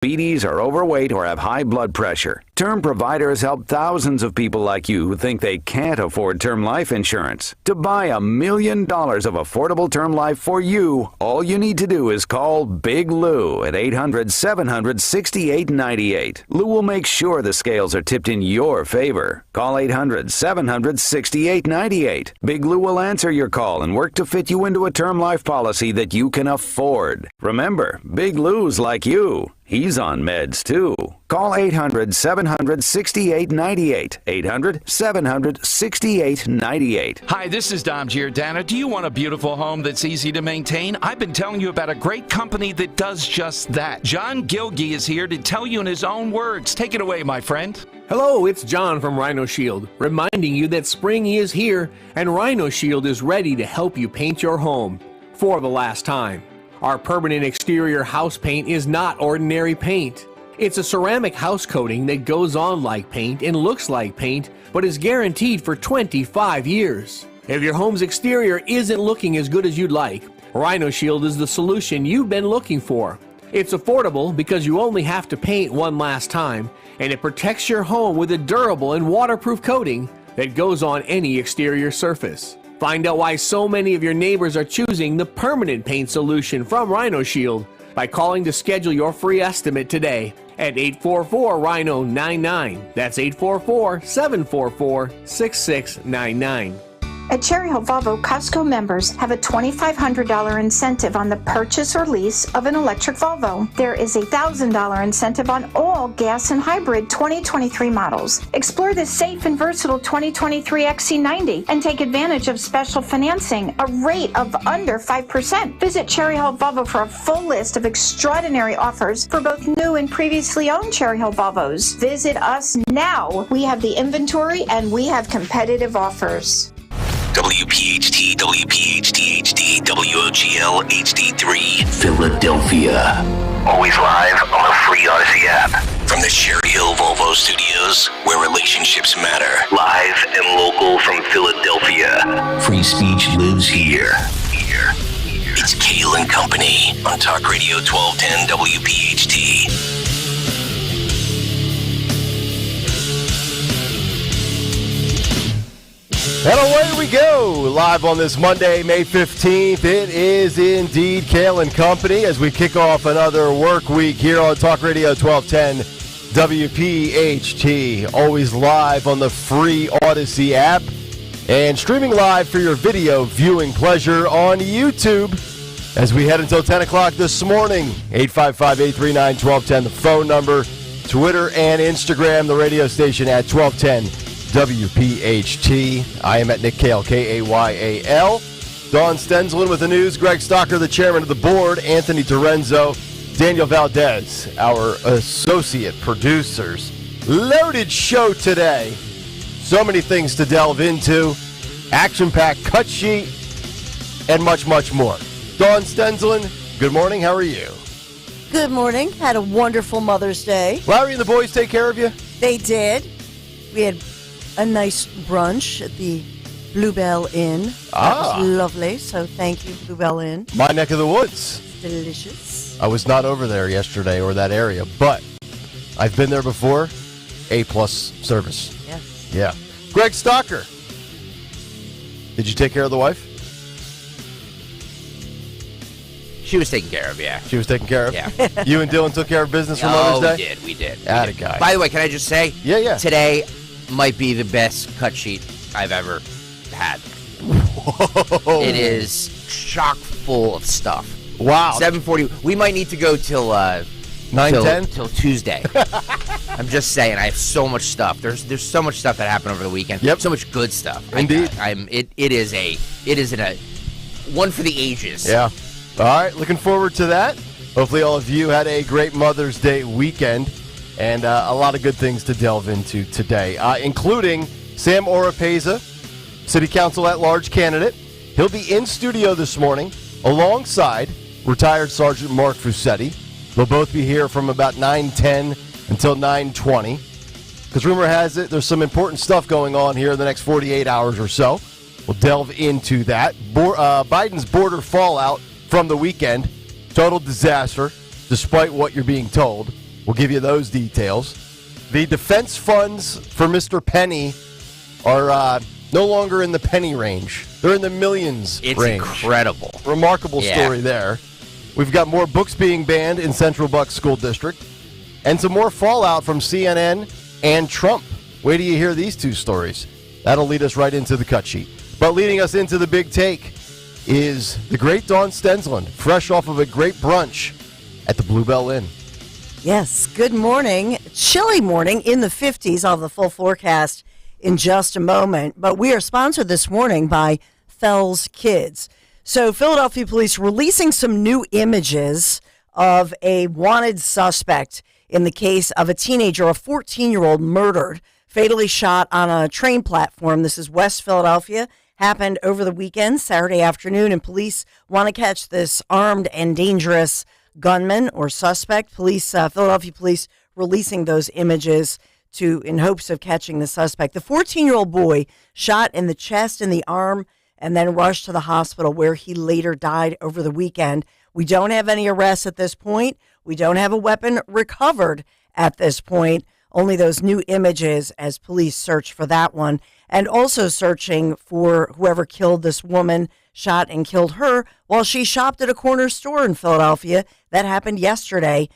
diabetes, are overweight, or have high blood pressure. Term providers help thousands of people like you who think they can't afford term life insurance. To buy $1 million of affordable term life for you, all you need to do is call Big Lou at 800-700-6898. Lou will make sure the scales are tipped in your favor. Call 800-700-6898. Big Lou will answer your call and work to fit you into a term life policy that you can afford. Remember, Big Lou's like you. He's on meds, too. Call 800-700-6898. 800-700-6898. Hi, this is Dom Giordano. Do you want a beautiful home that's easy to maintain? I've been telling you about a great company that does just that. John Gilgee is here to tell you in his own words. Take it away, my friend. Hello, it's John from Rhino Shield, reminding you that spring is here and Rhino Shield is ready to help you paint your home for the last time. Our permanent exterior house paint is not ordinary paint. It's a ceramic house coating that goes on like paint and looks like paint, but is guaranteed for 25 years. If your home's exterior isn't looking as good as you'd like, Rhino Shield is the solution you've been looking for. It's affordable because you only have to paint one last time, and it protects your home with a durable and waterproof coating that goes on any exterior surface. Find out why so many of your neighbors are choosing the permanent paint solution from Rhino Shield by calling to schedule your free estimate today at 844-RHINO-99. That's 844-744-6699. At Cherry Hill Volvo, Costco members have a $2,500 incentive on the purchase or lease of an electric Volvo. There is a $1,000 incentive on all gas and hybrid 2023 models. Explore this safe and versatile 2023 XC90 and take advantage of special financing, a rate of under 5%. Visit Cherry Hill Volvo for a full list of extraordinary offers for both new and previously owned Cherry Hill Volvos. Visit us now. We have the inventory and we have competitive offers. WPHT, WPHT-HD, WOGL HD3, Philadelphia. Always live on the free Odyssey app. From the Cherry Hill Volvo Studios, where relationships matter. Live and local from Philadelphia. Free speech lives here. It's Kale and Company on Talk Radio 1210 WPHT. And away we go, live on this Monday, May 15th. It is indeed Kale and Company as we kick off another work week here on Talk Radio 1210 WPHT. Always live on the free Odyssey app and streaming live for your video viewing pleasure on YouTube as we head until 10 o'clock this morning. 855-839-1210, the phone number, Twitter and Instagram, the radio station at 1210 WPHT. I am at Nick Kale, Kayal. Don Stenzlin with the news. Greg Stocker, the chairman of the board. Anthony Dorenzo. Daniel Valdez, our associate producers. Loaded show today. So many things to delve into. Action-packed cut sheet. And much, much more. Don Stenzlin, good morning. How are you? Good morning. Had a wonderful Mother's Day. Larry and the boys take care of you? They did. We had a nice brunch at the Bluebell Inn. That was lovely, so thank you, Bluebell Inn. My neck of the woods. Delicious. I was not over there yesterday or that area, but I've been there before. A-plus service. Yes. Yeah. Greg Stocker. Did you take care of the wife? She was taken care of, yeah. She was taken care of? Yeah. You and Dylan took care of business for Mother's Day? We did. Atta guy. By the way, can I just say? Yeah. Today might be the best cut sheet I've ever had. Whoa. It is chock full of stuff. Wow. 7:40. We might need to go till 9:10 till Tuesday. I'm just saying. I have so much stuff. There's so much stuff that happened over the weekend. Yep. So much good stuff. Indeed. It is a one for the ages. Yeah. All right. Looking forward to that. Hopefully all of you had a great Mother's Day weekend. And a lot of good things to delve into today, including Sam Oropeza, City Council at-large candidate. He'll be in studio this morning alongside retired Sergeant Mark Fusetti. They'll both be here from about 9:10 until 9:20. Because rumor has it there's some important stuff going on here in the next 48 hours or so. We'll delve into that. Biden's border fallout from the weekend. Total disaster, despite what you're being told. We'll give you those details. The defense funds for Mr. Penny are no longer in the penny range. They're in the millions It's range. incredible. Remarkable story there. We've got more books being banned in Central Bucks School District and some more fallout from CNN and Trump. Wait till you hear these two stories. That'll lead us right into the cut sheet. But leading us into the big take is the great Dawn Stensland, fresh off of a great brunch at the Bluebell Inn. Yes, good morning. Chilly morning in the 50s. I'll have the full forecast in just a moment. But we are sponsored this morning by Fells Kids. So Philadelphia police releasing some new images of a wanted suspect in the case of a teenager, a 14-year-old murdered, fatally shot on a train platform. This is West Philadelphia. Happened over the weekend, Saturday afternoon, and police want to catch this armed and dangerous gunman or suspect. Philadelphia police releasing those images in hopes of catching the suspect. The 14-year-old boy shot in the chest and the arm and then rushed to the hospital where he later died over the weekend. We don't have any arrests at this point. We don't have a weapon recovered at this point. Only those new images as police search for that one, and also searching for whoever killed this woman, shot and killed her while she shopped at a corner store in Philadelphia. That happened yesterday,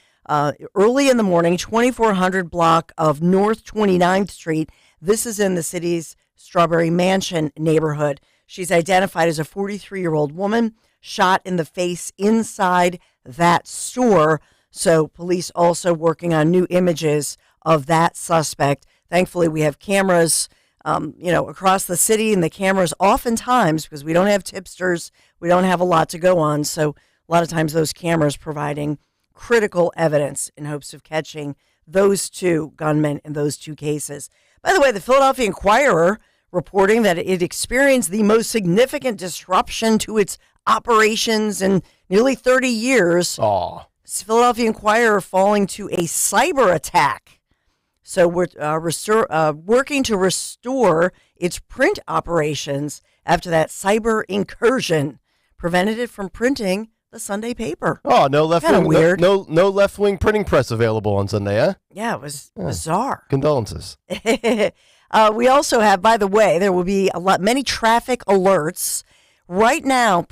early in the morning, 2400 block of North 29th Street. This is in the city's Strawberry Mansion neighborhood. She's identified as a 43-year-old woman shot in the face inside that store. So police also working on new images of that suspect. Thankfully, we have cameras, across the city, and the cameras oftentimes, because we don't have tipsters, we don't have a lot to go on. So a lot of times those cameras providing critical evidence in hopes of catching those two gunmen in those two cases. By the way, the Philadelphia Inquirer reporting that it experienced the most significant disruption to its operations in nearly 30 years. Philadelphia Inquirer falling to a cyber attack. So we're working to restore its print operations after that cyber incursion prevented it from printing the Sunday paper. Oh, no left-wing, weird. no left-wing printing press available on Sunday, huh? Yeah, it was bizarre. Condolences. We also have, by the way, there will be many traffic alerts. Right now,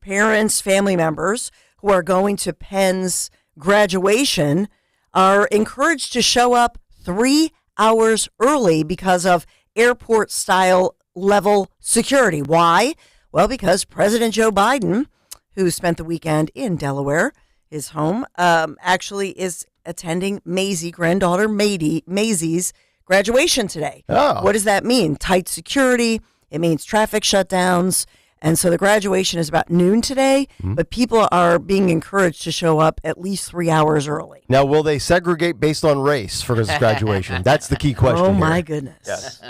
parents, family members who are going to Penn's graduation are encouraged to show up 3 hours early because of airport-style level security. Why? Well, because President Joe Biden, who spent the weekend in Delaware, his home, actually is attending granddaughter Maisie's graduation today. Oh. What does that mean? Tight security. It means traffic shutdowns. And so the graduation is about noon today, but people are being encouraged to show up at least 3 hours early. Now, will they segregate based on race for this graduation? That's the key question. Oh, my here. goodness. Yes.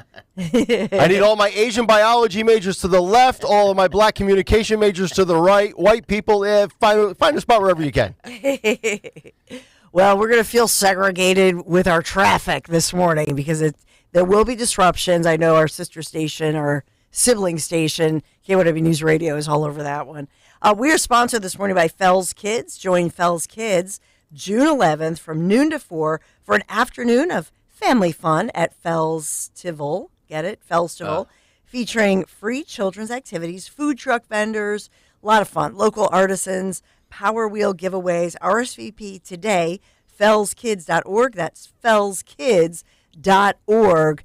I need all my Asian biology majors to the left, all of my black communication majors to the right. White people, find a spot wherever you can. Well, we're going to feel segregated with our traffic this morning because there will be disruptions. I know our sister station, our sibling station, KYW News Radio, is all over that one. We are sponsored this morning by Fells Kids. Join Fells Kids June 11th from noon to 4 for an afternoon of family fun at Fellstival. Get it? Fellstival. Featuring free children's activities, food truck vendors, a lot of fun. Local artisans, Power Wheel giveaways. RSVP today, fellskids.org. That's fellskids.org.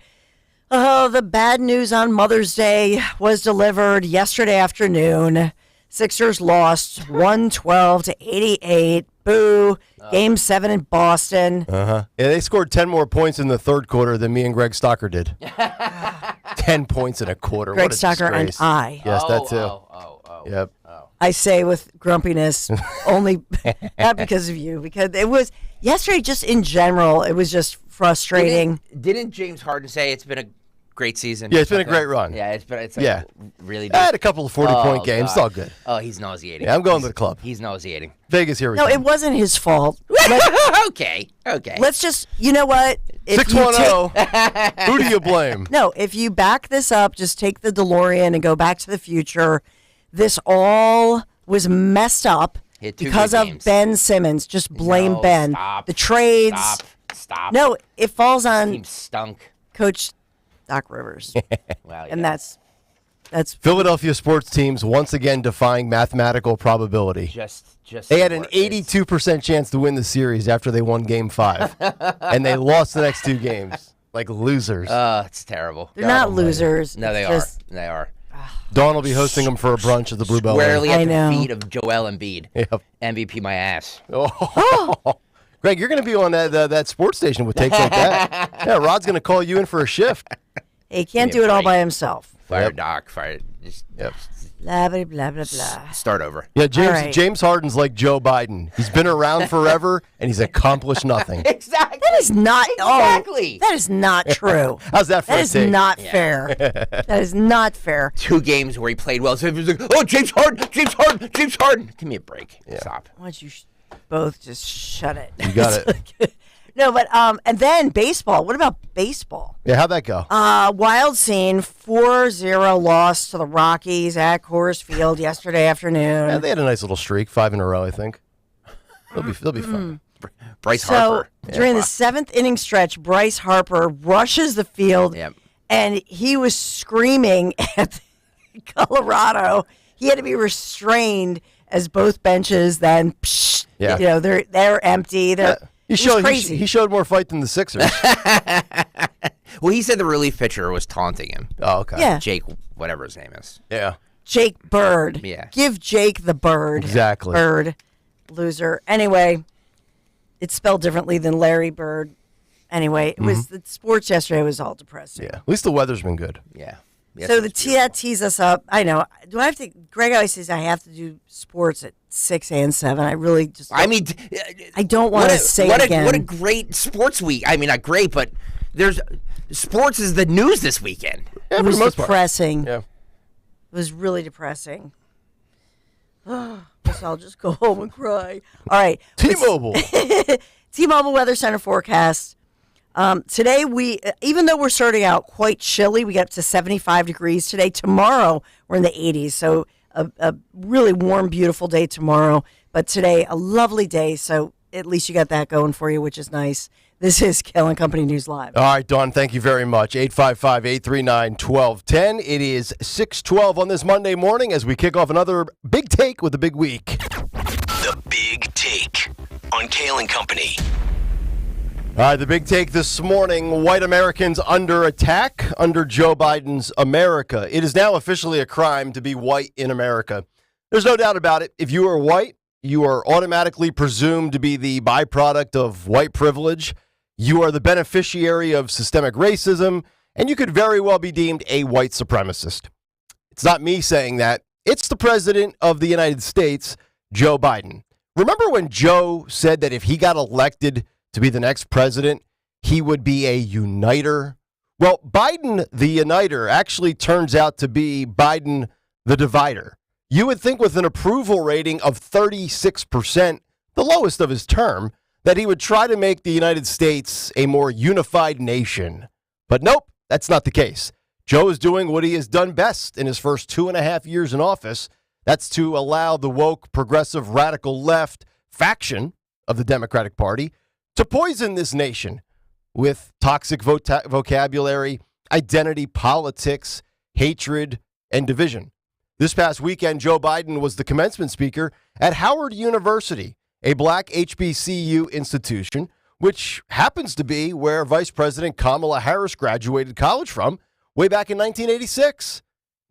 Oh, the bad news on Mother's Day was delivered yesterday afternoon. Sixers lost 112-88. Boo. Game 7 in Boston. Yeah, they scored 10 more points in the third quarter than me and Greg Stocker did. 10 points in a quarter. Greg what a Stocker and disgrace. I. Yes, that too. Yep. I say with grumpiness, only not because of you, because it was yesterday. Just in general, it was just frustrating. Didn't James Harden say it's been a great season? Yeah, it's been a great run. Yeah, it's like really. I had a couple of 40-point games. It's all good. Oh, he's nauseating. Yeah, I'm going to the club. He's nauseating. Vegas, here we No, go. it wasn't his fault. Okay. Let's just, you know what? 610. Who do you blame? No, if you back this up, just take the DeLorean and go back to the future. This all was messed up He had 2 because good of games. Ben Simmons. Just blame Ben. Stop. The trades. Stop. No, it falls on Team stunk. Coach Doc Rivers. Well, And that's Philadelphia sports teams once again defying mathematical probability. Just They had an 82% chance to win the series after they won Game 5, and they lost the next 2 games like losers. It's terrible. they're not losers. No, they It's just- are. They are. Dawn will be hosting them for a brunch at the Blue Bell. Squarely I at know. the feet of Joel Embiid. Yep. MVP my ass. Oh. Greg, you're going to be on that sports station with takes like that. Yeah, Rod's going to call you in for a shift. He can't do it all by himself. Fire Doc. Fire. Just Blah, blah, blah, blah, blah. start over. Yeah, All right. James Harden's like Joe Biden. He's been around forever, and he's accomplished nothing. Exactly. That is not. Exactly. Oh, that is not true. How's that for That a is take? not fair. That is not fair. 2 games where he played well. So he was like, oh, James Harden. Give me a break. Stop. Why don't you both just shut it? You got it. No, but and then baseball. What about baseball? Yeah, how'd that go? Wild scene, 4-0 loss to the Rockies at Coors Field yesterday afternoon. Yeah, they had a nice little streak, 5 in a row, I think. They'll be fun. Bryce So Harper. during the 7th inning stretch, Bryce Harper rushes the field, Yep. and he was screaming at Colorado. He had to be restrained as both benches then, psh, Yeah. you know, they're empty. It was crazy. He showed more fight than the Sixers. Well, he said the relief pitcher was taunting him. Oh, okay. Yeah. Jake, whatever his name is. Yeah. Jake Bird. Yeah. Give Jake the bird. Exactly. Bird. Loser. Anyway, it's spelled differently than Larry Bird. Anyway, it was the sports yesterday was all depressing. Yeah. At least the weather's been good. Yeah. So that tees us up. I know. Do I have to? Greg always says I have to do sports at 6 and 7. I really just. I mean, I don't want to say it again. What a great sports week. I mean, not great, but there's sports is the news this weekend. Yeah, It for was the most part. depressing. Yeah. It was really depressing. Guess I'll just go home and cry. All right. T-Mobile. T-Mobile Weather Center forecast. Today, even though we're starting out quite chilly, we get up to 75 degrees today. Tomorrow, we're in the 80s, so a really warm, beautiful day tomorrow. But today, a lovely day, so at least you got that going for you, which is nice. This is Kale and Company News Live. All right, Dawn, thank you very much. 855-839-1210. It is 6:12 on this Monday morning as we kick off another big take with the big week. The Big Take on Kale and Company. All right, the big take this morning, white Americans under attack under Joe Biden's America. It is now officially a crime to be white in America. There's no doubt about it. If you are white, you are automatically presumed to be the byproduct of white privilege. You are the beneficiary of systemic racism, and you could very well be deemed a white supremacist. It's not me saying that. It's the president of the United States, Joe Biden. Remember when Joe said that if he got elected to be the next president, he would be a uniter? Well, Biden, the uniter, actually turns out to be Biden, the divider. You would think with an approval rating of 36%, the lowest of his term, that he would try to make the United States a more unified nation. But nope, that's not the case. Joe is doing what he has done best in his first 2.5 years in office. That's to allow the woke, progressive, radical left faction of the Democratic Party to poison this nation with toxic vocabulary, identity politics, hatred, and division. This past weekend, Joe Biden was the commencement speaker at Howard University, a black HBCU institution, which happens to be where Vice President Kamala Harris graduated college from way back in 1986.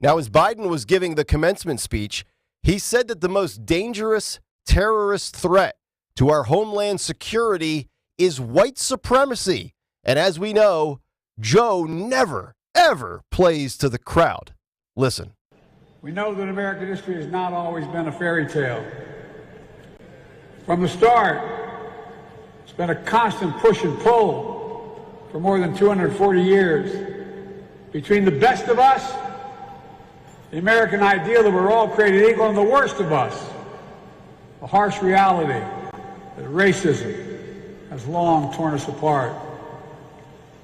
Now, as Biden was giving the commencement speech, he said that the most dangerous terrorist threat to our homeland security is white supremacy. And as we know, Joe never, ever plays to the crowd. Listen. We know that American history has not always been a fairy tale. From the start, it's been a constant push and pull for more than 240 years between the best of us, the American ideal that we're all created equal, and the worst of us, the harsh reality that racism has long torn us apart.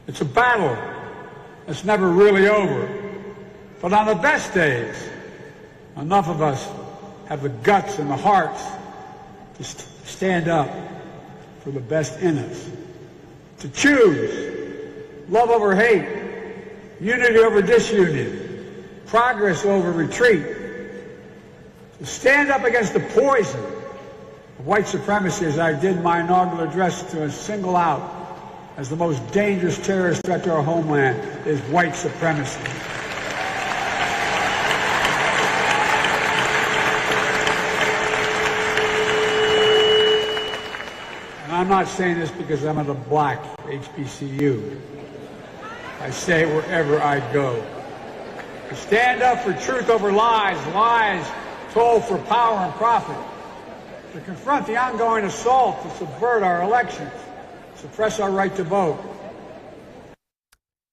It's a battle that's never really over. But on the best days, enough of us have the guts and the hearts to stand up for the best in us, to choose love over hate, unity over disunion, progress over retreat, to stand up against the poison of white supremacy, as I did in my inaugural address, to single out as the most dangerous terrorist threat to our homeland is white supremacy. And I'm not saying this because I'm at a black HBCU. I say it wherever I go. To stand up for truth over lies, lies told for power and profit. To confront the ongoing assault to subvert our elections, suppress our right to vote.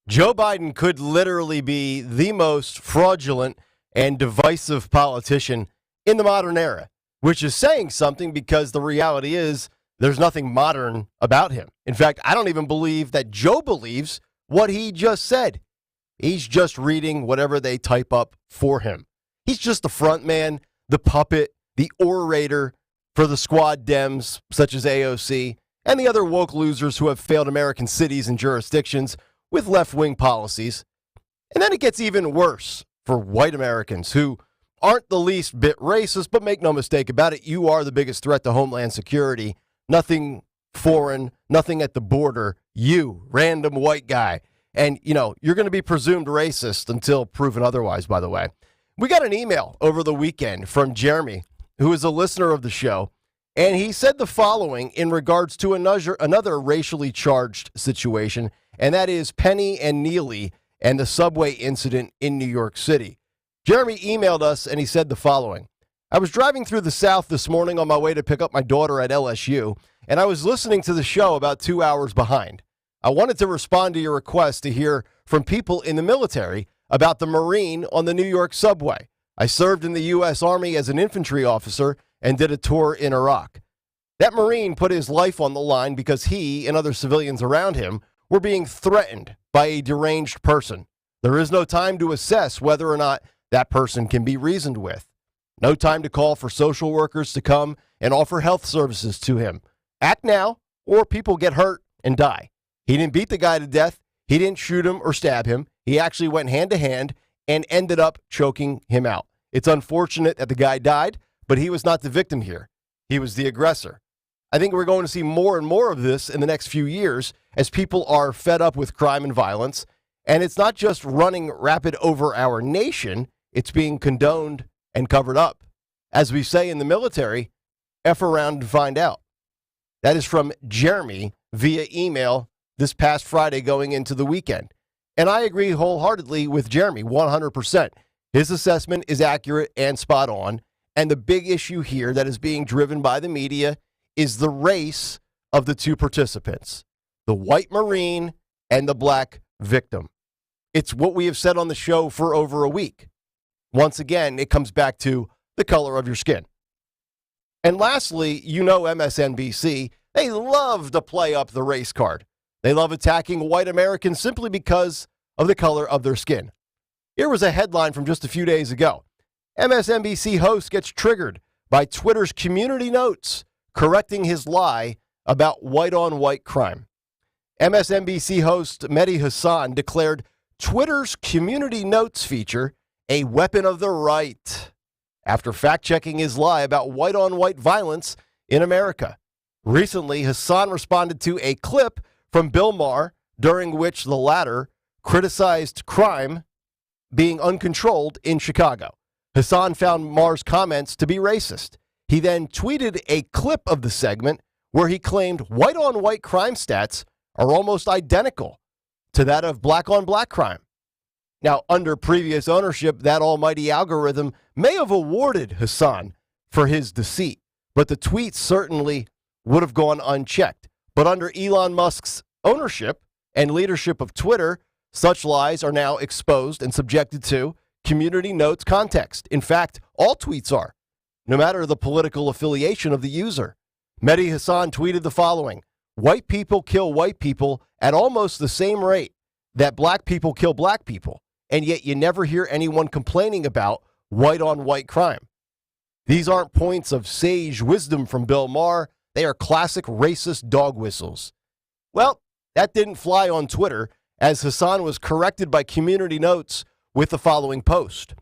Joe Biden could literally be the most fraudulent and divisive politician in the modern era, which is saying something because the reality is there's nothing modern about him. In fact, I don't even believe that Joe believes what he just said. He's just reading whatever they type up for him. He's just the front man, the puppet, the orator for the squad Dems such as AOC and the other woke losers who have failed American cities and jurisdictions with left-wing policies. And then it gets even worse for white Americans who aren't the least bit racist, but make no mistake about it, you are the biggest threat to Homeland Security. Nothing foreign, nothing at the border. You, random white guy. And, you know, you're going to be presumed racist until proven otherwise, by the way. We got an email over the weekend from Jeremy, who is a listener of the show, and he said the following in regards to another racially charged situation, and that is Penny and Neely and the subway incident in New York City. Jeremy emailed us, and he said the following. I was driving through the South this morning on my way to pick up my daughter at LSU, and I was listening to the show about 2 hours behind. I wanted to respond to your request to hear from people in the military about the Marine on the New York subway. I served in the U.S. Army as an infantry officer and did a tour in Iraq. That Marine put his life on the line because he and other civilians around him were being threatened by a deranged person. There is no time to assess whether or not that person can be reasoned with. No time to call for social workers to come and offer health services to him. Act now, or people get hurt and die. He didn't beat the guy to death. He didn't shoot him or stab him. He actually went hand to hand and ended up choking him out. It's unfortunate that the guy died, but he was not the victim here. He was the aggressor. I think we're going to see more and more of this in the next few years as people are fed up with crime and violence. And it's not just running rapid over our nation. It's being condoned and covered up. As we say in the military, F around and find out. That is from Jeremy via email this past Friday going into the weekend. And I agree wholeheartedly with Jeremy, 100%. His assessment is accurate and spot on. And the big issue here that is being driven by the media is the race of the two participants, the white Marine and the black victim. It's what we have said on the show for over a week. Once again, it comes back to the color of your skin. And lastly, you know MSNBC, they love to play up the race card. They love attacking white Americans simply because of the color of their skin. Here was a headline from just a few days ago. MSNBC host gets triggered by Twitter's community notes correcting his lie about white-on-white crime. MSNBC host Mehdi Hasan declared Twitter's community notes feature a weapon of the right after fact-checking his lie about white-on-white violence in America. Recently, Hasan responded to a clip from Bill Maher during which the latter criticized crime being uncontrolled in Chicago. Hasan found Maher's comments to be racist. He then tweeted a clip of the segment where he claimed white-on-white crime stats are almost identical to that of black-on-black crime. Now, under previous ownership, that almighty algorithm may have awarded Hasan for his deceit, but the tweet certainly would have gone unchecked. But under Elon Musk's ownership and leadership of Twitter, such lies are now exposed and subjected to community notes context. In fact, all tweets are, no matter the political affiliation of the user. Mehdi Hasan tweeted the following: white people kill white people at almost the same rate that black people kill black people, and yet you never hear anyone complaining about white-on-white crime. These aren't points of sage wisdom from Bill Maher. They are classic racist dog whistles. Well, that didn't fly on Twitter, as Hassan was corrected by Community Notes with the following post.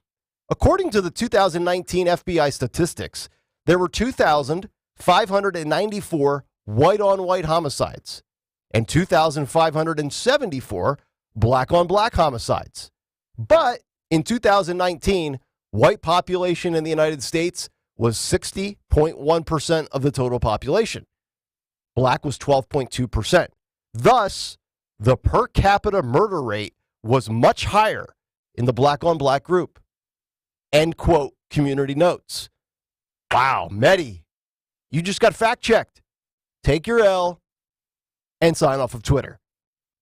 According to the 2019 FBI statistics, there were 2,594 white-on-white homicides and 2,574 black-on-black homicides. But in 2019, white population in the United States was 60.1% of the total population. Black was 12.2%. Thus, the per capita murder rate was much higher in the black-on-black group. End quote, Community Notes. Wow, Mehdi, you just got fact-checked. Take your L and sign off of Twitter.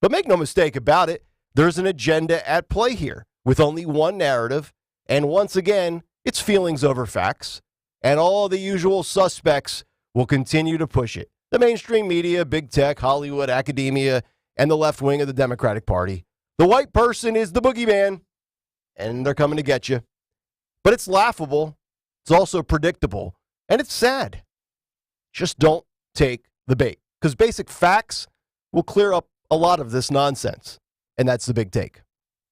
But make no mistake about it, there's an agenda at play here with only one narrative, and once again, it's feelings over facts, and all the usual suspects will continue to push it. The mainstream media, big tech, Hollywood, academia, and the left wing of the Democratic Party. The white person is the boogeyman, and they're coming to get you. But it's laughable, it's also predictable, and it's sad. Just don't take the bait, because basic facts will clear up a lot of this nonsense, and that's the big take.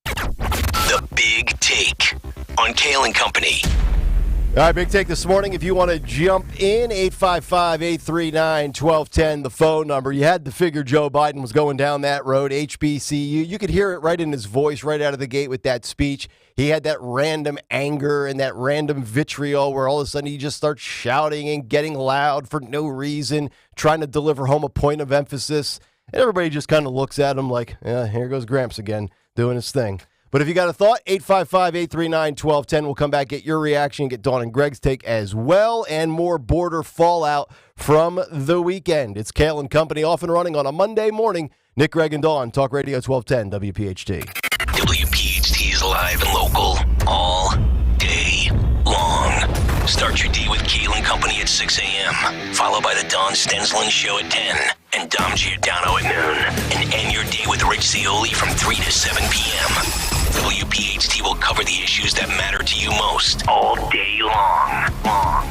The Big Take on Kale and Company. All right, big take this morning. If you want to jump in, 855-839-1210, the phone number. You had to figure Joe Biden was going down that road, HBCU. You could hear it right in his voice right out of the gate with that speech. He had that random anger and that random vitriol where all of a sudden he just starts shouting and getting loud for no reason, trying to deliver home a point of emphasis. And everybody just kind of looks at him like, yeah, here goes Gramps again, doing his thing. But if you got a thought, 855-839-1210. We'll come back, get your reaction, get Dawn and Greg's take as well, and more border fallout from the weekend. It's Kale and Company off and running on a Monday morning. Nick, Greg, and Dawn, Talk Radio 1210, WPHT. WPHT is live and local all day long. Start your day with Kale and Company at 6 a.m., followed by the Dawn Stensland Show at 10, and Dom Giordano at noon, and end your day with Rich Zioli from 3 to 7 p.m. WPHT will cover the issues that matter to you most all day long.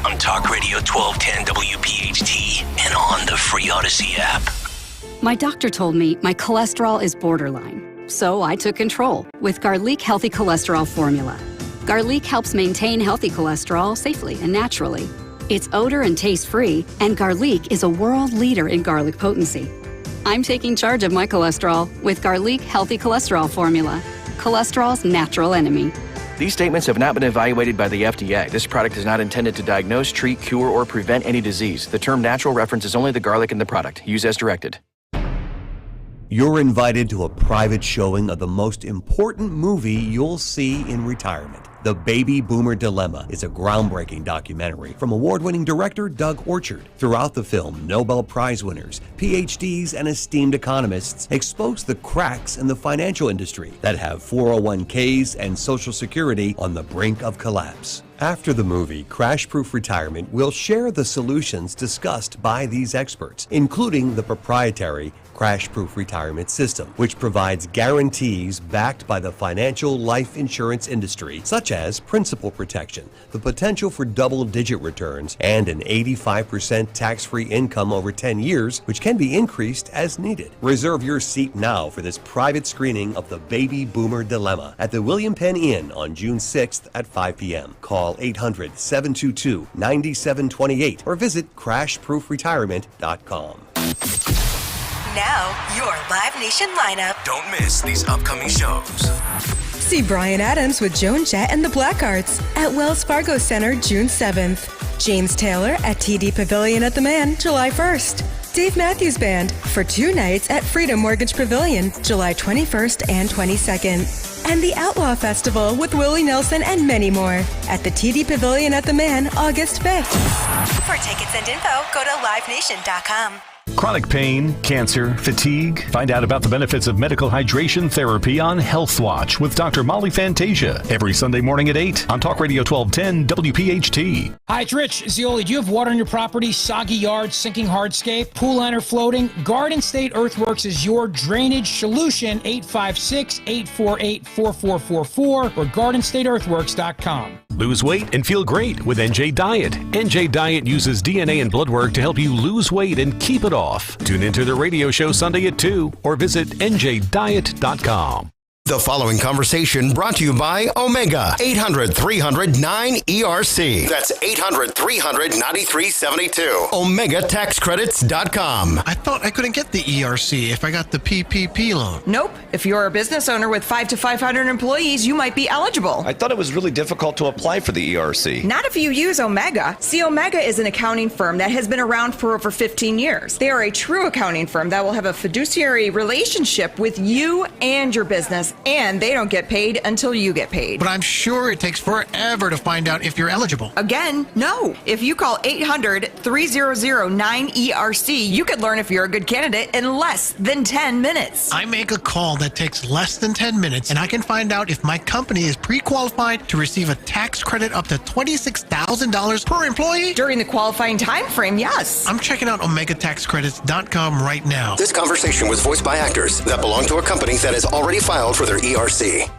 On Talk Radio 1210 WPHT and on the free Odyssey app. My doctor told me my cholesterol is borderline, so I took control with Garlic Healthy Cholesterol Formula. Garlic helps maintain healthy cholesterol safely and naturally. It's odor and taste-free, and Garlic is a world leader in garlic potency. I'm taking charge of my cholesterol with Garlic Healthy Cholesterol Formula. Cholesterol's natural enemy. These statements have not been evaluated by the FDA. This product is not intended to diagnose, treat, cure, or prevent any disease. The term natural references only the garlic in the product. Use as directed. You're invited to a private showing of the most important movie you'll see in retirement. The Baby Boomer Dilemma is a groundbreaking documentary from award-winning director Doug Orchard. Throughout the film, Nobel Prize winners, PhDs, and esteemed economists expose the cracks in the financial industry that have 401ks and Social Security on the brink of collapse. After the movie, Crash Proof Retirement will share the solutions discussed by these experts, including the proprietary Crash Proof Retirement System, which provides guarantees backed by the financial life insurance industry, such as principal protection, the potential for double-digit returns, and an 85% tax-free income over 10 years, which can be increased as needed. Reserve your seat now for this private screening of the Baby Boomer Dilemma at the William Penn Inn on June 6th at 5 p.m. Call 800-722-9728 or visit crashproofretirement.com. Now, your Live Nation lineup. Don't miss these upcoming shows. See Bryan Adams with Joan Jett and the Blackhearts at Wells Fargo Center June 7th. James Taylor at TD Pavilion at the Man July 1st. Dave Matthews Band for 2 nights at Freedom Mortgage Pavilion July 21st and 22nd. And the Outlaw Festival with Willie Nelson and many more at the TD Pavilion at the Man August 5th. For tickets and info, go to livenation.com. Chronic pain, cancer, fatigue. Find out about the benefits of medical hydration therapy on Health Watch with Dr. Molly Fantasia every Sunday morning at 8 on Talk Radio 1210 WPHT. Hi, it's Rich Zioli. Do you have water on your property, soggy yard, sinking hardscape, pool liner floating? Garden State Earthworks is your drainage solution. 856-848-4444 or GardenStateEarthworks.com. Lose weight and feel great with NJ Diet. NJ Diet uses DNA and blood work to help you lose weight and keep it off. Tune into the radio show Sunday at 2 or visit njdiet.com. The following conversation brought to you by Omega. 800-300-9ERC. That's 800-300-9372. OmegaTaxCredits.com. I thought I couldn't get the ERC if I got the PPP loan. Nope. If you're a business owner with 5 to 500 employees, you might be eligible. I thought it was really difficult to apply for the ERC. Not if you use Omega. See, Omega is an accounting firm that has been around for over 15 years. They are a true accounting firm that will have a fiduciary relationship with you and your business, and they don't get paid until you get paid. But I'm sure it takes forever to find out if you're eligible. Again, no. If you call 800-300-9ERC, you could learn if you're a good candidate in less than 10 minutes. I make a call that takes less than 10 minutes, and I can find out if my company is pre-qualified to receive a tax credit up to $26,000 per employee. During the qualifying time frame, yes. I'm checking out OmegaTaxCredits.com right now. This conversation was voiced by actors that belong to a company that has already filed for their ERC.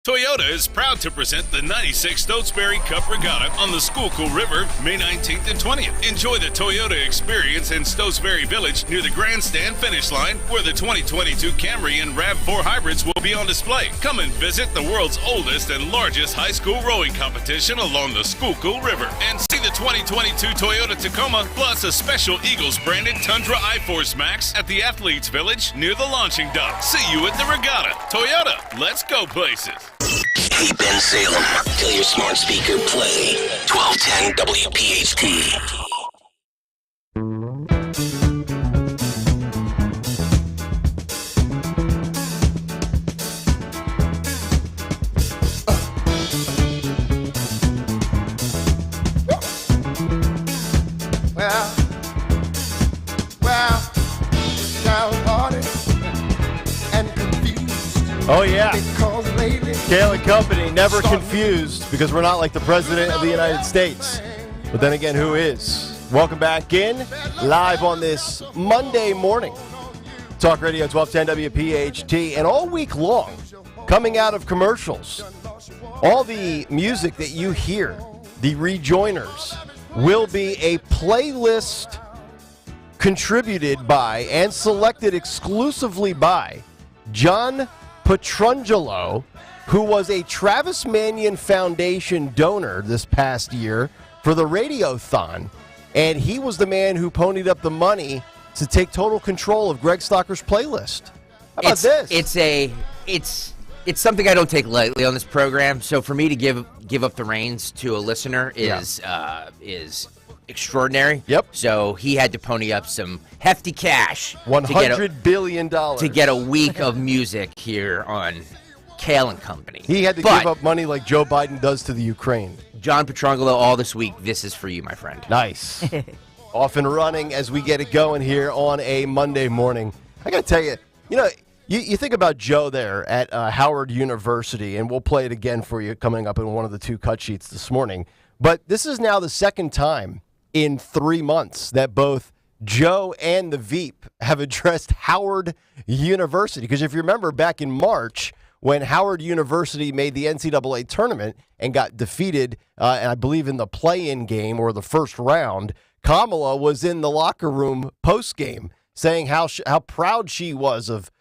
Toyota is proud to present the 96 Stotesbury Cup Regatta on the Schuylkill River, May 19th and 20th. Enjoy the Toyota experience in Stotesbury Village near the grandstand finish line, where the 2022 Camry and RAV4 hybrids will be on display. Come and visit the world's oldest and largest high school rowing competition along the Schuylkill River, and see the 2022 Toyota Tacoma, plus a special Eagles-branded Tundra iForce Max at the Athletes Village near the launching dock. See you at the regatta. Toyota, let's go places. Hey, Ben Salem, tell your smart speaker play 1210 WPHT. Oh, yeah. Kale and Company, never confused, because we're not like the President of the United States. But then again, who is? Welcome back in, live on this Monday morning. Talk Radio 1210 WPHT, and all week long, coming out of commercials, all the music that you hear, the rejoiners, will be a playlist contributed by and selected exclusively by John Petrangelo, who was a Travis Manion Foundation donor this past year for the Radiothon, and he was the man who ponied up the money to take total control of Greg Stocker's playlist. How about this? It's something I don't take lightly on this program. So for me to give up the reins to a listener is extraordinary. Yep. So he had to pony up some hefty cash. $100 billion. To get a week of music here on Kale and Company. He had to give up money like Joe Biden does to the Ukraine. John Petrangelo, all this week, this is for you, my friend. Nice. Off and running as we get it going here on a Monday morning. I got to tell you, you think about Joe there at Howard University, and we'll play it again for you coming up in one of the two cut sheets this morning. But this is now the second time in 3 months that both Joe and the Veep have addressed Howard University. Because if you remember back in March, when Howard University made the NCAA tournament and got defeated, and I believe in the play-in game or the first round, Kamala was in the locker room post-game saying how proud she was of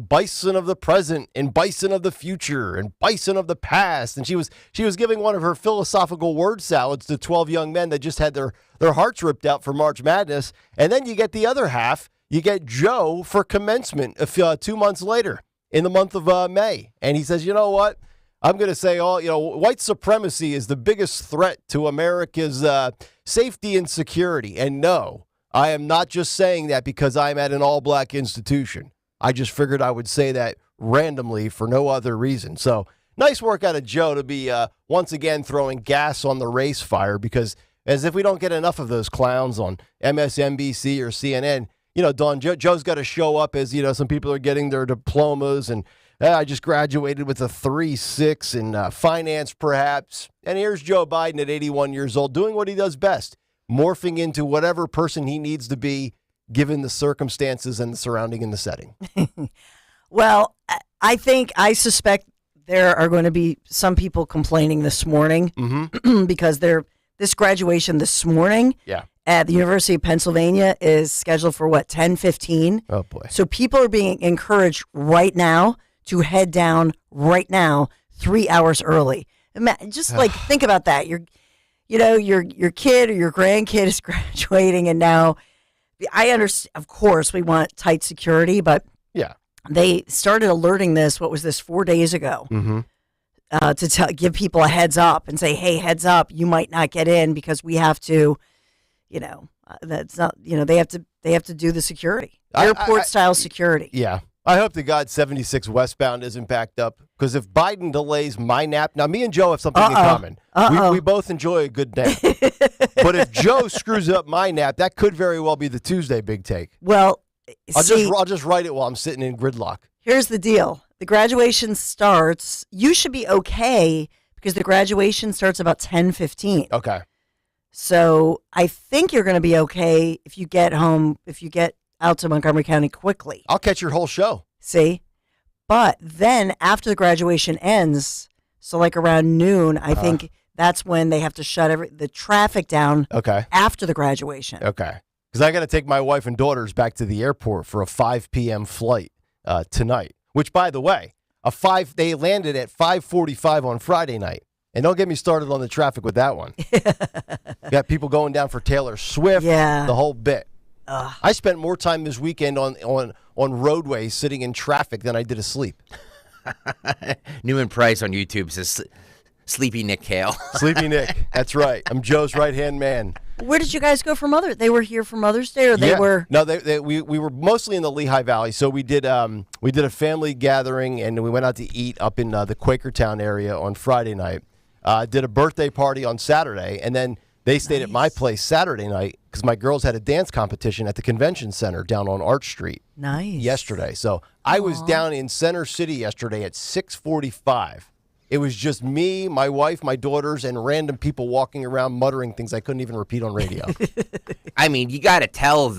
Bison of the present and Bison of the future and Bison of the past. And she was giving one of her philosophical word salads to 12 young men that just had their hearts ripped out for March Madness. And then you get the other half. You get Joe for commencement 2 months later in the month of May. And he says, you know what? I'm going to say white supremacy is the biggest threat to America's safety and security. And no, I am not just saying that because I'm at an all-black institution. I just figured I would say that randomly for no other reason. So nice work out of Joe to be once again throwing gas on the race fire, because as if we don't get enough of those clowns on MSNBC or CNN, Dawn, Joe's got to show up as, some people are getting their diplomas and I just graduated with a 3.6 in finance perhaps. And here's Joe Biden at 81 years old doing what he does best, morphing into whatever person he needs to be given the circumstances and the surrounding and the setting. Well, I suspect There are going to be some people complaining this morning because this graduation this morning at the University of Pennsylvania is scheduled for 10:15. Oh boy! So people are being encouraged right now to head down right now 3 hours early. Just think about that. Your kid or your grandkid is graduating, and now I understand. Of course, we want tight security, but they started alerting this. What was this 4 days ago? To give people a heads up and say, "Hey, heads up! You might not get in because we have to." That's not. They have to do the security, airport style security. Yeah. I hope to God 76 westbound isn't backed up, because if Biden delays my nap, now me and Joe have something in common. We both enjoy a good nap. But if Joe screws up my nap, that could very well be the Tuesday big take. Well, I'll just write it while I'm sitting in gridlock. Here's the deal. The graduation starts. You should be okay because the graduation starts about 10:15. Okay. So I think you're going to be okay if you get home, if you get out to Montgomery County quickly. I'll catch your whole show. See? But then after the graduation ends, so like around noon, I think that's when they have to shut the traffic down after the graduation. Okay. Because I got to take my wife and daughters back to the airport for a 5 p.m. flight tonight, which, by the way, they landed at 5:45 on Friday night. And don't get me started on the traffic with that one. You got people going down for Taylor Swift, the whole bit. I spent more time this weekend on roadways sitting in traffic than I did asleep. Newman Price on YouTube says, Sleepy Nick Kale. Sleepy Nick. That's right. I'm Joe's right-hand man. Where did you guys go for Mother's Day? They were here for Mother's Day, or they were? No, we were mostly in the Lehigh Valley. So we did a family gathering, and we went out to eat up in the Quakertown area on Friday night. Did a birthday party on Saturday, and then they stayed at my place Saturday night because my girls had a dance competition at the convention center down on Arch Street. Yesterday. So I was down in Center City yesterday at 6:45. It was just me, my wife, my daughters, and random people walking around muttering things I couldn't even repeat on radio. I mean, you got to tell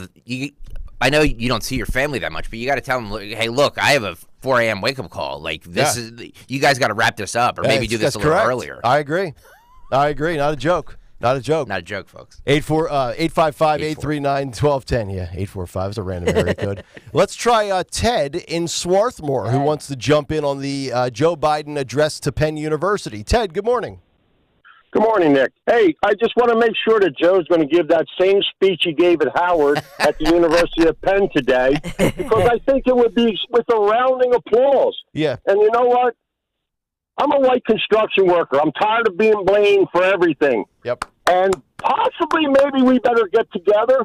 I know you don't see your family that much, but you got to tell them, hey, look, I have a 4 a.m. wake-up call. Like, this is, you guys got to wrap this up, or maybe do this a little earlier. I agree. Not a joke. Not a joke. Not a joke, folks. 855-839-1210. Yeah, 845 is a random area code. Let's try Ted in Swarthmore, who wants to jump in on the Joe Biden address to Penn University. Ted, good morning. Good morning, Nick. Hey, I just want to make sure that Joe's going to give that same speech he gave at Howard at the University of Penn today, because I think it would be with a rounding applause. Yeah. And you know what? I'm a white construction worker. I'm tired of being blamed for everything. Yep. And possibly maybe we better get together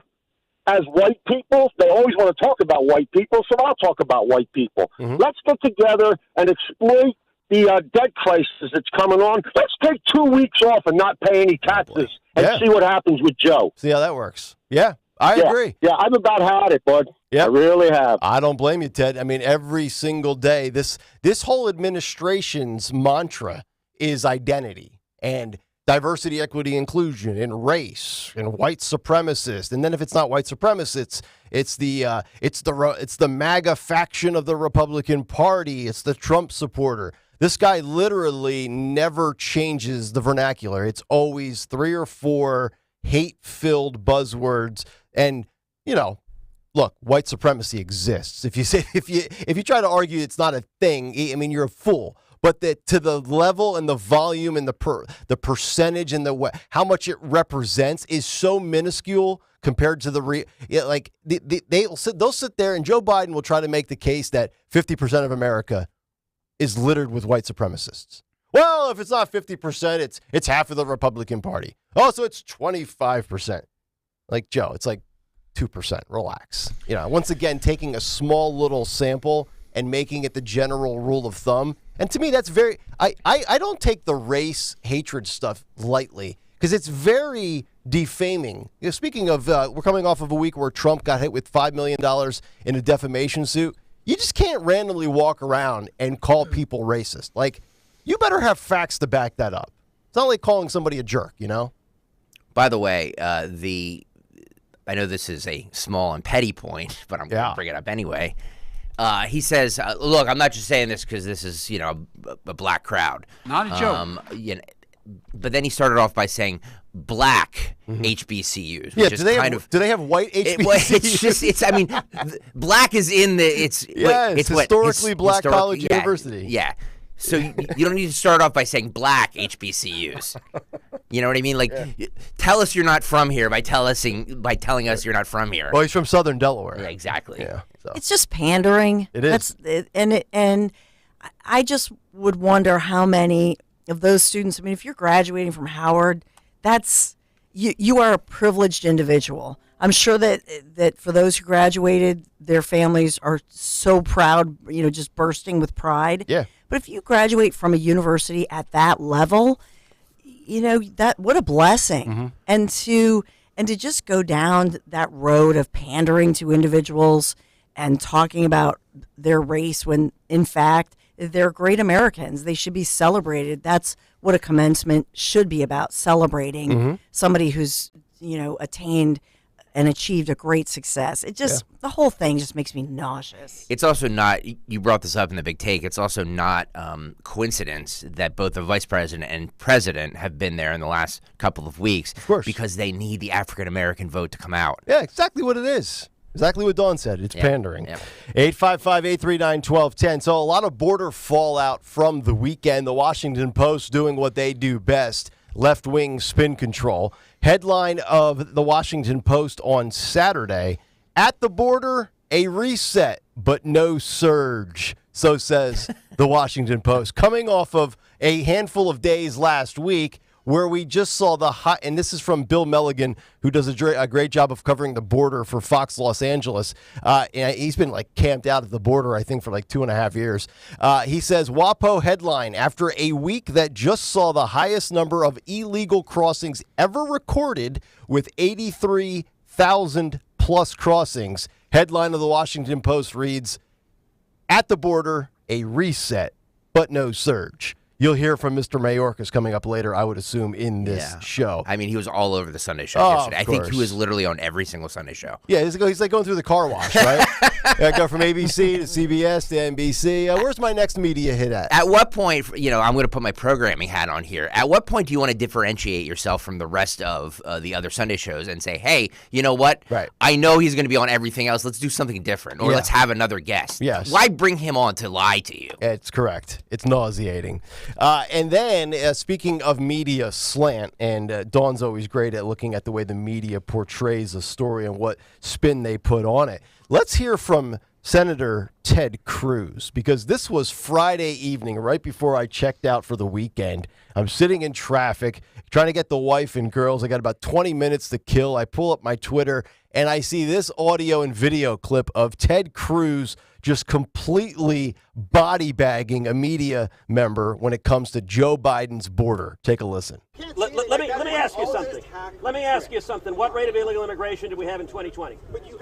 as white people. They always want to talk about white people, so I'll talk about white people. Mm-hmm. Let's get together and exploit the debt crisis that's coming on. Let's take 2 weeks off and not pay any taxes and see what happens with Joe. See how that works. Yeah, I agree. Yeah, I've about had it, bud. Yep. I really have. I don't blame you, Ted. I mean, every single day, this whole administration's mantra is identity and diversity, equity, inclusion, and race, and white supremacist. And then if it's not white supremacist, it's the MAGA faction of the Republican Party. It's the Trump supporter. This guy literally never changes the vernacular. It's always 3 or 4 hate-filled buzzwords. And, look, white supremacy exists. If you try to argue it's not a thing, I mean, you're a fool. But to the level and the volume and the percentage and how much it represents is so minuscule compared to they'll sit there and Joe Biden will try to make the case that 50% of America is littered with white supremacists. Well, if it's not 50%, it's half of the Republican Party. Oh, so it's 25%. Like, Joe, it's like 2%. Relax. Once again, taking a small little sample and making it the general rule of thumb. And to me, that's very... I don't take the race hatred stuff lightly because it's very defaming. Speaking of, we're coming off of a week where Trump got hit with $5 million in a defamation suit. You just can't randomly walk around and call people racist. Like, you better have facts to back that up. It's not like calling somebody a jerk, By the way, I know this is a small and petty point, but I'm going to bring it up anyway. He says, look, I'm not just saying this because this is, a black crowd. Not a joke. But then he started off by saying black HBCUs. Yeah, which do they have white HBCUs? Black is in the, it's historically black college university. Yeah. So you don't need to start off by saying black HBCUs. You know what I mean? Like, tell us you're not from here by telling us you're not from here. Well, he's from Southern Delaware. Yeah, exactly. Yeah. So. It's just pandering. It is. And I just would wonder how many of those students. I mean, if you're graduating from Howard, that's you are a privileged individual. I'm sure that for those who graduated, their families are so proud, just bursting with pride. Yeah. But if you graduate from a university at that level, that what a blessing. And to just go down that road of pandering to individuals and talking about their race when in fact they're great Americans. They should be celebrated. That's what a commencement should be about, celebrating somebody who's, attained and achieved a great success. It just, the whole thing just makes me nauseous. It's also not, you brought this up in the big take, it's also not coincidence that both the vice president and president have been there in the last couple of weeks. Of course. Because they need the African-American vote to come out. Yeah, exactly what it is. Exactly what Dawn said. It's pandering. 855-839-1210. So a lot of border fallout from the weekend. The Washington Post doing what they do best, left-wing spin control. Headline of the Washington Post on Saturday, at the border, a reset, but no surge. So says the Washington Post. Coming off of a handful of days last week where we just saw the hot, and this is from Bill Milligan, who does a great job of covering the border for Fox Los Angeles. And he's been camped out at the border, I think, for 2.5 years. He says, WAPO headline, after a week that just saw the highest number of illegal crossings ever recorded with 83,000 plus crossings. Headline of the Washington Post reads, at the border, a reset, but no surge. You'll hear from Mr. Mayorkas coming up later, I would assume, in this show. I mean, he was all over the Sunday show yesterday. I think he was literally on every single Sunday show. Yeah, he's like going through the car wash, right? Go from ABC to CBS to NBC. Where's my next media hit at? At what point, I'm going to put my programming hat on here. At what point do you want to differentiate yourself from the rest of the other Sunday shows and say, hey, you know what? Right. I know he's going to be on everything else. Let's do something different. Or let's have another guest. Yes. Why bring him on to lie to you? It's correct. It's nauseating. And then, speaking of media slant, and Dawn's always great at looking at the way the media portrays a story and what spin they put on it. Let's hear from Senator Ted Cruz, because this was Friday evening, right before I checked out for the weekend. I'm sitting in traffic, trying to get the wife and girls. I got about 20 minutes to kill. I pull up my Twitter, and I see this audio and video clip of Ted Cruz just completely body bagging a media member when it comes to Joe Biden's border. Take a listen. Let me ask you something. Let me ask you something. What rate of illegal immigration do we have in 2020?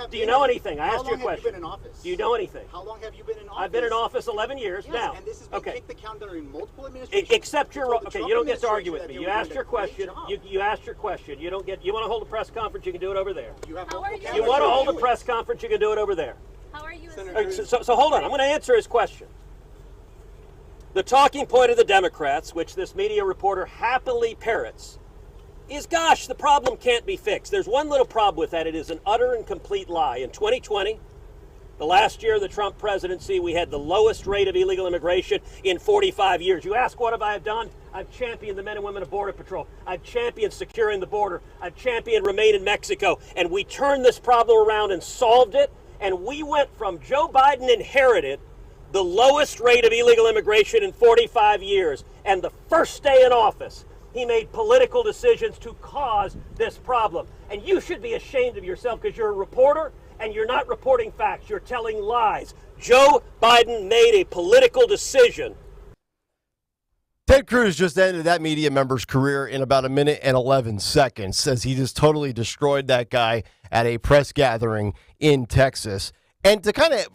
Do you know anything? I asked you a question. Do you know anything? How long have you been in office? I've been in office 11 years now. And this has been kicked the can during multiple administrations. Except you're okay. You don't get to argue with me. You asked your question. You asked your question. You don't get. You want to hold a press conference? You can do it over there. You want to hold a press conference? You can do it over there. How are you? So hold on. I'm going to answer his question. The talking point of the Democrats, which this media reporter happily parrots, is, gosh, the problem can't be fixed. There's one little problem with that. It is an utter and complete lie. In 2020, the last year of the Trump presidency, we had the lowest rate of illegal immigration in 45 years. You ask, what have I done? I've championed the men and women of Border Patrol. I've championed securing the border. I've championed Remain in Mexico. And we turned this problem around and solved it. And we went from Joe Biden inherited the lowest rate of illegal immigration in 45 years. And the first day in office, he made political decisions to cause this problem. And you should be ashamed of yourself because you're a reporter and you're not reporting facts. You're telling lies. Joe Biden made a political decision. Ted Cruz just ended that media member's career in about 1 minute and 11 seconds. Says he just totally destroyed that guy at a press gathering in Texas. And to kind of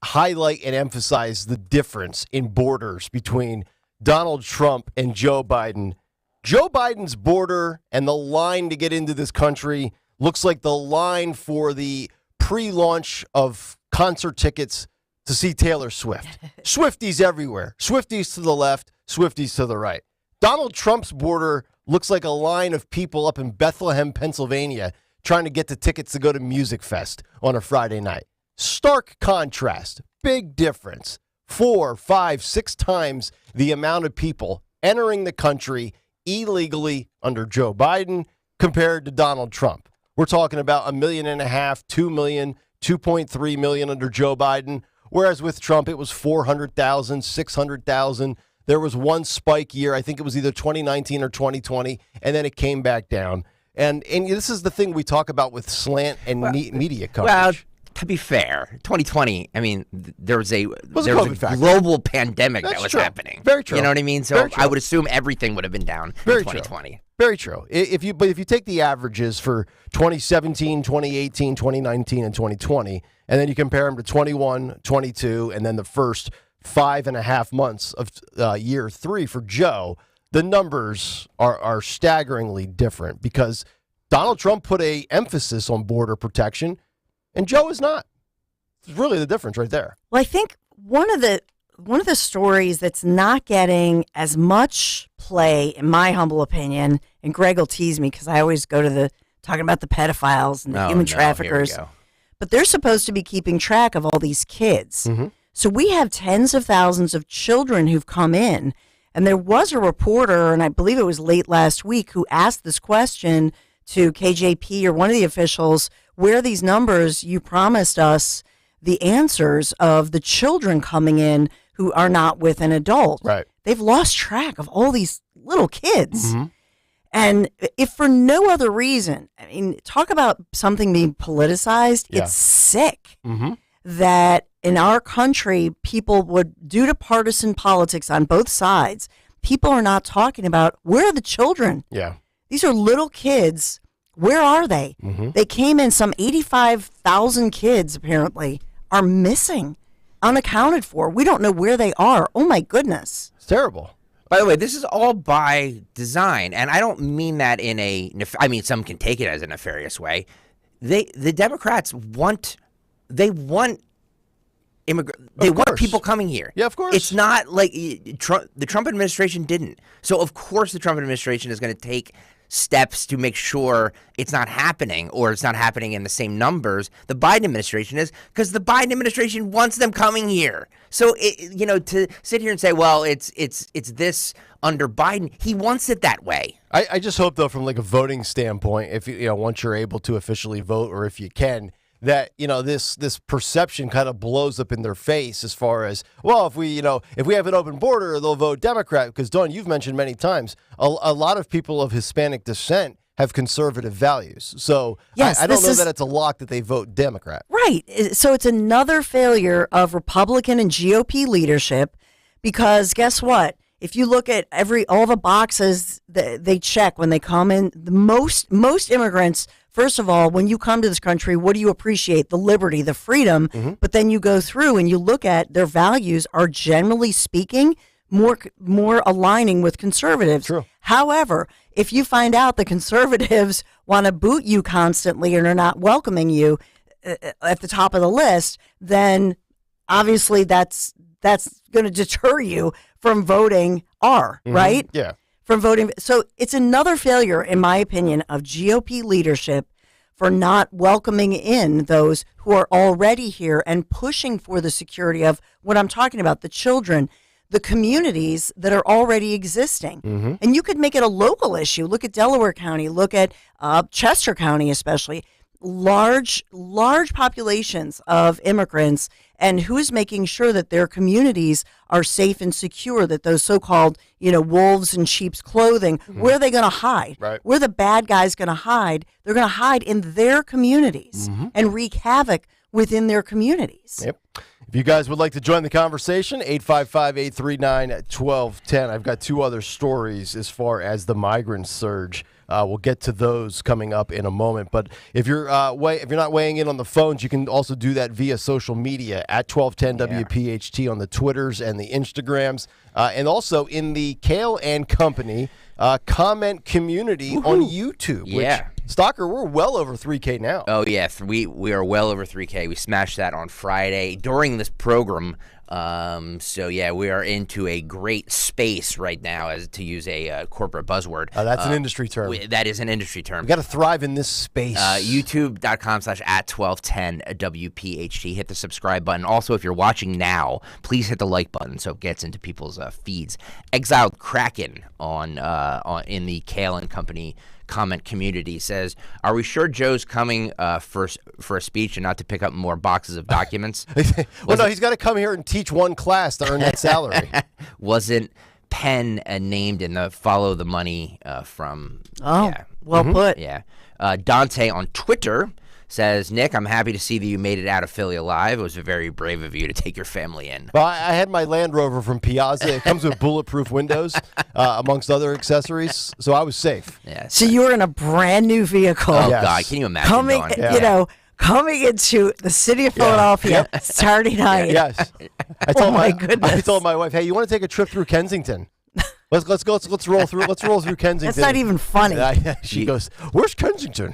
highlight and emphasize the difference in borders between Donald Trump and Joe Biden, Joe Biden's border and the line to get into this country looks like the line for the pre-launch of concert tickets to see Taylor Swift. Swifties everywhere. Swifties to the left, Swifties to the right. Donald Trump's border looks like a line of people up in Bethlehem, Pennsylvania, trying to get the tickets to go to Music Fest on a Friday night. Stark contrast. Big difference. 4, 5, 6 times the amount of people entering the country illegally under Joe Biden compared to Donald Trump. We're talking about 1.5 million, 2 million, 2.3 million under Joe Biden, whereas with Trump it was 400,000, 600,000. There was one spike year, I think it was either 2019 or 2020, and then it came back down. And this is the thing we talk about with slant and media coverage. Well, to be fair, 2020, I mean, there was a global pandemic that was happening. Very true. You know what I mean? So I would assume everything would have been down in 2020. True. Very true. If you take the averages for 2017, 2018, 2019, and 2020, and then you compare them to 21, 22, and then the first 5.5 months of year 3 for Joe, the numbers are staggeringly different because Donald Trump put a emphasis on border protection, and Joe is not. It's really the difference right there. Well, I think one of the stories that's not getting as much play, in my humble opinion, and Greg will tease me because I always go to talking about the pedophiles and the human traffickers, here we go. But they're supposed to be keeping track of all these kids. Mm-hmm. So we have tens of thousands of children who've come in, and there was a reporter, and I believe it was late last week, who asked this question to KJP or one of the officials, where are these numbers? You promised us the answers of the children coming in who are not with an adult. Right. They've lost track of all these little kids. Mm-hmm. And if for no other reason, I mean, talk about something being politicized. Yeah. It's sick Mm-hmm. that in our country, people would, due to partisan politics on both sides, people are not talking about where are the children? Yeah. These are little kids. Where are they? Mm-hmm. They came in, some 85,000 kids apparently are missing, unaccounted for. We don't know where they are. Oh my goodness. It's terrible. By the way, this is all by design, and I don't mean that in I mean, some can take it as a nefarious way. The Democrats want people coming here. Yeah, of course. It's not like the Trump administration didn't. So of course the Trump administration is going to take steps to make sure it's not happening, or it's not happening in the same numbers the Biden administration is, because the Biden administration wants them coming here. So to sit here and say, well, it's this under Biden, he wants it that way. I just hope though, from like a voting standpoint, if once you're able to officially vote, or if you can, that this perception kind of blows up in their face as far as, well, if we have an open border, they'll vote Democrat. Because Dawn, you've mentioned many times, a lot of people of Hispanic descent have conservative values. So yes, I don't know that it's a lock that they vote Democrat. Right. So it's another failure of Republican and GOP leadership, because guess what? If you look at all the boxes that they check when they come in, the most immigrants, first of all, when you come to this country, what do you appreciate? The liberty, the freedom. Mm-hmm. But then you go through and you look at their values are, generally speaking, more aligning with conservatives. True. However, if you find out the conservatives want to boot you constantly and are not welcoming you at the top of the list, then obviously that's going to deter you from voting right? Yeah. From voting. So it's another failure, in my opinion, of GOP leadership for not welcoming in those who are already here and pushing for the security of what I'm talking about, the children, the communities that are already existing. Mm-hmm. And you could make it a local issue. Look at Delaware County, look at Chester County especially. Large populations of immigrants, and who is making sure that their communities are safe and secure, that those so-called, wolves in sheep's clothing, Mm-hmm. where are they going to hide? Right. Where the bad guys going to hide? They're going to hide in their communities Mm-hmm. and wreak havoc within their communities. Yep. If you guys would like to join the conversation, 855-839-1210. I've got 2 other stories as far as the migrant surge. We'll get to those coming up in a moment. But if you're not weighing in on the phones, you can also do that via social media at 1210 WPHT on the Twitters and the Instagrams. And also in the Kale and Company comment community on YouTube. Yeah. Which, Stalker, we're well over 3K now. Oh, yeah. We are well over 3K. We smashed that on Friday during this program. So, yeah, we are into a great space right now, as to use a corporate buzzword. That's an industry term. That is an industry term. You got to thrive in this space. YouTube.com/@1210WPHT. Hit the subscribe button. Also, if you're watching now, please hit the like button so it gets into people's feeds. Exiled Kraken on in the Kale and Company comment community says, "Are we sure Joe's coming for a speech and not to pick up more boxes of documents?" Well, no, he's got to come here and teach one class to earn that salary. Wasn't Penn named in the follow the money from? Oh, yeah. well put. Yeah. Dante on Twitter says, "Nick, I'm happy to see that you made it out of Philly alive. It was very brave of you to take your family in." Well, I had my Land Rover from Piazza. It comes with bulletproof windows, amongst other accessories, so I was safe. Yeah. So you were in a brand new vehicle. Oh, yes. God, can you imagine? Coming into the city of Philadelphia Saturday night. Yes. I told my wife, "Hey, you want to take a trip through Kensington? Let's roll through Kensington." That's not even funny. She goes, "Where's Kensington?"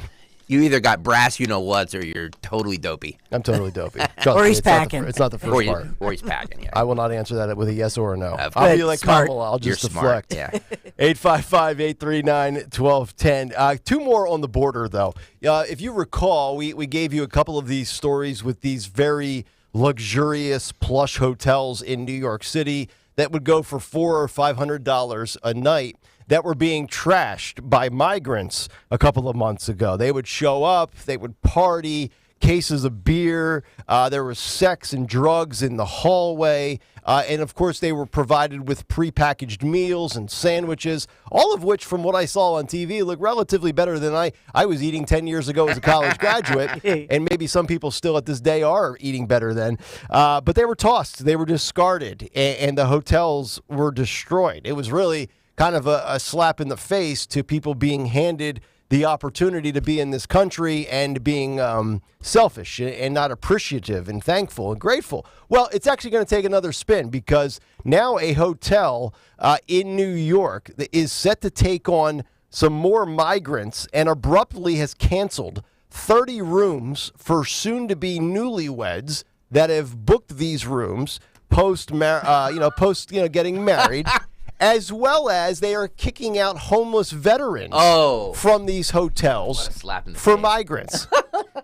You either got brass you-know-whats or you're totally dopey. I'm totally dopey. Or he's packing. It's not the first part. Or he's packing, yeah. I will not answer that with a yes or a no. I'll be like Kamala. I'll just deflect. Yeah. 855-839-1210. Two more on the border, though. If you recall, we gave you a couple of these stories with these very luxurious plush hotels in New York City that would go for $400 or $500 a night, that were being trashed by migrants a couple of months ago. They would show up, they would party, cases of beer, there was sex and drugs in the hallway, and of course they were provided with prepackaged meals and sandwiches, all of which, from what I saw on TV, look relatively better than I was eating 10 years ago as a college graduate, and maybe some people still at this day are eating better then. But they were tossed, they were discarded, and the hotels were destroyed. It was really kind of a slap in the face to people being handed the opportunity to be in this country and being selfish and not appreciative and thankful and grateful. Well, it's actually going to take another spin, because now a hotel in New York is set to take on some more migrants and abruptly has canceled 30 rooms for soon-to-be newlyweds that have booked these rooms post getting married. As well as they are kicking out homeless veterans from these hotels for migrants.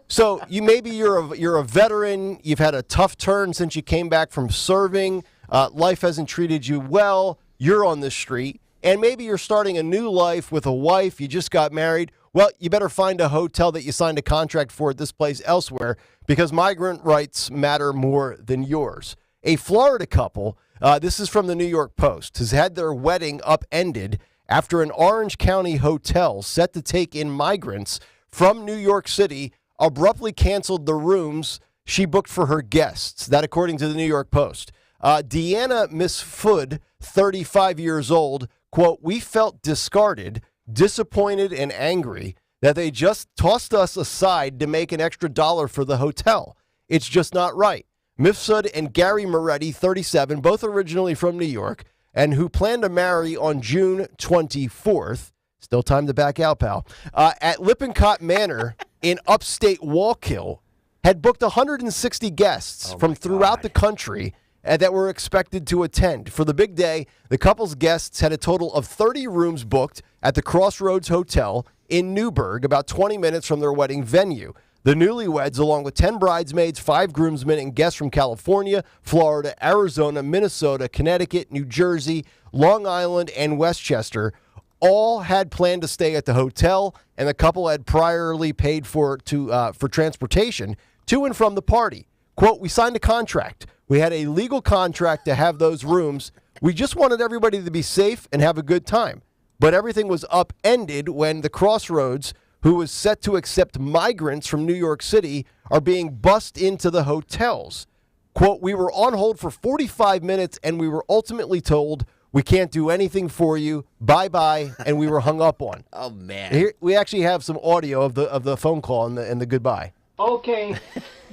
So you're a veteran. You've had a tough turn since you came back from serving. Life hasn't treated you well. You're on the street, and maybe you're starting a new life with a wife. You just got married. Well, you better find a hotel that you signed a contract for at this place elsewhere, because migrant rights matter more than yours. A Florida couple. This is from the New York Post, has had their wedding upended after an Orange County hotel set to take in migrants from New York City abruptly canceled the rooms she booked for her guests. That, according to the New York Post. Deanna Miss Food, 35 years old, quote, "We felt discarded, disappointed, and angry that they just tossed us aside to make an extra dollar for the hotel. It's just not right." Mifsud and Gary Moretti, 37, both originally from New York, and who plan to marry on June 24th. Still time to back out, pal. At Lippincott Manor in upstate Wallkill, had booked 160 guests from throughout the country that were expected to attend. For the big day, the couple's guests had a total of 30 rooms booked at the Crossroads Hotel in Newburgh, about 20 minutes from their wedding venue. The newlyweds, along with 10 bridesmaids, 5 groomsmen, and guests from California, Florida, Arizona, Minnesota, Connecticut, New Jersey, Long Island, and Westchester, all had planned to stay at the hotel, and the couple had priorly paid for transportation to and from the party. Quote, "We signed a contract. We had a legal contract to have those rooms. We just wanted everybody to be safe and have a good time. But everything was upended when the Crossroads, who was set to accept migrants from New York City, are being bussed into the hotels. Quote, "We were on hold for 45 minutes and we were ultimately told we can't do anything for you. Bye-bye," and we were hung up on. Oh, man. Here, we actually have some audio of the phone call and the goodbye. Okay,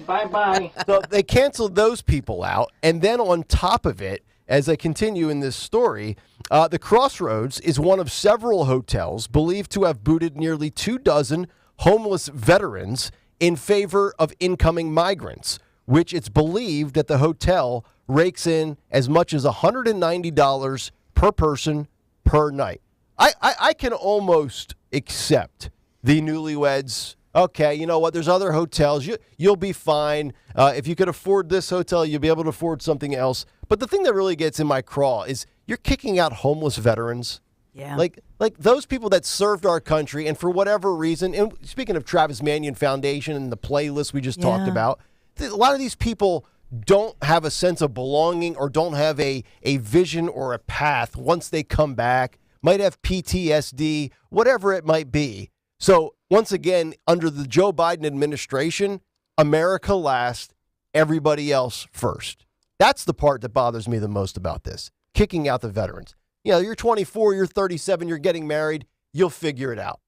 bye-bye. So they canceled those people out, and then on top of it, as I continue in this story, the Crossroads is one of several hotels believed to have booted nearly 24 homeless veterans in favor of incoming migrants, which it's believed that the hotel rakes in as much as $190 per person per night. I can almost accept the newlyweds. Okay, you know what? There's other hotels. You'll be fine. If you could afford this hotel, you'll be able to afford something else. But the thing that really gets in my craw is you're kicking out homeless veterans. Yeah. Like those people that served our country, and for whatever reason, and speaking of Travis Manion Foundation and the playlist we just talked about, a lot of these people don't have a sense of belonging or don't have a vision or a path once they come back, might have PTSD, whatever it might be. So once again, under the Joe Biden administration, America last, everybody else first. That's the part that bothers me the most about this, kicking out the veterans. You know, you're 24, you're 37, you're getting married, you'll figure it out.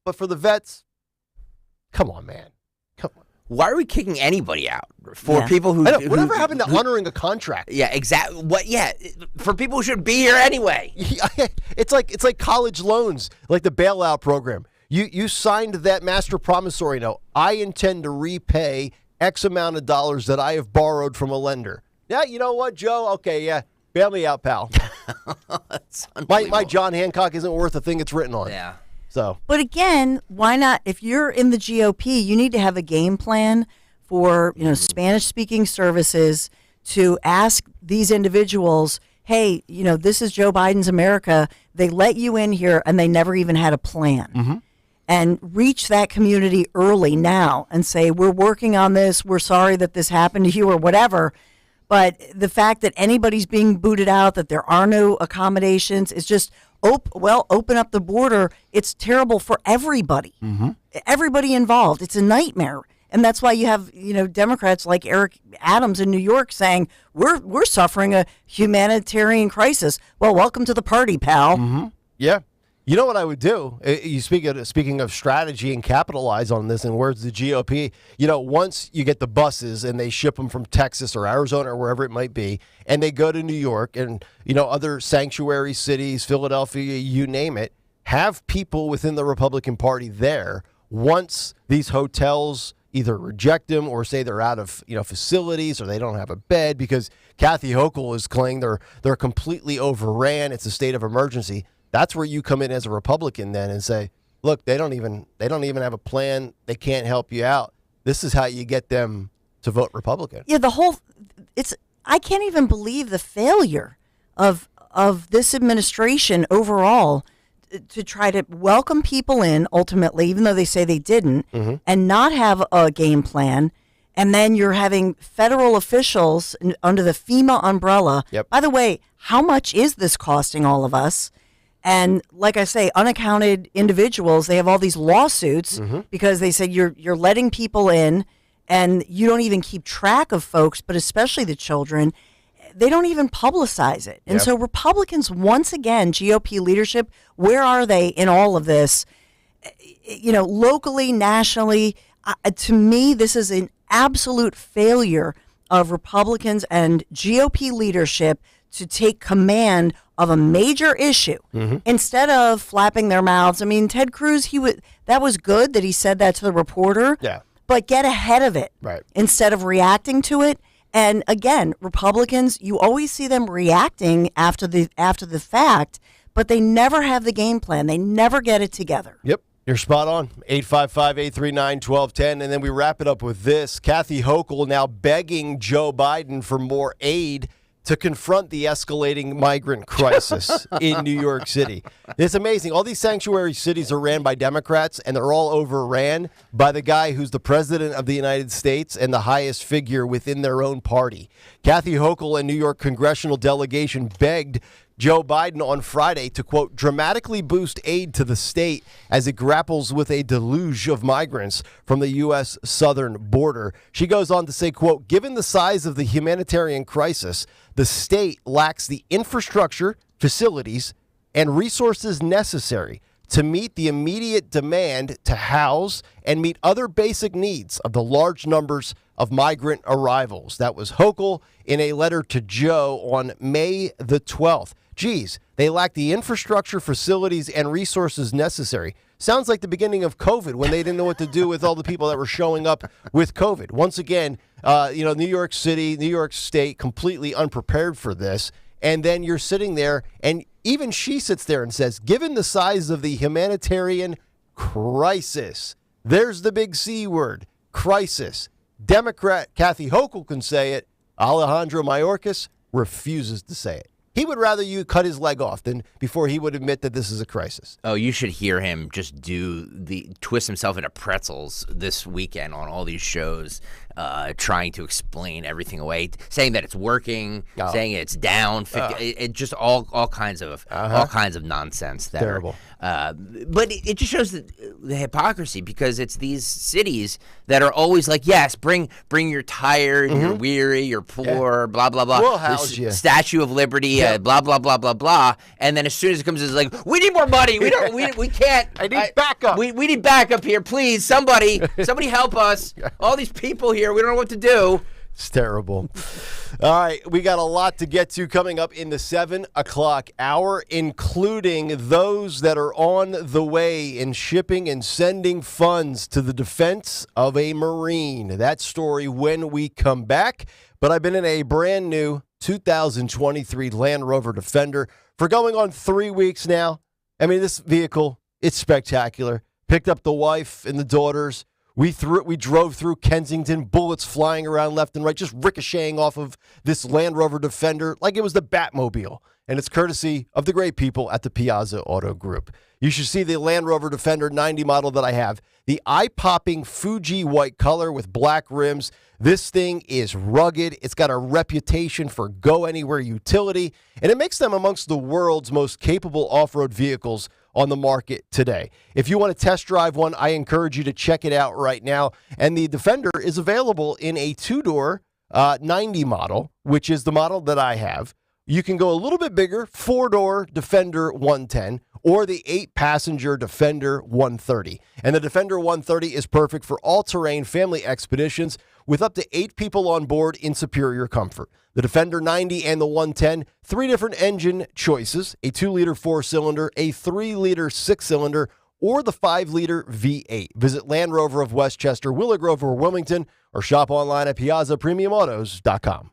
But for the vets, come on, man. Come on. Why are we kicking anybody out? For people who... Whatever happened to honoring a contract? Yeah, exactly. For people who should be here anyway. It's like college loans, like the bailout program. You signed that master promissory note. I intend to repay X amount of dollars that I have borrowed from a lender. Yeah, you know what, Joe? Okay, yeah. Bail me out, pal. My John Hancock isn't worth a thing it's written on. Yeah. So. But again, why not? If you're in the GOP, you need to have a game plan for, Spanish-speaking services to ask these individuals, hey, this is Joe Biden's America. They let you in here and they never even had a plan. Mm-hmm. And reach that community early now and say, we're working on this. We're sorry that this happened to you or whatever. But the fact that anybody's being booted out, that there are no accommodations, is just, open up the border. It's terrible for everybody. Mm-hmm. Everybody involved. It's a nightmare. And that's why you have, Democrats like Eric Adams in New York saying, we're suffering a humanitarian crisis. Well, welcome to the party, pal. Mm-hmm. Yeah. You know what I would do? Speaking of strategy and capitalize on this, and where's the GOP? Once you get the buses and they ship them from Texas or Arizona or wherever it might be, and they go to New York and, other sanctuary cities, Philadelphia, you name it, have people within the Republican Party there once these hotels either reject them or say they're out of, facilities or they don't have a bed because Kathy Hochul is claiming they're completely overran. It's a state of emergency. That's where you come in as a Republican then and say, look, they don't even have a plan. They can't help you out. This is how you get them to vote Republican. Yeah, I can't even believe the failure of this administration overall to try to welcome people in ultimately, even though they say they didn't, mm-hmm. and not have a game plan. And then you're having federal officials under the FEMA umbrella. Yep. By the way, how much is this costing all of us? And like I say, unaccounted individuals, they have all these lawsuits mm-hmm. because they said you're letting people in and you don't even keep track of folks, but especially the children. They don't even publicize it. And so Republicans, once again, GOP leadership, where are they in all of this? Locally, nationally, to me, this is an absolute failure of Republicans and GOP leadership to take command of a major issue mm-hmm. instead of flapping their mouths. I mean, Ted Cruz, that was good that he said that to the reporter. Yeah. But get ahead of it. Right. Instead of reacting to it. And again, Republicans, you always see them reacting after the fact, but they never have the game plan. They never get it together. Yep. You're spot on. 855-839-1210. And then we wrap it up with this. Kathy Hochul now begging Joe Biden for more aid to confront the escalating migrant crisis in New York City. It's amazing. All these sanctuary cities are ran by Democrats, and they're all overran by the guy who's the president of the United States and the highest figure within their own party. Kathy Hochul and New York congressional delegation begged Joe Biden on Friday to, quote, dramatically boost aid to the state as it grapples with a deluge of migrants from the U.S. southern border. She goes on to say, quote, given the size of the humanitarian crisis, the state lacks the infrastructure, facilities, and resources necessary to meet the immediate demand to house and meet other basic needs of the large numbers of migrant arrivals. That was Hochul in a letter to Joe on May the 12th. Geez, they lack the infrastructure, facilities, and resources necessary. Sounds like the beginning of COVID when they didn't know what to do with all the people that were showing up with COVID. Once again, New York City, New York State, completely unprepared for this. And then you're sitting there, and even she sits there and says, given the size of the humanitarian crisis, there's the big C word, crisis. Democrat Kathy Hochul can say it. Alejandro Mayorkas refuses to say it. He would rather you cut his leg off than before he would admit that this is a crisis. Oh, you should hear him just twist himself into pretzels this weekend on all these shows, trying to explain everything away, saying that it's working, saying it's down, 50, it just all kinds of nonsense. That terrible. But it just shows the hypocrisy, because it's these cities that are always like, yes, bring your tired, you're weary, you're poor, blah blah blah. We'll house you. Statue of Liberty, blah blah blah blah blah. And then as soon as it comes, it's like, we need more money. We can't. I need backup. We need backup here, please. Somebody help us. All these people here, we don't know what to do. It's terrible. All right, we got a lot to get to coming up in the 7 o'clock hour, including those that are on the way in shipping and sending funds to the defense of a Marine. That story when we come back. But I've been in a brand new 2023 Land Rover Defender for going on 3 weeks now. I mean, this vehicle, it's spectacular. Picked up the wife and the daughters. We drove through Kensington, bullets flying around left and right, just ricocheting off of this Land Rover Defender like it was the Batmobile. And it's courtesy of the great people at the Piazza Auto Group. You should see the Land Rover Defender 90 model that I have. The eye-popping Fuji white color with black rims. This thing is rugged. It's got a reputation for go-anywhere utility. And it makes them amongst the world's most capable off-road vehicles on the market today. If you want to test drive one, I encourage you to check it out right now. And the Defender is available in a two-door 90 model, which is the model that I have. You can go a little bit bigger, four-door Defender 110, or the 8-passenger Defender 130. And the Defender 130 is perfect for all-terrain family expeditions with up to 8 people on board in superior comfort. The Defender 90 and the 110, 3 different engine choices, a 2-liter 4-cylinder, a 3-liter 6-cylinder, or the 5-liter V8. Visit Land Rover of Westchester, Willow Grove, or Wilmington, or shop online at piazzapremiumautos.com.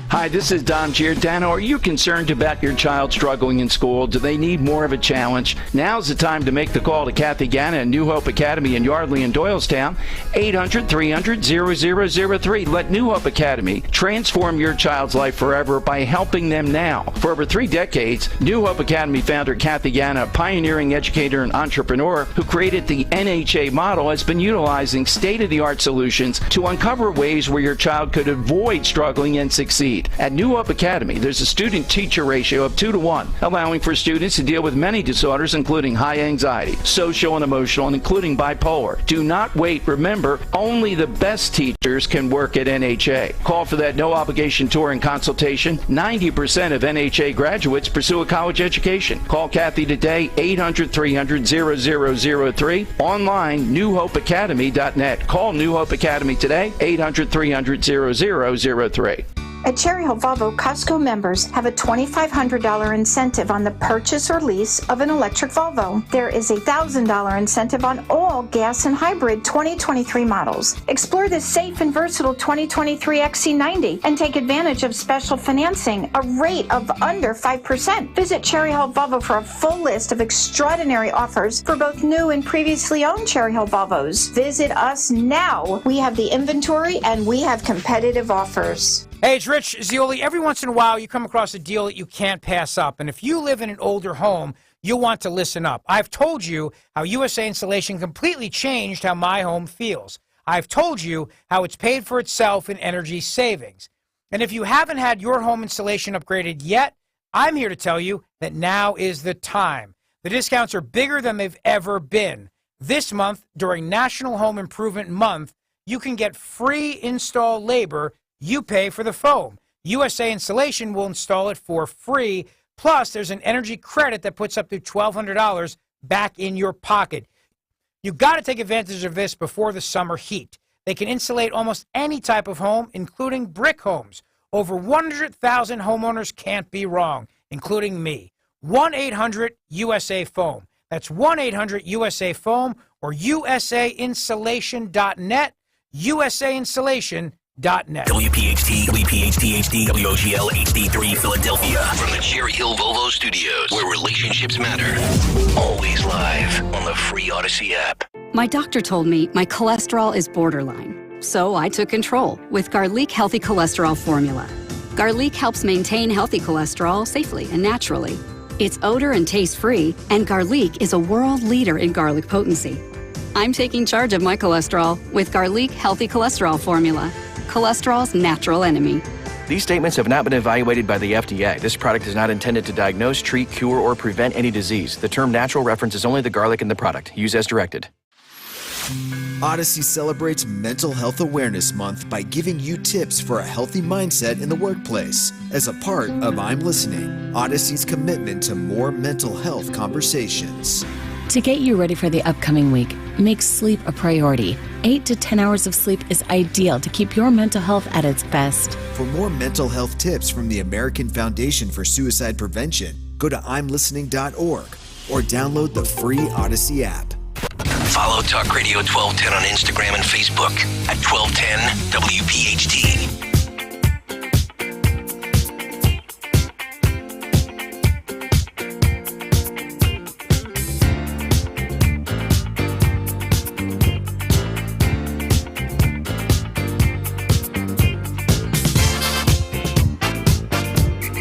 Hi, this is Don Giordano. Are you concerned about your child struggling in school? Do they need more of a challenge? Now's the time to make the call to Kathy Ganna and New Hope Academy in Yardley and Doylestown. 800-300-0003. Let New Hope Academy transform your child's life forever by helping them now. For over 3 decades, New Hope Academy founder Kathy Ganna, a pioneering educator and entrepreneur who created the NHA model, has been utilizing state-of-the-art solutions to uncover ways where your child could avoid struggling and succeed. At New Hope Academy, there's a student-teacher ratio of 2-to-1, allowing for students to deal with many disorders, including high anxiety, social and emotional, and including bipolar. Do not wait. Remember, only the best teachers can work at NHA. Call for that no-obligation tour and consultation. 90% of NHA graduates pursue a college education. Call Kathy today, 800-300-0003. Online, newhopeacademy.net. Call New Hope Academy today, 800-300-0003. At Cherry Hill Volvo, Costco members have a $2,500 incentive on the purchase or lease of an electric Volvo. There is a $1,000 incentive on all gas and hybrid 2023 models. Explore this safe and versatile 2023 XC90 and take advantage of special financing, a rate of under 5%. Visit Cherry Hill Volvo for a full list of extraordinary offers for both new and previously owned Cherry Hill Volvos. Visit us now. We have the inventory and we have competitive offers. Hey, it's Rich Zioli. Every once in a while, you come across a deal that you can't pass up. And if you live in an older home, you'll want to listen up. I've told you how USA Insulation completely changed how my home feels. I've told you how it's paid for itself in energy savings. And if you haven't had your home insulation upgraded yet, I'm here to tell you that now is the time. The discounts are bigger than they've ever been. This month, during National Home Improvement Month, you can get free install labor. You pay for the foam. USA Insulation will install it for free. Plus, there's an energy credit that puts up to $1,200 back in your pocket. You got to take advantage of this before the summer heat. They can insulate almost any type of home, including brick homes. Over 100,000 homeowners can't be wrong, including me. 1-800-USA-FOAM. That's 1-800-USA-FOAM or USAinsulation.net, USAinsulation.net. WPHT, WPHT HD, WOGL HD3 Philadelphia. From the Cherry Hill Volvo Studios, where relationships matter. Always live on the free Odyssey app. My doctor told me my cholesterol is borderline, so I took control with Garlic Healthy Cholesterol Formula. Garlic helps maintain healthy cholesterol safely and naturally. It's odor and taste-free, and Garlic is a world leader in garlic potency. I'm taking charge of my cholesterol with Garlic Healthy Cholesterol Formula, cholesterol's natural enemy. These statements have not been evaluated by the FDA. This product is not intended to diagnose, treat, cure, or prevent any disease. The term natural references only the garlic in the product. Use as directed. Odyssey celebrates Mental Health Awareness Month by giving you tips for a healthy mindset in the workplace. As a part of I'm Listening, Odyssey's commitment to more mental health conversations. To get you ready for the upcoming week, make sleep a priority. 8 to 10 hours of sleep is ideal to keep your mental health at its best. For more mental health tips from the American Foundation for Suicide Prevention, go to imlistening.org or download the free Odyssey app. Follow Talk Radio 1210 on Instagram and Facebook at 1210 WPHT.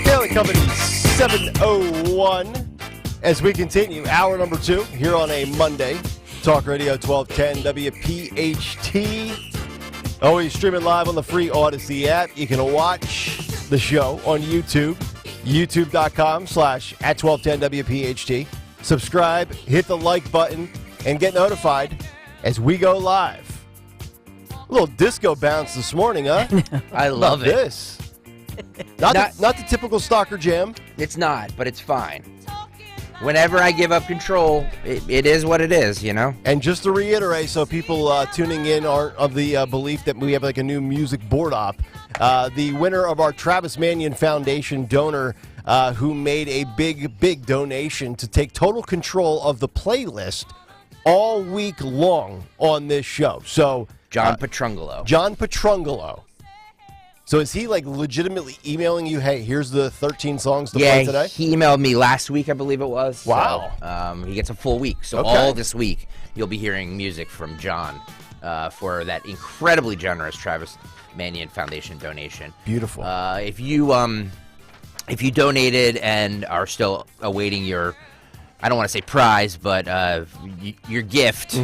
Kale and Company 701 as we continue hour number 2 here on a Monday. Talk Radio 1210 WPHT. Always streaming live on the free Odyssey app. You can watch the show on YouTube, youtube.com/@1210WPHT. Subscribe, hit the like button, and get notified as we go live. A little disco bounce this morning, huh? I love it. This. Not the typical stalker jam. It's not, but it's fine. Whenever I give up control, it is what it is, you know? And just to reiterate, so people tuning in aren't of the belief that we have like a new music board op, the winner of our Travis Manion Foundation donor who made a big donation to take total control of the playlist all week long on this show. So John Petrungolo. John Petrungolo. So is he like legitimately emailing you, hey, here's the 13 songs to play today? He emailed me last week, I believe it was. Wow. So, he gets a full week. So all this week, you'll be hearing music from John for that incredibly generous Travis Manion Foundation donation. Beautiful. If you donated and are still awaiting your, I don't want to say prize, but your gift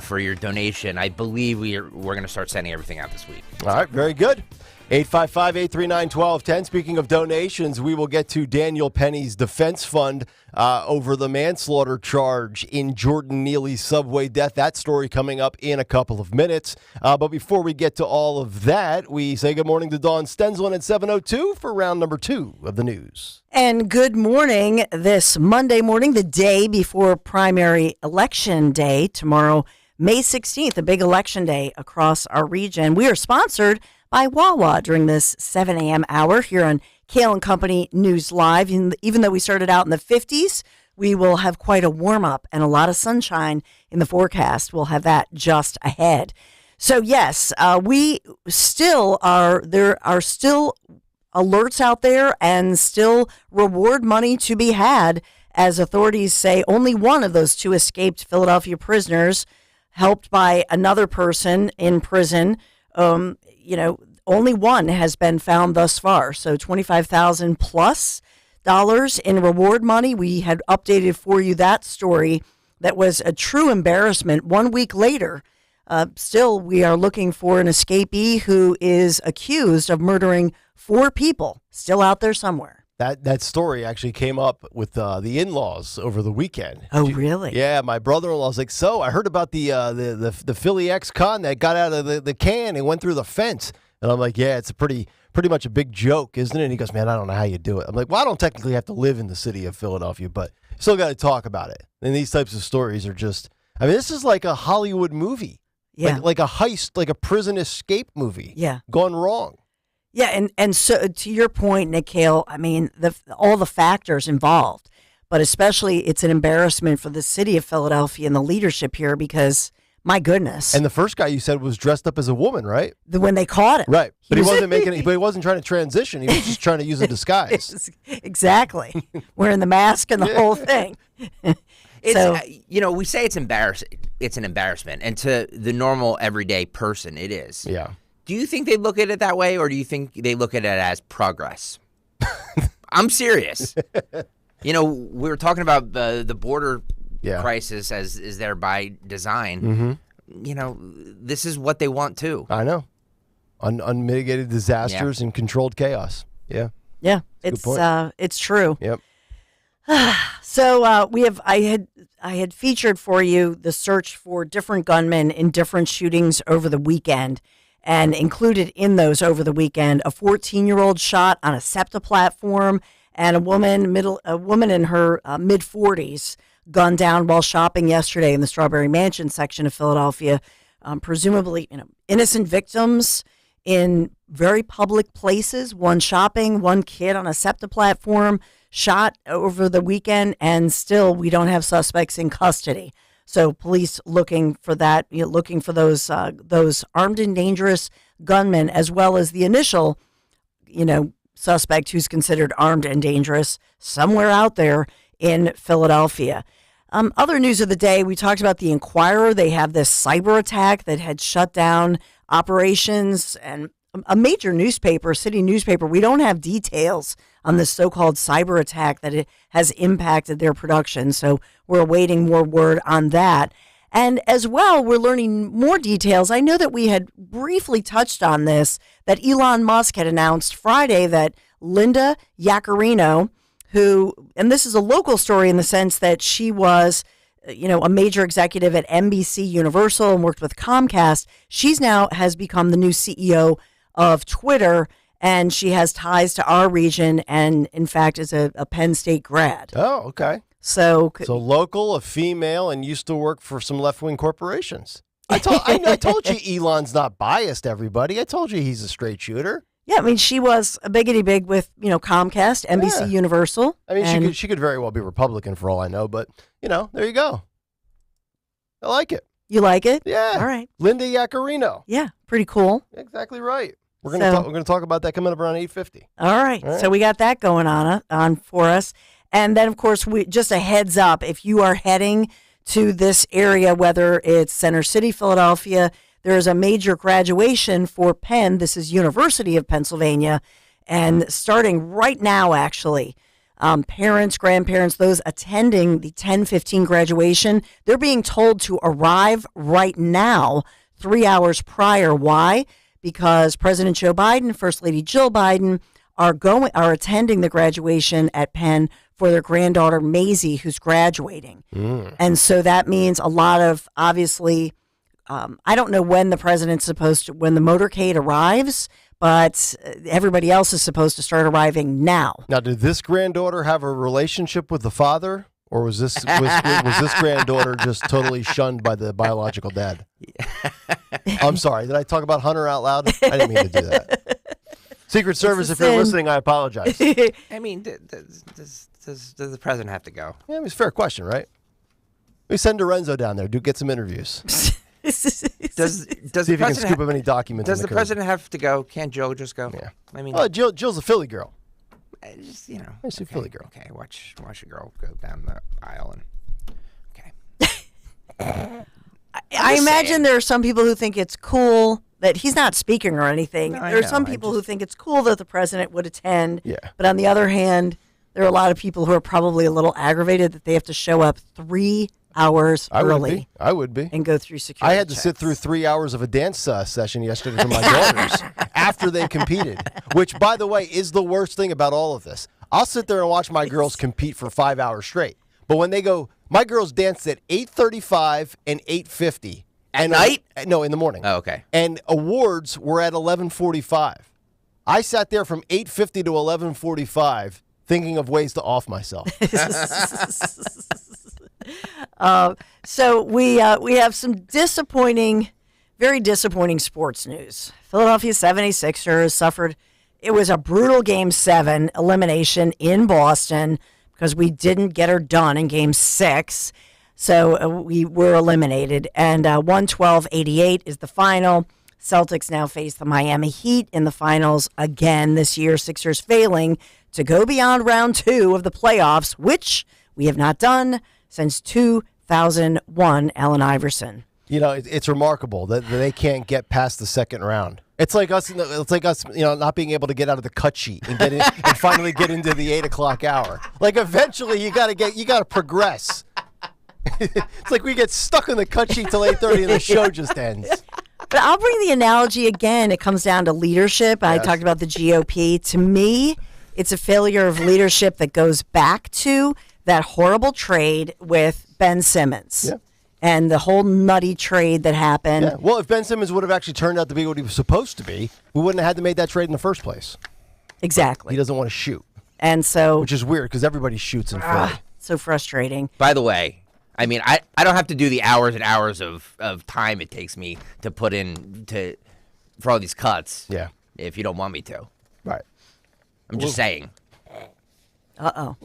for your donation, I believe we're going to start sending everything out this week. All right, very good. 855-839-1210. Speaking of donations, we will get to Daniel Penny's defense fund over the manslaughter charge in Jordan Neely's subway death. That story coming up in a couple of minutes. But before we get to all of that, we say good morning to Dawn Stensland at 7:02 for round number 2 of the news. And good morning this Monday morning, the day before primary election day. Tomorrow, May 16th, a big election day across our region. We are sponsored by Wawa during this 7 a.m. hour here on Kale and Company News Live. Even though we started out in the 50s, we will have quite a warm-up and a lot of sunshine in the forecast. We'll have that just ahead. So, yes, we still are. There are still alerts out there and still reward money to be had, as authorities say only one of those 2 escaped Philadelphia prisoners, helped by another person in prison, only one has been found thus far. So $25,000 plus in reward money. We had updated for you that story that was a true embarrassment. 1 week later, still we are looking for an escapee who is accused of murdering 4 people, still out there somewhere. That story actually came up with the in-laws over the weekend. Oh, really? Yeah, my brother-in-law was like, so I heard about the Philly ex-con that got out of the can and went through the fence. And I'm like, yeah, it's a pretty much a big joke, isn't it? And he goes, man, I don't know how you do it. I'm like, well, I don't technically have to live in the city of Philadelphia, but Still got to talk about it. And these types of stories are just, I mean, this is like a Hollywood movie. Yeah. Like a heist, like a prison escape movie. Yeah. Gone wrong. Yeah, and so to your point, Nick Kale, I mean, all the factors involved, but especially it's an embarrassment for the city of Philadelphia and the leadership here because, my goodness. And the first guy you said was dressed up as a woman, right? When they caught him. Right. But he wasn't but he wasn't trying to transition. He was just trying to use a disguise. Exactly. Wearing the mask and the whole thing. We say it's embarrassing. It's an embarrassment. And to the normal, everyday person, it is. Yeah. Do you think they look at it that way, or do you think they look at it as progress? I'm serious. We were talking about the border crisis as is there by design. Mm-hmm. This is what they want too. I know. Unmitigated disasters and controlled chaos. Yeah. Yeah. It's true. Yep. So I had featured for you the search for different gunmen in different shootings over the weekend, and included in those over the weekend a 14-year-old shot on a SEPTA platform, and a woman in her mid-40s gunned down while shopping yesterday in the Strawberry Mansion section of Philadelphia. Presumably, innocent victims in very public places. One shopping, one kid on a SEPTA platform shot over the weekend, and still we don't have suspects in custody. So police looking for that, looking for those armed and dangerous gunmen, as well as the initial, suspect who's considered armed and dangerous somewhere out there in Philadelphia. Other news of the day, we talked about the Inquirer. They have this cyber attack that had shut down operations, and a major newspaper, city newspaper. We don't have details on this so-called cyber attack that it has impacted their production. So we're awaiting more word on that. And as well, we're learning more details. I know that we had briefly touched on this, that Elon Musk had announced Friday that Linda Yaccarino, and this is a local story in the sense that she was, a major executive at NBC Universal and worked with Comcast. She's now has become the new CEO of Twitter, and she has ties to our region and, in fact, is a Penn State grad. Oh, okay. So local, a female, and used to work for some left-wing corporations. I told you Elon's not biased, everybody. I told you he's a straight shooter. Yeah, I mean, she was a biggity-big with, Comcast, NBC Universal. I mean, she could very well be Republican for all I know, but, there you go. I like it. You like it? Yeah. All right. Linda Yaccarino. Yeah, pretty cool. Exactly right. We're gonna talk about that coming up around 8:50. All right. So we got that going on for us. And then, of course, just a heads up, if you are heading to this area, whether it's Center City, Philadelphia, there is a major graduation for Penn. This is University of Pennsylvania. And starting right now, actually, parents, grandparents, those attending the 10:15 graduation, they're being told to arrive right now, 3 hours prior. Why? Because President Joe Biden, First Lady Jill Biden are attending the graduation at Penn for their granddaughter Maisie, who's graduating. And so that means a lot of, obviously, I don't know when the president's when the motorcade arrives, but everybody else is supposed to start arriving now. Now, did this granddaughter have a relationship with the father, or was this granddaughter just totally shunned by the biological dad? I'm sorry. Did I talk about Hunter out loud? I didn't mean to do that. Secret Service, if you're listening, I apologize. I mean, does the president have to go? Yeah, it's a fair question, right? We send Lorenzo down there. Get some interviews. Does See if you can scoop up any documents. Does the president have to go? Can't Jill just go? Yeah. I mean, Jill's a Philly girl. Just she's a Philly girl. Okay, watch a girl go down the aisle and. Okay. I imagine there are some people who think it's cool that he's not speaking or anything. No, there are some people who think it's cool that the president would attend. Yeah. But on the other hand, there are a lot of people who are probably a little aggravated that they have to show up 3 hours early. I would be. And go through security I had to sit through 3 hours of a dance session yesterday for my daughters after they competed, which, by the way, is the worst thing about all of this. I'll sit there and watch my girls compete for 5 hours straight. But when they go, my girls danced at 8:35 and 8:50. At night? No, in the morning. Oh, okay. And awards were at 11:45. I sat there from 8:50 to 11:45 thinking of ways to off myself. So we have some very disappointing sports news. Philadelphia 76ers suffered. It was a brutal Game 7 elimination in Boston because we didn't get her done in Game 6. So we were eliminated. And 112-88 is the final. Celtics now face the Miami Heat in the finals again this year. Sixers failing to go beyond round 2 of the playoffs, which we have not done since 2001, Allen Iverson. You know, it's remarkable that they can't get past the second round. It's like us, not being able to get out of the cut sheet and get in, and finally get into the 8 o'clock hour. Like eventually, you got to progress. It's like we get stuck on the cut sheet till 8:30 and the show just ends. But I'll bring the analogy again. It comes down to leadership. Yes. I talked about the GOP. To me, it's a failure of leadership that goes back to that horrible trade with Ben Simmons. Yeah. And the whole nutty trade that happened. Yeah. Well, if Ben Simmons would have actually turned out to be what he was supposed to be, we wouldn't have had to make that trade in the first place. Exactly. He doesn't want to shoot. And so, which is weird because everybody shoots in Philly. So frustrating. By the way, I mean, I don't have to do the hours and hours of time it takes me to put in for all these cuts. Yeah. If you don't want me to. Right. I'm just saying. Uh-oh.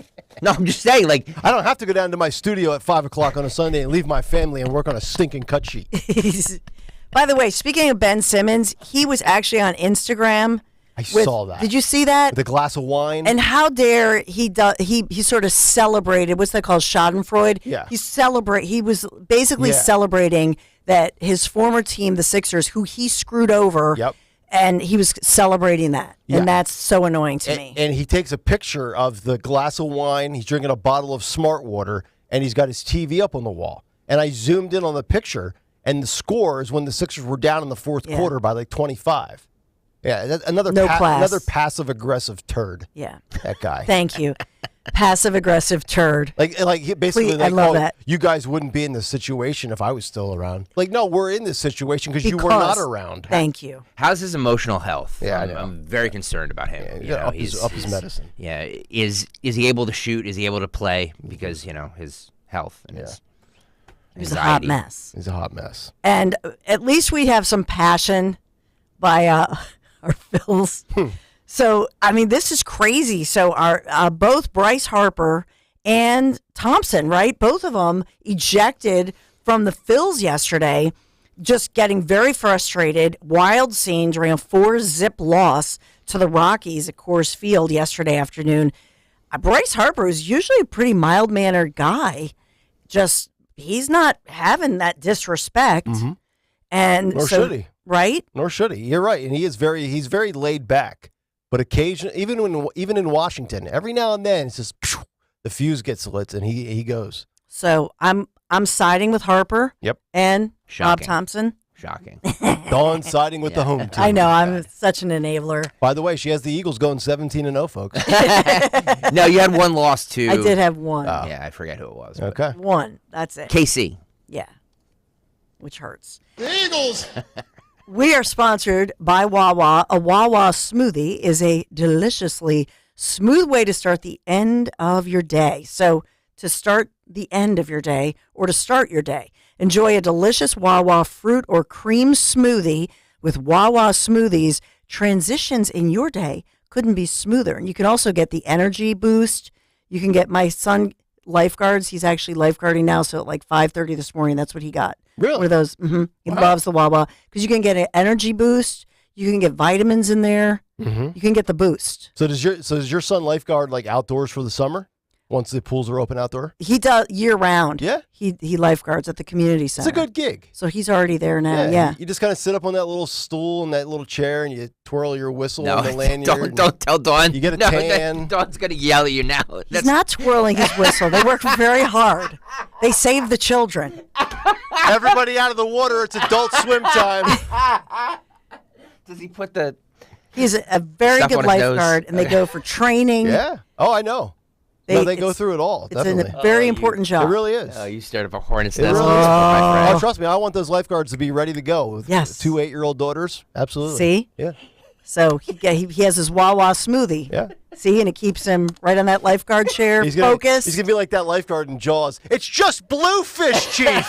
No, I'm just saying, like, I don't have to go down to my studio at 5 o'clock on a Sunday and leave my family and work on a stinking cut sheet. By the way, speaking of Ben Simmons, he was actually on Instagram. I saw that. Did you see that? The glass of wine. And how dare he sort of celebrated, what's that called, Schadenfreude? Yeah. He was basically celebrating that his former team, the Sixers, who he screwed over. Yep. And he was celebrating that. Yeah. And that's so annoying to me. And he takes a picture of the glass of wine. He's drinking a bottle of Smart Water, and he's got his TV up on the wall. And I zoomed in on the picture, and the score is when the Sixers were down in the fourth quarter by like 25. Yeah, another passive-aggressive turd. Yeah. That guy. Thank you. Passive-aggressive turd. Like basically, I love that. You guys wouldn't be in this situation if I was still around. Like, no, we're in this situation because you were not around. Thank you. How's his emotional health? Yeah, I'm very concerned about him. Yeah, he's up his medicine. Yeah, is he able to shoot? Is he able to play? Because his health and his He's a hot mess. He's a hot mess. And at least we have some passion by our Phils. So, I mean, this is crazy. So, our both Bryce Harper and Thompson, right? Both of them ejected from the Phils yesterday, just getting very frustrated. Wild scene during a 4-zip loss to the Rockies at Coors Field yesterday afternoon. Bryce Harper is usually a pretty mild-mannered guy. Just, he's not having that disrespect. Mm-hmm. And Nor should he. Right? Nor should he. You're right. And he's very laid back. But occasionally, even in Washington, every now and then, it's just the fuse gets lit and he goes. So I'm siding with Harper. Yep. And Bob Shocking. Thompson. Shocking. Dawn siding with the home team. I know. I'm such an enabler. By the way, she has the Eagles going 17-0, folks. No, you had one loss too. I did have one. Yeah, I forget who it was. Okay. One. That's it. KC. Yeah. Which hurts. The Eagles. We are sponsored by Wawa. A Wawa smoothie is a deliciously smooth way to start the end of your day. So to start the end of your day or to start your day, enjoy a delicious Wawa fruit or cream smoothie with Wawa smoothies. Transitions in your day couldn't be smoother. And you can also get the energy boost. You can get my son lifeguards. He's actually lifeguarding now. So at like 5:30 this morning, that's what he got. Really? One of those. Mm-hmm. He loves the Wawa because you can get an energy boost. You can get vitamins in there. Mm-hmm. You can get the boost. So does your son lifeguard like outdoors for the summer? Once the pools are open outdoor? He does year round. Yeah? He lifeguards at the community center. It's a good gig. So he's already there now. Yeah. You just kind of sit up on that little stool and that little chair and you twirl your whistle No, and the lanyard. don't tell Dawn. You get a tan. Dawn's going to yell at you now. He's not twirling his whistle. They work very hard. They save the children. Everybody out of the water. It's adult swim time. Does he put the... He's a very Stuff good on his nose. lifeguard, and they go for training. Yeah. Oh, I know. They go through it all. It's Definitely. a very important job. It really is. You started a hornet's It nest. really on this one, my friend. Oh, trust me, I want those lifeguards to be ready to go with Yes. 2 8-year-old daughters. Absolutely. See? Yeah. So he has his Wawa smoothie. Yeah. See, and it keeps him right on that lifeguard chair, focused. He's going to be like that lifeguard in Jaws. It's just bluefish, Chief.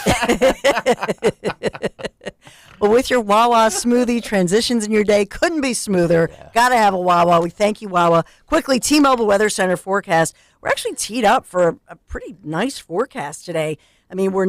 Well, with your Wawa smoothie, transitions in your day couldn't be smoother. Yeah. Got to have a Wawa. We thank you, Wawa. Quickly, T-Mobile Weather Center forecast. We're actually teed up for a pretty nice forecast today. I mean, we're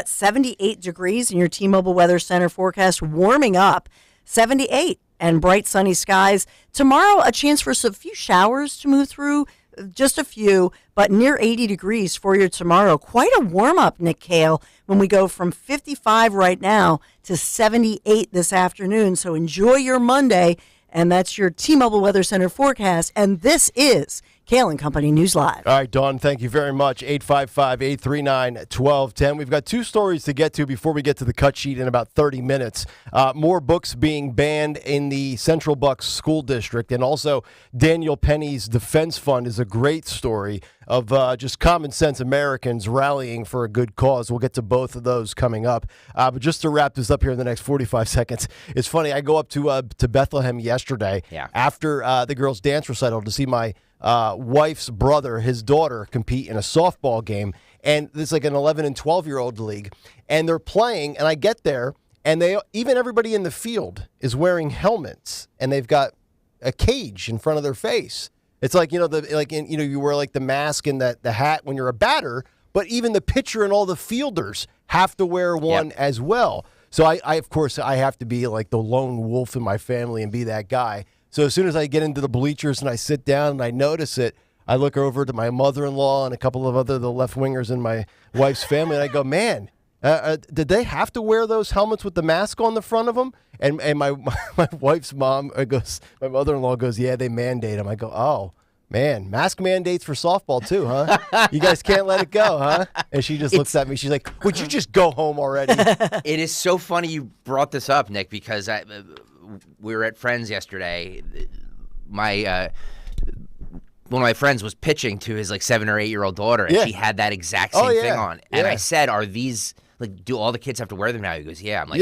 78 degrees in your T-Mobile Weather Center forecast, warming up 78 and bright sunny skies. Tomorrow, a chance for a few showers to move through, just a few, but near 80 degrees for you tomorrow. Quite a warm-up, Nick Kale, when we go from 55 right now to 78 this afternoon. So enjoy your Monday, and that's your T-Mobile Weather Center forecast. And this is Kale and Company News Live. All right, Dawn, thank you very much. 855-839-1210. We've got two stories to get to before we get to the cut sheet in about 30 minutes. More books being banned in the Central Bucks School District, and also Daniel Penny's Defense Fund is a great story of just common sense Americans rallying for a good cause. We'll get to both of those coming up. But just to wrap this up here in the next 45 seconds, it's funny. I go up to Bethlehem yesterday after the girls' dance recital to see my wife's brother, his daughter, compete in a softball game. And it's like an 11 and 12-year-old league. And they're playing, and I get there, and even everybody in the field is wearing helmets, and they've got a cage in front of their face. It's like, you wear like the mask and the hat when you're a batter, but even the pitcher and all the fielders have to wear one as well. So I of course, I have to be like the lone wolf in my family and be that guy. So as soon as I get into the bleachers and I sit down and I notice it, I look over to my mother-in-law and a couple of the left-wingers in my wife's family, and I go, man, did they have to wear those helmets with the mask on the front of them? And my wife's mom goes, my mother-in-law goes, yeah, they mandate them. I go, oh, man, mask mandates for softball too, huh? You guys can't let it go, huh? And she just looks at me. She's like, would you just go home already? It is so funny you brought this up, Nick, because we were at Friends yesterday. One of my friends was pitching to his 7 or 8 year old daughter, and she had that exact same thing on. And I said, "Are these do all the kids have to wear them now?" He goes, "Yeah." I'm like,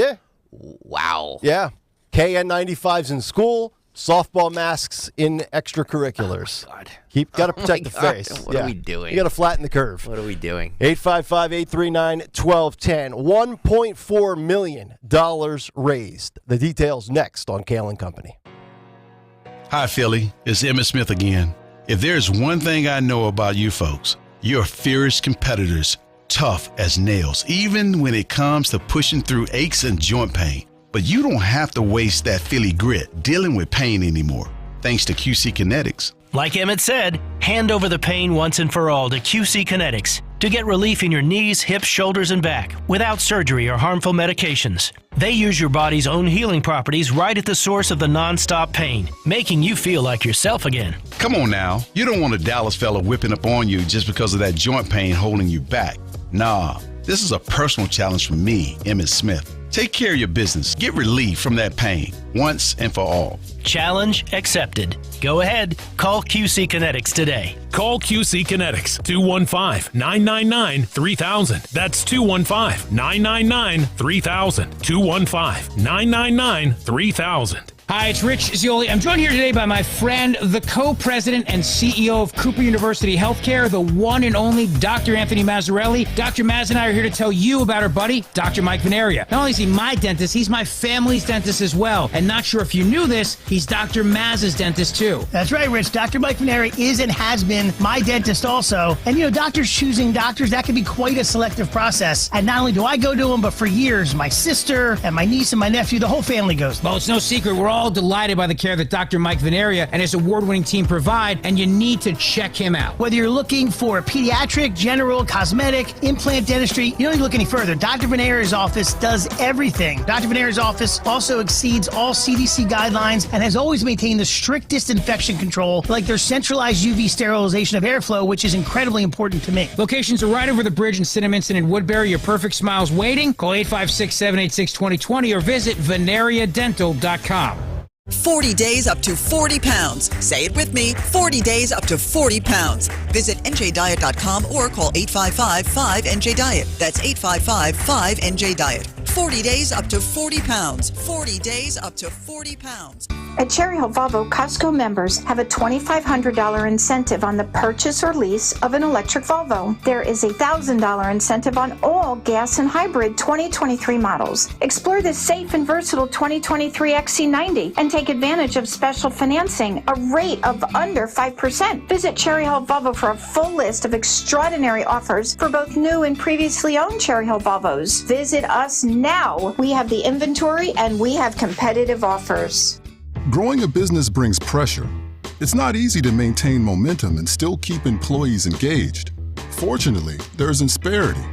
"Wow." Yeah, KN95s in school, softball masks in extracurriculars. Oh, God. Got to protect the face. What are we doing? You got to flatten the curve. What are we doing? 855-839-1210. $1.4 million raised. The details next on Kale and Company. Hi, Philly. It's Emmett Smith again. If there's one thing I know about you folks, you're fierce competitors, tough as nails, even when it comes to pushing through aches and joint pain. But you don't have to waste that Philly grit dealing with pain anymore, thanks to QC Kinetics. Like Emmett said, hand over the pain once and for all to QC Kinetics to get relief in your knees, hips, shoulders, and back without surgery or harmful medications. They use your body's own healing properties right at the source of the nonstop pain, making you feel like yourself again. Come on now, you don't want a Dallas fella whipping up on you just because of that joint pain holding you back. Nah, this is a personal challenge for me, Emmett Smith. Take care of your business. Get relief from that pain once and for all. Challenge accepted. Go ahead. Call QC Kinetics today. Call QC Kinetics. 215-999-3000. That's 215-999-3000. 215-999-3000. Hi, it's Rich Zioli. I'm joined here today by my friend, the co-president and CEO of Cooper University Healthcare, the one and only Dr. Anthony Mazzarelli. Dr. Maz and I are here to tell you about our buddy, Dr. Mike Veneria. Not only is he my dentist, he's my family's dentist as well. And not sure if you knew this, he's Dr. Maz's dentist too. That's right, Rich. Dr. Mike Veneria is and has been my dentist also. And doctors choosing doctors, that can be quite a selective process. And not only do I go to him, but for years, my sister and my niece and my nephew, the whole family goes. Well, it's no secret. We're all delighted by the care that Dr. Mike Veneria and his award-winning team provide, and you need to check him out. Whether you're looking for pediatric, general, cosmetic, implant dentistry, you don't need to look any further. Dr. Veneria's office does everything. Dr. Veneria's office also exceeds all CDC guidelines and has always maintained the strictest infection control, like their centralized UV sterilization of airflow, which is incredibly important to me. Locations are right over the bridge in Cinnaminson and Woodbury. Your perfect smile's waiting. Call 856-786-2020 or visit veneriadental.com. 40 days up to 40 pounds. Say it with me, 40 days up to 40 pounds. Visit njdiet.com or call 855-5NJ-DIET. That's 855-5NJ-DIET. 40 days up to 40 pounds. 40 days up to 40 pounds. At Cherry Hill Volvo, Costco members have a $2,500 incentive on the purchase or lease of an electric Volvo. There is a $1,000 incentive on all gas and hybrid 2023 models. Explore this safe and versatile 2023 XC90 and take advantage of special financing, a rate of under 5%. Visit Cherry Hill Volvo for a full list of extraordinary offers for both new and previously owned Cherry Hill Volvos. Visit us now. We have the inventory and we have competitive offers. Growing a business brings pressure. It's not easy to maintain momentum and still keep employees engaged. Fortunately, there's Insperity.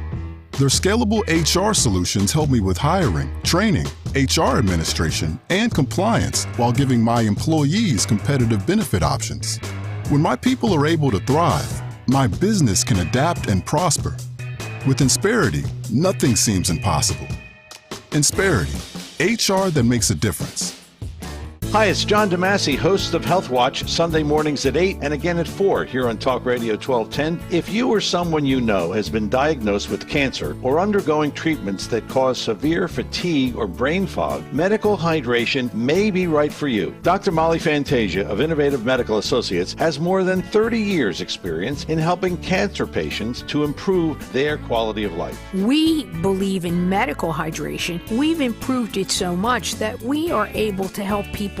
Their scalable HR solutions help me with hiring, training, HR administration, and compliance while giving my employees competitive benefit options. When my people are able to thrive, my business can adapt and prosper. With Insperity, nothing seems impossible. Insperity, HR that makes a difference. Hi, it's John DeMasi, host of Health Watch, Sunday mornings at 8 and again at 4 here on Talk Radio 1210. If you or someone you know has been diagnosed with cancer or undergoing treatments that cause severe fatigue or brain fog, medical hydration may be right for you. Dr. Molly Fantasia of Innovative Medical Associates has more than 30 years experience in helping cancer patients to improve their quality of life. We believe in medical hydration. We've improved it so much that we are able to help people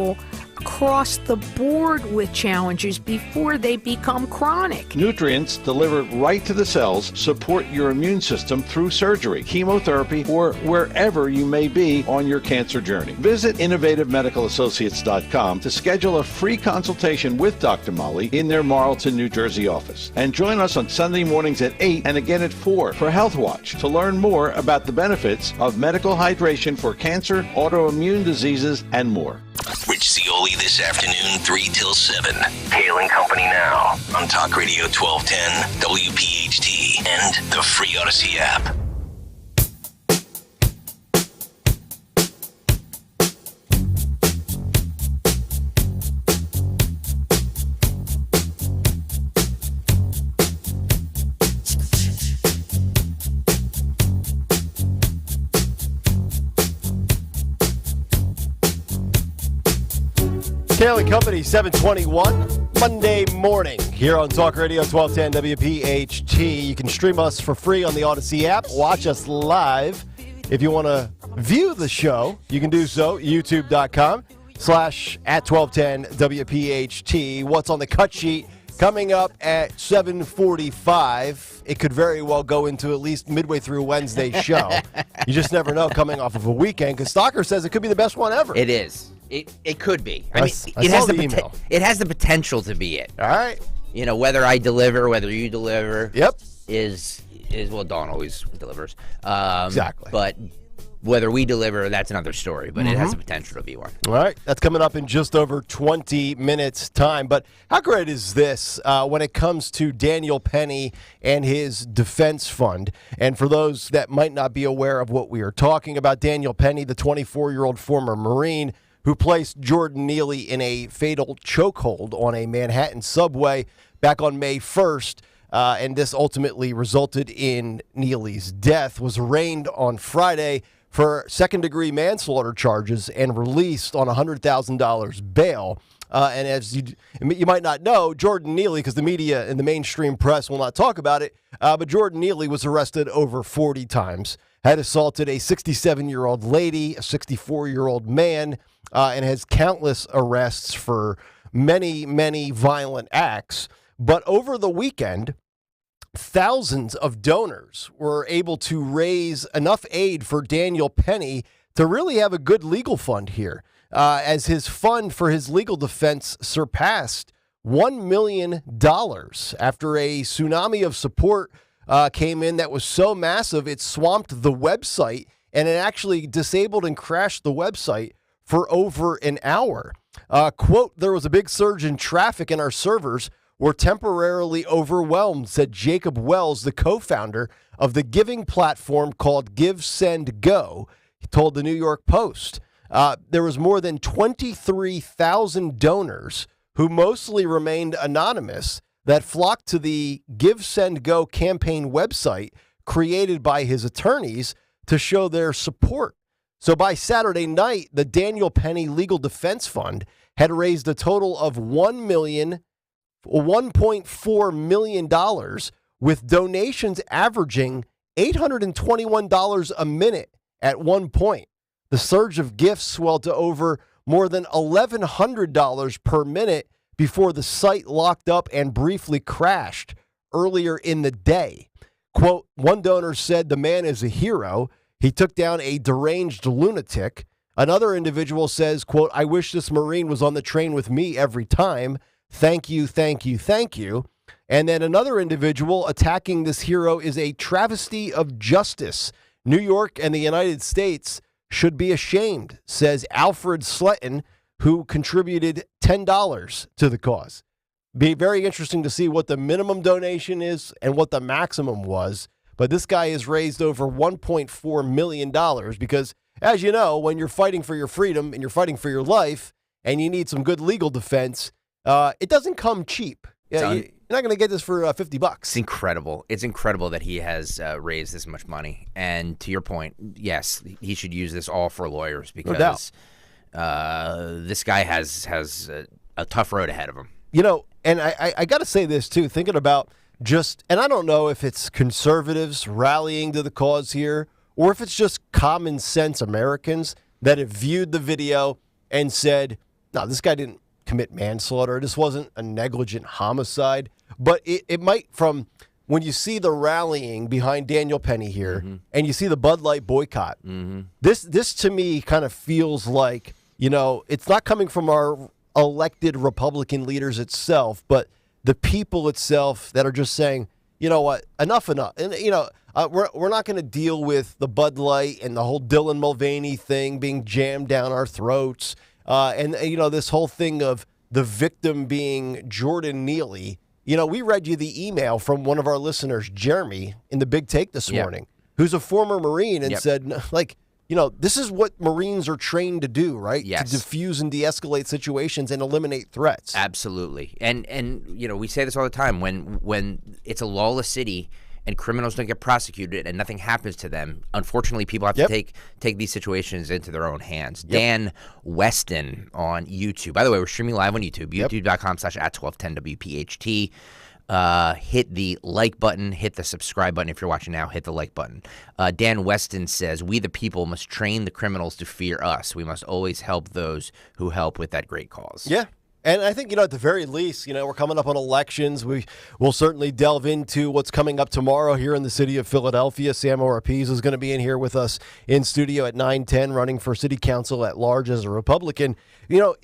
across the board with challenges before they become chronic. Nutrients delivered right to the cells support your immune system through surgery, chemotherapy, or wherever you may be on your cancer journey. Visit innovativemedicalassociates.com to schedule a free consultation with Dr. Molly in their Marlton, New Jersey office. And join us on Sunday mornings at 8 and again at 4 for Health Watch to learn more about the benefits of medical hydration for cancer, autoimmune diseases, and more. Rich Cioli this afternoon, 3 till 7. Kale and Company now on Talk Radio 1210, WPHT, and the free Odyssey app. Kale and Company, 721, Monday morning, here on Talk Radio 1210 WPHT. You can stream us for free on the Odyssey app. Watch us live. If you want to view the show, you can do so, youtube.com/@1210 WPHT. What's on the cut sheet coming up at 7:45. It could very well go into at least midway through Wednesday's show. You just never know coming off of a weekend, because Stalker says it could be the best one ever. It is. It could be. I mean, it has the email. It has the potential to be it. All right. You know, whether I deliver, whether you deliver. Yep. Is well, Dawn always delivers. Exactly. But whether we deliver, that's another story. But it has the potential to be one. All right. That's coming up in just over 20 minutes' time. But how great is this when it comes to Daniel Penny and his defense fund? And for those that might not be aware of what we are talking about, Daniel Penny, the 24-year-old former Marine who placed Jordan Neely in a fatal chokehold on a Manhattan subway back on May 1st, and this ultimately resulted in Neely's death, was arraigned on Friday for second-degree manslaughter charges and released on $100,000 bail. And as you might not know, Jordan Neely, because the media and the mainstream press will not talk about it, but Jordan Neely was arrested over 40 times, had assaulted a 67-year-old lady, a 64-year-old man, and has countless arrests for many, many violent acts. But over the weekend, thousands of donors were able to raise enough aid for Daniel Penny to really have a good legal fund here, as his fund for his legal defense surpassed $1 million after a tsunami of support came in that was so massive it swamped the website, and it actually disabled and crashed the website for over an hour. Quote, "There was a big surge in traffic and our servers were temporarily overwhelmed," said Jacob Wells, the co-founder of the giving platform called Give, Send, Go. He told the New York Post. There was more than 23,000 donors who mostly remained anonymous that flocked to the Give, Send, Go campaign website created by his attorneys to show their support. So by Saturday night, the Daniel Penny Legal Defense Fund had raised a total of $1.4 million, with donations averaging $821 a minute at one point. The surge of gifts swelled to over more than $1,100 per minute before the site locked up and briefly crashed earlier in the day. Quote, one donor said the man is a hero. He took down a deranged lunatic. Another individual says, quote, I wish this Marine was on the train with me every time. Thank you, thank you, thank you. And then another individual attacking this hero is a travesty of justice. New York and the United States should be ashamed, says Alfred Sletton, who contributed $10 to the cause. Be very interesting to see what the minimum donation is and what the maximum was. But this guy has raised over $1.4 million because, as you know, when you're fighting for your freedom and you're fighting for your life and you need some good legal defense, it doesn't come cheap. You're not going to get this for $50. It's incredible. It's incredible that he has raised this much money. And to your point, yes, he should use this all for lawyers because this guy has a tough road ahead of him. You know, and I got to say this, too, thinking about and I don't know if it's conservatives rallying to the cause here or if it's just common sense Americans that have viewed the video and said, no, this guy didn't commit manslaughter. This wasn't a negligent homicide. But it might, from when you see the rallying behind Daniel Penny here and you see the Bud Light boycott, this to me kind of feels like, you know, it's not coming from our elected Republican leaders itself, but the people itself that are just saying, you know what, enough. And, you know, we're not going to deal with the Bud Light and the whole Dylan Mulvaney thing being jammed down our throats. And, you know, this whole thing of the victim being Jordan Neely. You know, we read you the email from one of our listeners, Jeremy, in the Big Take this morning, who's a former Marine and said, like, you know, this is what Marines are trained to do, right? Yes. To diffuse and de-escalate situations and eliminate threats. Absolutely. And you know, we say this all the time. When it's a lawless city and criminals don't get prosecuted and nothing happens to them, unfortunately, people have to take these situations into their own hands. Dan Weston on YouTube. By the way, we're streaming live on YouTube, youtube.com/@1210WPHT. Hit the like button, hit the subscribe button. If you're watching now, hit the like button. Dan Weston says, we the people must train the criminals to fear us. We must always help those who help with that great cause. Yeah. And I think, you know, at the very least, you know, we're coming up on elections. We will certainly delve into what's coming up tomorrow here in the city of Philadelphia. Sam Orapez is going to be in here with us in studio at 9:10, running for city council at large as a Republican. You know,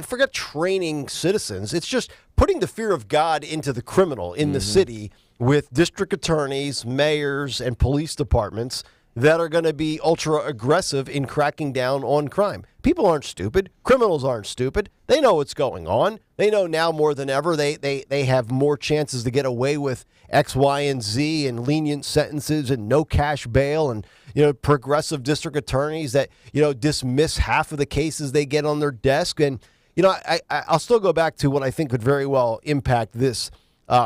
forget training citizens. It's just putting the fear of God into the criminal in the city with district attorneys, mayors, and police departments that are going to be ultra aggressive in cracking down on crime. People aren't stupid. Criminals aren't stupid. They know what's going on. They know now more than ever they have more chances to get away with X, Y, and Z and lenient sentences and no cash bail and, you know, progressive district attorneys that, you know, dismiss half of the cases they get on their desk. And, you know, I'll still go back to what I think could very well impact this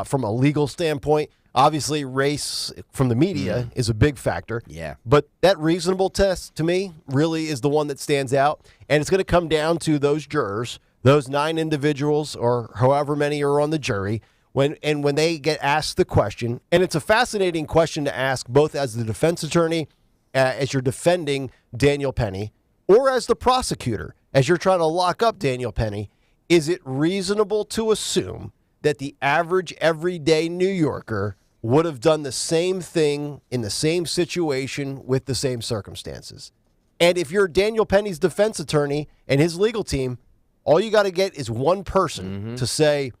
from a legal standpoint. Obviously, race from the media is a big factor. Yeah. But that reasonable test, to me, really is the one that stands out. And it's going to come down to those jurors, those 9 individuals or however many are on the jury, when they get asked the question. And it's a fascinating question to ask both as the defense attorney, as you're defending Daniel Penny, or as the prosecutor, as you're trying to lock up Daniel Penny. Is it reasonable to assume that the average everyday New Yorker would have done the same thing in the same situation with the same circumstances? And if you're Daniel Penny's defense attorney and his legal team, all you got to get is one person to say,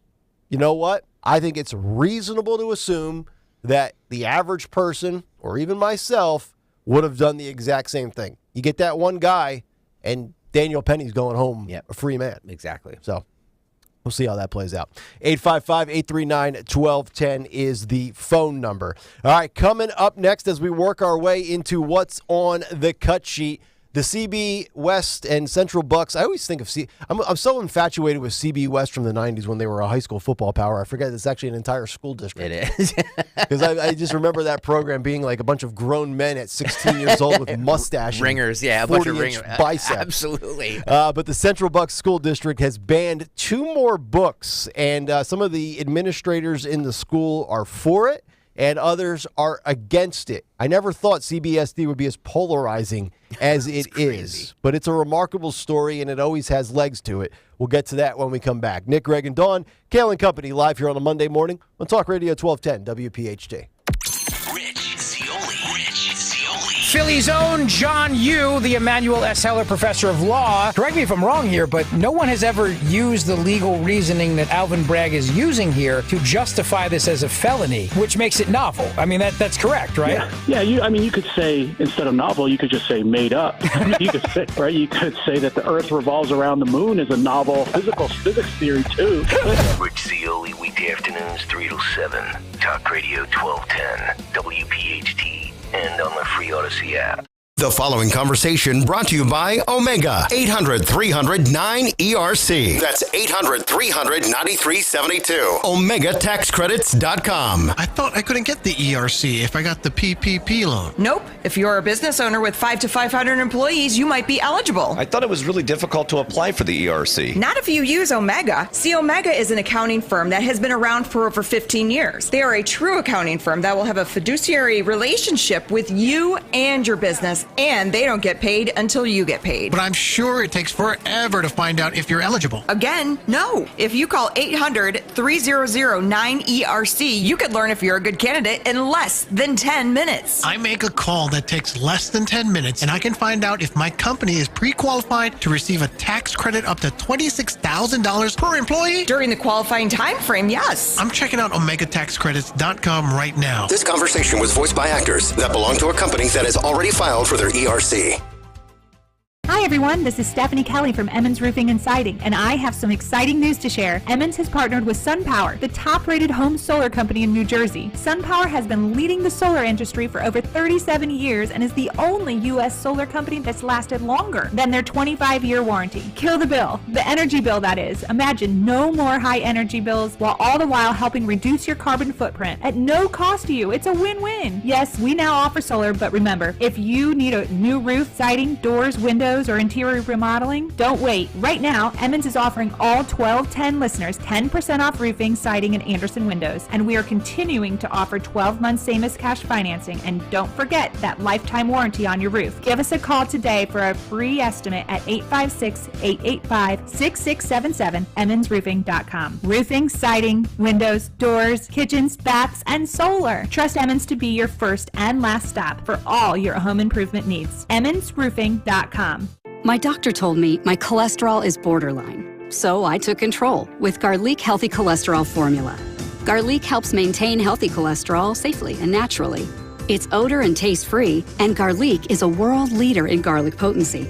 you know what? I think it's reasonable to assume that the average person, or even myself, would have done the exact same thing. You get that one guy, and Daniel Penny's going home a free man. Exactly. So we'll see how that plays out. 855-839-1210 is the phone number. All right, coming up next as we work our way into what's on the cut sheet, The CB West and Central Bucks, I always think of I'm so infatuated with CB West from the 90s when they were a high school football power. I forget it's actually an entire school district. It is. Because I just remember that program being like a bunch of grown men at 16 years old with mustache. Ringers, yeah, a bunch of ringers. Biceps. Absolutely. But the Central Bucks School District has banned 2 more books, and some of the administrators in the school are for it, and others are against it. I never thought CBSD would be as polarizing as it is, but it's a remarkable story, and it always has legs to it. We'll get to that when we come back. Nick, Greg, and Dawn, Kale and Company, live here on a Monday morning on Talk Radio 1210 WPHT. Philly's own John Yoo, the Emmanuel S. Heller Professor of Law. Correct me if I'm wrong here, but no one has ever used the legal reasoning that Alvin Bragg is using here to justify this as a felony, which makes it novel. I mean, that's correct, right? Yeah. You could say, instead of novel, you could just say made up. You could say, right? You could say that the Earth revolves around the moon is a novel physics theory, too. Rich Cioli, weekday afternoons, 3 to 7. Talk Radio 1210, WPHT. And on the free Odyssey app. The following conversation brought to you by Omega. 800-300-9ERC. That's 800-300-9372. OmegaTaxCredits.com. I thought I couldn't get the ERC if I got the PPP loan. Nope. If you're a business owner with 5 to 500 employees, you might be eligible. I thought it was really difficult to apply for the ERC. Not if you use Omega. See, Omega is an accounting firm that has been around for over 15 years. They are a true accounting firm that will have a fiduciary relationship with you and your business, and they don't get paid until you get paid. But I'm sure it takes forever to find out if you're eligible. Again, no. If you call 800-300-9ERC, you could learn if you're a good candidate in less than 10 minutes. I make a call that takes less than 10 minutes, and I can find out if my company is pre-qualified to receive a tax credit up to $26,000 per employee. During the qualifying time frame, yes. I'm checking out OmegaTaxCredits.com right now. This conversation was voiced by actors that belong to a company that has already filed for their ERC. Hi everyone, this is Stephanie Kelly from Emmons Roofing and Siding, and I have some exciting news to share. Emmons has partnered with SunPower, the top-rated home solar company in New Jersey. SunPower has been leading the solar industry for over 37 years and is the only U.S. solar company that's lasted longer than their 25-year warranty. Kill the bill. The energy bill, that is. Imagine no more high energy bills, while all the while helping reduce your carbon footprint at no cost to you. It's a win-win. Yes, we now offer solar, but remember, if you need a new roof, siding, doors, windows, or interior remodeling, don't wait. Right now, Emmons is offering all 1210 listeners 10% off roofing, siding, and Anderson windows. And we are continuing to offer 12-month same-as cash financing. And don't forget that lifetime warranty on your roof. Give us a call today for a free estimate at 856-885-6677, emmonsroofing.com. Roofing, siding, windows, doors, kitchens, baths, and solar. Trust Emmons to be your first and last stop for all your home improvement needs. emmonsroofing.com. My doctor told me my cholesterol is borderline, so I took control with Garlic Healthy Cholesterol Formula. Garlic helps maintain healthy cholesterol safely and naturally. It's odor and taste-free, and Garlic is a world leader in garlic potency.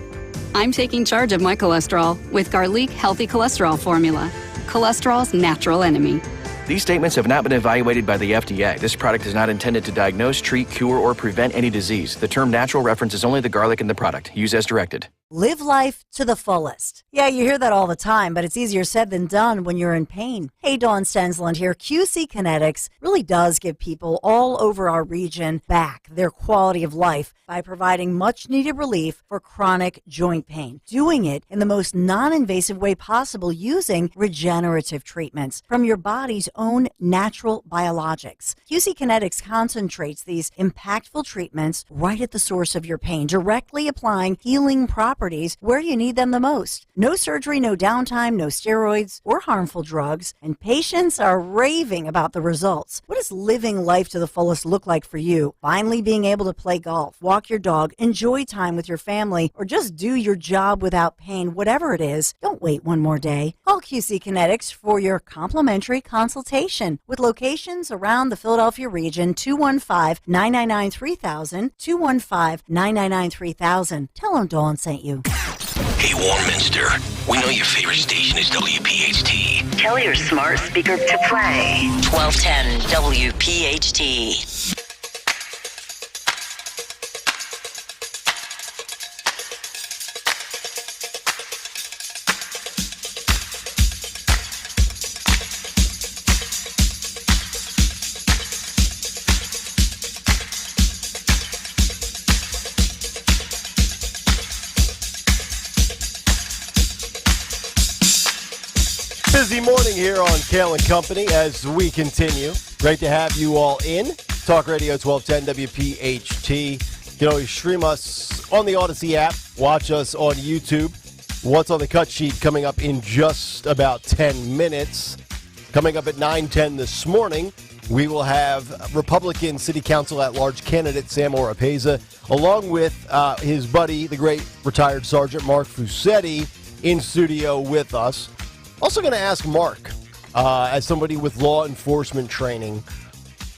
I'm taking charge of my cholesterol with Garlic Healthy Cholesterol Formula, cholesterol's natural enemy. These statements have not been evaluated by the FDA. This product is not intended to diagnose, treat, cure, or prevent any disease. The term natural references only the garlic in the product. Use as directed. Live life to the fullest. Yeah, you hear that all the time, but it's easier said than done when you're in pain. Hey, Dawn Stensland here. QC Kinetics really does give people all over our region back their quality of life by providing much-needed relief for chronic joint pain. Doing it in the most non-invasive way possible using regenerative treatments from your body's own natural biologics. QC Kinetics concentrates these impactful treatments right at the source of your pain, directly applying healing properties where you need them the most. No surgery, no downtime, no steroids or harmful drugs, and patients are raving about the results. What does living life to the fullest look like for you? Finally being able to play golf, walk your dog, enjoy time with your family, or just do your job without pain, whatever it is. Don't wait one more day. Call QC Kinetics for your complimentary consultation with locations around the Philadelphia region. 215-999-3000, 215-999-3000. Tell them Dawn sent you. Hey, Warminster, we know your favorite station is WPHT. Tell your smart speaker to play 1210 WPHT. Busy morning here on Kale and Company as we continue. Great to have you all in. Talk Radio 1210 WPHT. You can always stream us on the Odyssey app. Watch us on YouTube. What's on the cut sheet coming up in just about 10 minutes. Coming up at 9:10 this morning, we will have Republican City Council at-large candidate Sam Oropeza, along with his buddy, the great retired Sergeant Mark Fusetti, in studio with us. Also going to ask Mark, as somebody with law enforcement training,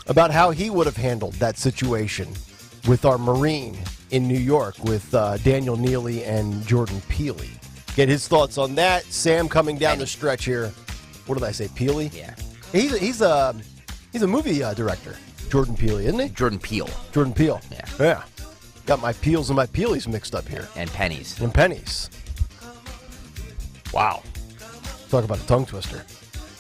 about how he would have handled that situation with our Marine in New York with Daniel Neely and Jordan Peely. Get his thoughts on that. Sam coming down the stretch here. What did I say, Peely? Yeah. He's a movie director, Jordan Peely, isn't he? Jordan Peele. Jordan Peele. Yeah. Got my peels and my peelies mixed up here. And pennies. And pennies. Wow. Talk about a tongue twister.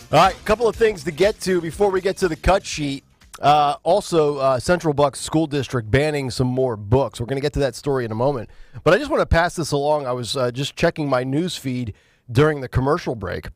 All right, a couple of things to get to before we get to the cut sheet. Central Bucks School District banning some more books. We're going to get to that story in a moment. But I just want to pass this along. I was just checking my news feed during the commercial break,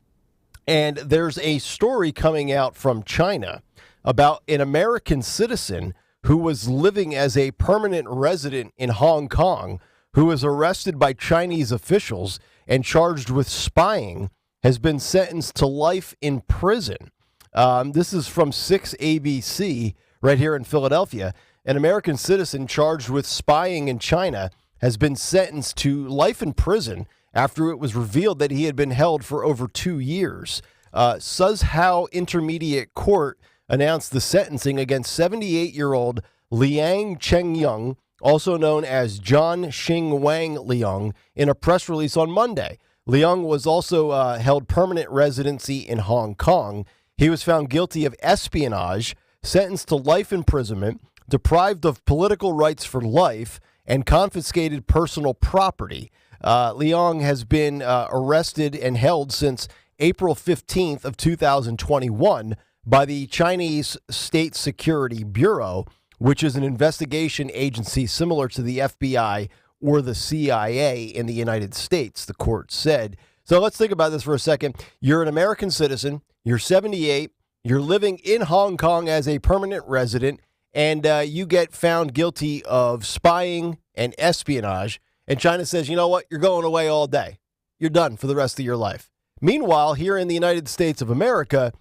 and there's a story coming out from China about an American citizen who was living as a permanent resident in Hong Kong who was arrested by Chinese officials and charged with spying, has been sentenced to life in prison. This is from 6ABC right here in Philadelphia. An American citizen charged with spying in China has been sentenced to life in prison after it was revealed that he had been held for over 2 years. Suzhou Intermediate Court announced the sentencing against 78-year-old Liang Chengyang, also known as John Xing Wang Liang, in a press release on Monday. Liang was also held permanent residency in Hong Kong. He was found guilty of espionage, sentenced to life imprisonment, deprived of political rights for life, and confiscated personal property. Liang has been arrested and held since April 15th of 2021 by the Chinese State Security Bureau, which is an investigation agency similar to the FBI or the CIA in the United States, the court said. So let's think about this for a second. You're an American citizen, you're 78, you're living in Hong Kong as a permanent resident, and you get found guilty of spying and espionage, and China says, you know what, you're going away all day. You're done for the rest of your life. Meanwhile, here in the United States of America,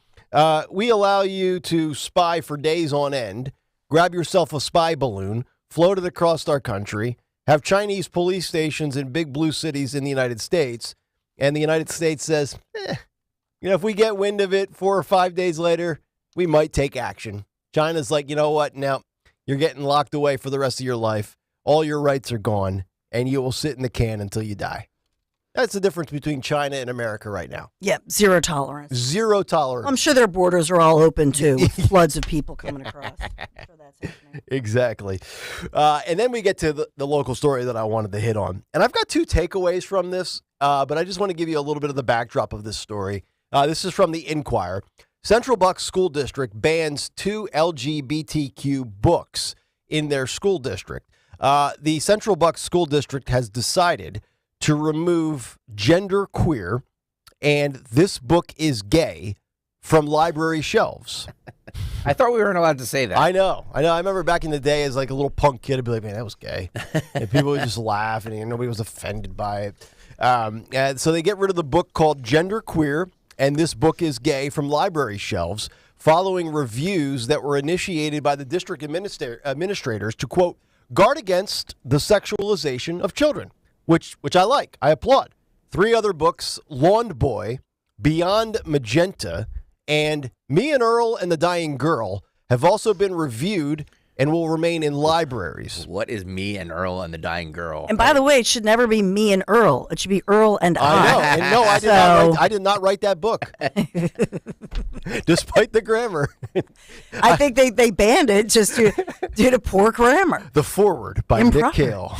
we allow you to spy for days on end, grab yourself a spy balloon, float it across our country, have Chinese police stations in big blue cities in the United States, and the United States says, if we get wind of it 4 or 5 days later, we might take action. China's like, you know what, now you're getting locked away for the rest of your life. All your rights are gone, and you will sit in the can until you die. That's the difference between China and America right now. Yep, zero tolerance. Zero tolerance. I'm sure their borders are all open, too, with floods of people coming across. Exactly. And then we get to the local story that I wanted to hit on. And I've got 2 takeaways from this, but I just want to give you a little bit of the backdrop of this story. This is from the Inquirer. Central Bucks School District bans 2 LGBTQ books in their school district. The Central Bucks School District has decided to remove Gender Queer and This Book is Gay from library shelves. I thought we weren't allowed to say that. I know. I remember back in the day as like a little punk kid, I'd be like, man, that was gay. And people would just laugh and nobody was offended by it. And so they get rid of the book called Gender Queer and This Book is Gay from library shelves following reviews that were initiated by the district administrators to, quote, guard against the sexualization of children, which I like. I applaud. 3 other books, Lawn Boy, Beyond Magenta, and Me and Earl and the Dying Girl have also been reviewed and will remain in libraries. What is Me and Earl and the Dying Girl? And by the way, it should never be Me and Earl. It should be Earl and I. I know. And no, I did not write that book. Despite the grammar. I think they banned it just due to poor grammar. The foreword by Nick Kale.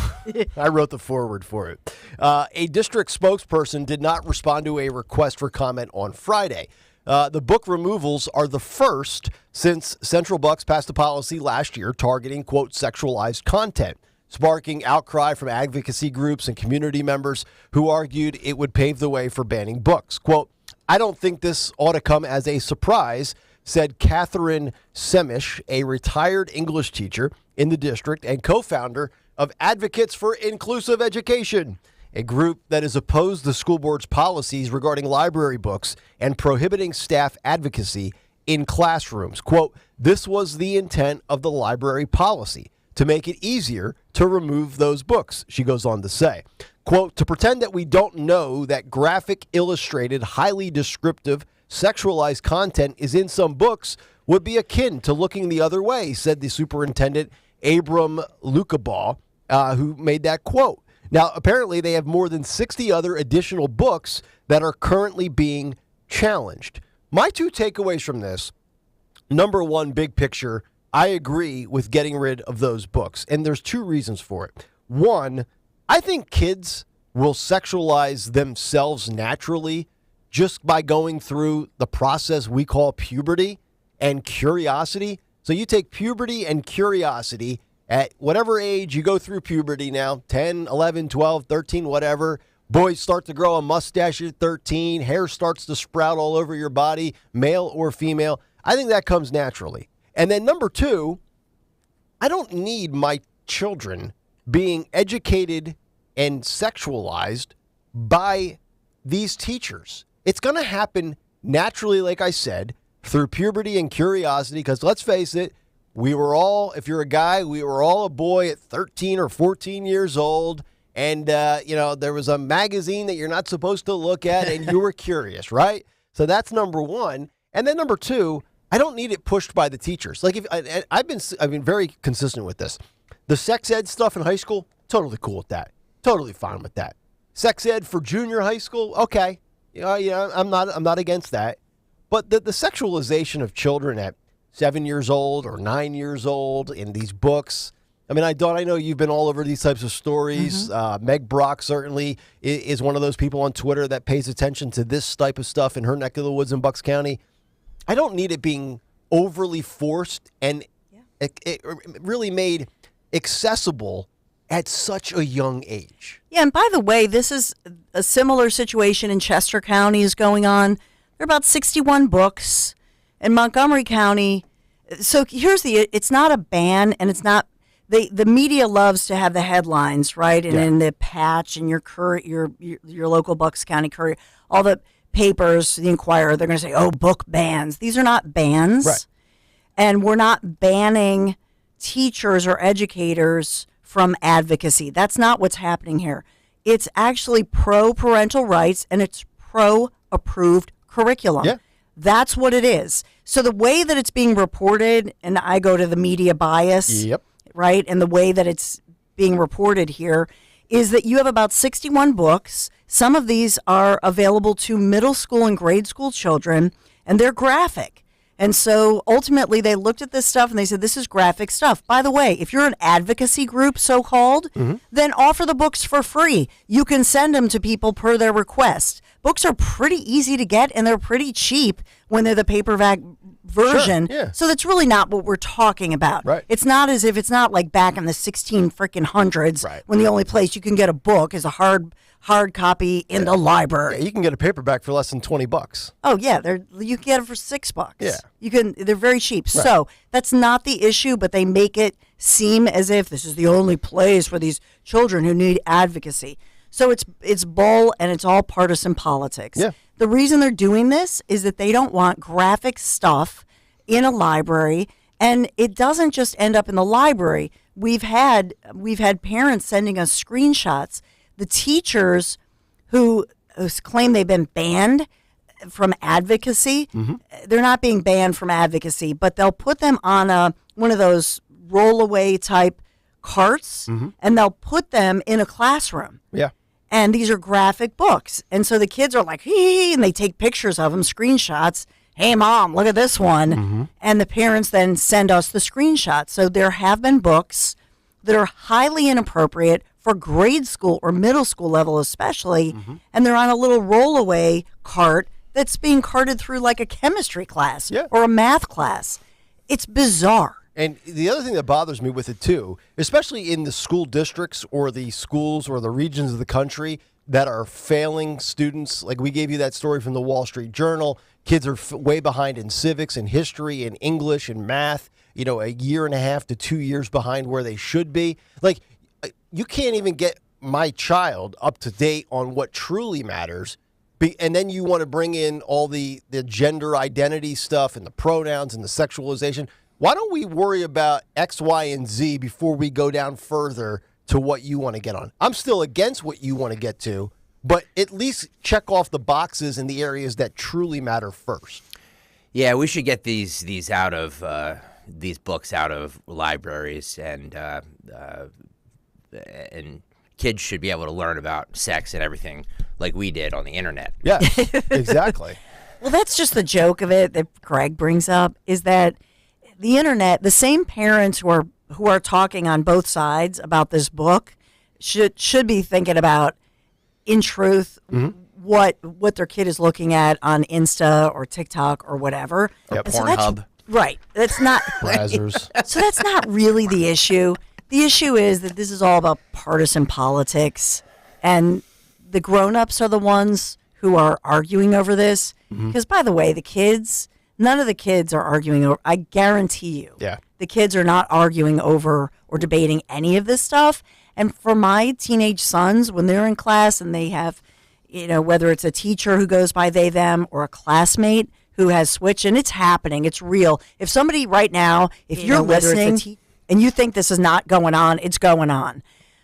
I wrote the foreword for it. A district spokesperson did not respond to a request for comment on Friday. The book removals are the first since Central Bucks passed a policy last year targeting, quote, sexualized content, sparking outcry from advocacy groups and community members who argued it would pave the way for banning books. Quote, I don't think this ought to come as a surprise, said Catherine Semish, a retired English teacher in the district and co-founder of Advocates for Inclusive Education, a group that is opposed to school board's policies regarding library books and prohibiting staff advocacy in classrooms. Quote, this was the intent of the library policy, to make it easier to remove those books, she goes on to say. Quote, to pretend that we don't know that graphic, illustrated, highly descriptive, sexualized content is in some books would be akin to looking the other way, said the superintendent, Abram Lukabaugh, who made that quote. Now, apparently they have more than 60 other additional books that are currently being challenged. My two takeaways from this, number one, big picture, I agree with getting rid of those books, and there's two reasons for it. One, I think kids will sexualize themselves naturally just by going through the process we call puberty and curiosity. So you take puberty and curiosity at whatever age you go through puberty now, 10, 11, 12, 13, whatever. Boys start to grow a mustache at 13. Hair starts to sprout all over your body, male or female. I think that comes naturally. And then number two, I don't need my children being educated and sexualized by these teachers. It's going to happen naturally, like I said, through puberty and curiosity, because let's face it, we were all, if you're a guy, we were all a boy at 13 or 14 years old, and, there was a magazine that you're not supposed to look at, and you were curious, right? So that's number one. And then number two, I don't need it pushed by the teachers. Like I've been very consistent with this. The sex ed stuff in high school, totally cool with that. Totally fine with that. Sex ed for junior high school, okay. I'm not against that. But the sexualization of children at 7 years old or 9 years old in these books. I mean, I know you've been all over these types of stories. Mm-hmm. Meg Brock certainly is one of those people on Twitter that pays attention to this type of stuff in her neck of the woods in Bucks County. I don't need it being overly forced and it really made accessible at such a young age. Yeah, and by the way, this is a similar situation in Chester County is going on. There are about 61 books in Montgomery County. So it's not a ban, and it's not, the media loves to have the headlines, right? And in the Patch and your local Bucks County Courier, all the papers, the Inquirer, they're going to say, oh, book bans. These are not bans. Right. And we're not banning teachers or educators from advocacy. That's not what's happening here. It's actually pro-parental rights, and it's pro-approved curriculum. Yeah. That's what it is. So the way that it's being reported, and I go to the media bias, right, and the way that it's being reported here is that you have about 61 books. Some of these are available to middle school and grade school children, and they're graphic. And so ultimately they looked at this stuff and they said, this is graphic stuff. By the way, if you're an advocacy group, so-called, then offer the books for free. You can send them to people per their request. Books are pretty easy to get, and they're pretty cheap when they're the paperback version. Sure, yeah. So that's really not what we're talking about. Right. It's not as if it's not like back in the 1600s when the only place you can get a book is a hard copy in the library. Yeah, you can get a paperback for less than $20. Oh yeah, you can get it for $6. Yeah, they're very cheap. Right. So that's not the issue, but they make it seem as if this is the only place for these children who need advocacy. So it's bull, and it's all partisan politics. Yeah. The reason they're doing this is that they don't want graphic stuff in a library, and it doesn't just end up in the library. We've had parents sending us screenshots. The teachers who claim they've been banned from advocacy, they're not being banned from advocacy, but they'll put them on one of those rollaway type carts, and they'll put them in a classroom. Yeah. And these are graphic books. And so the kids are like, hee, and they take pictures of them, screenshots. Hey, Mom, look at this one. And the parents then send us the screenshots. So there have been books that are highly inappropriate for grade school or middle school level especially, and they're on a little rollaway cart that's being carted through like a chemistry class or a math class. It's bizarre. And the other thing that bothers me with it, too, especially in the school districts or the schools or the regions of the country that are failing students. Like we gave you that story from the Wall Street Journal. Kids are way behind in civics and history and English and math, a 1.5 to 2 years behind where they should be. Like, you can't even get my child up to date on what truly matters. And then you want to bring in all the gender identity stuff and the pronouns and the sexualization. Why don't we worry about X, Y, and Z before we go down further to what you want to get on? I'm still against what you want to get to, but at least check off the boxes in the areas that truly matter first. Yeah, we should get these out of these books out of libraries, and kids should be able to learn about sex and everything like we did on the internet. Yeah, exactly. Well, that's just the joke of it that Greg brings up, is that the internet, the same parents who are talking on both sides about this book should be thinking about, in truth, what their kid is looking at on Insta or TikTok or whatever. Or Pornhub. Right. That's not Brazzers. So that's not really the issue. The issue is that this is all about partisan politics, and the grown-ups are the ones who are arguing over this. Because, by the way, none of the kids are arguing over, I guarantee you. Yeah. The kids are not arguing over or debating any of this stuff. And for my teenage sons, when they're in class and they have, whether it's a teacher who goes by they, them, or a classmate who has switched, and it's happening, it's real. If somebody right now, if you're listening and you think this is not going on, it's going on.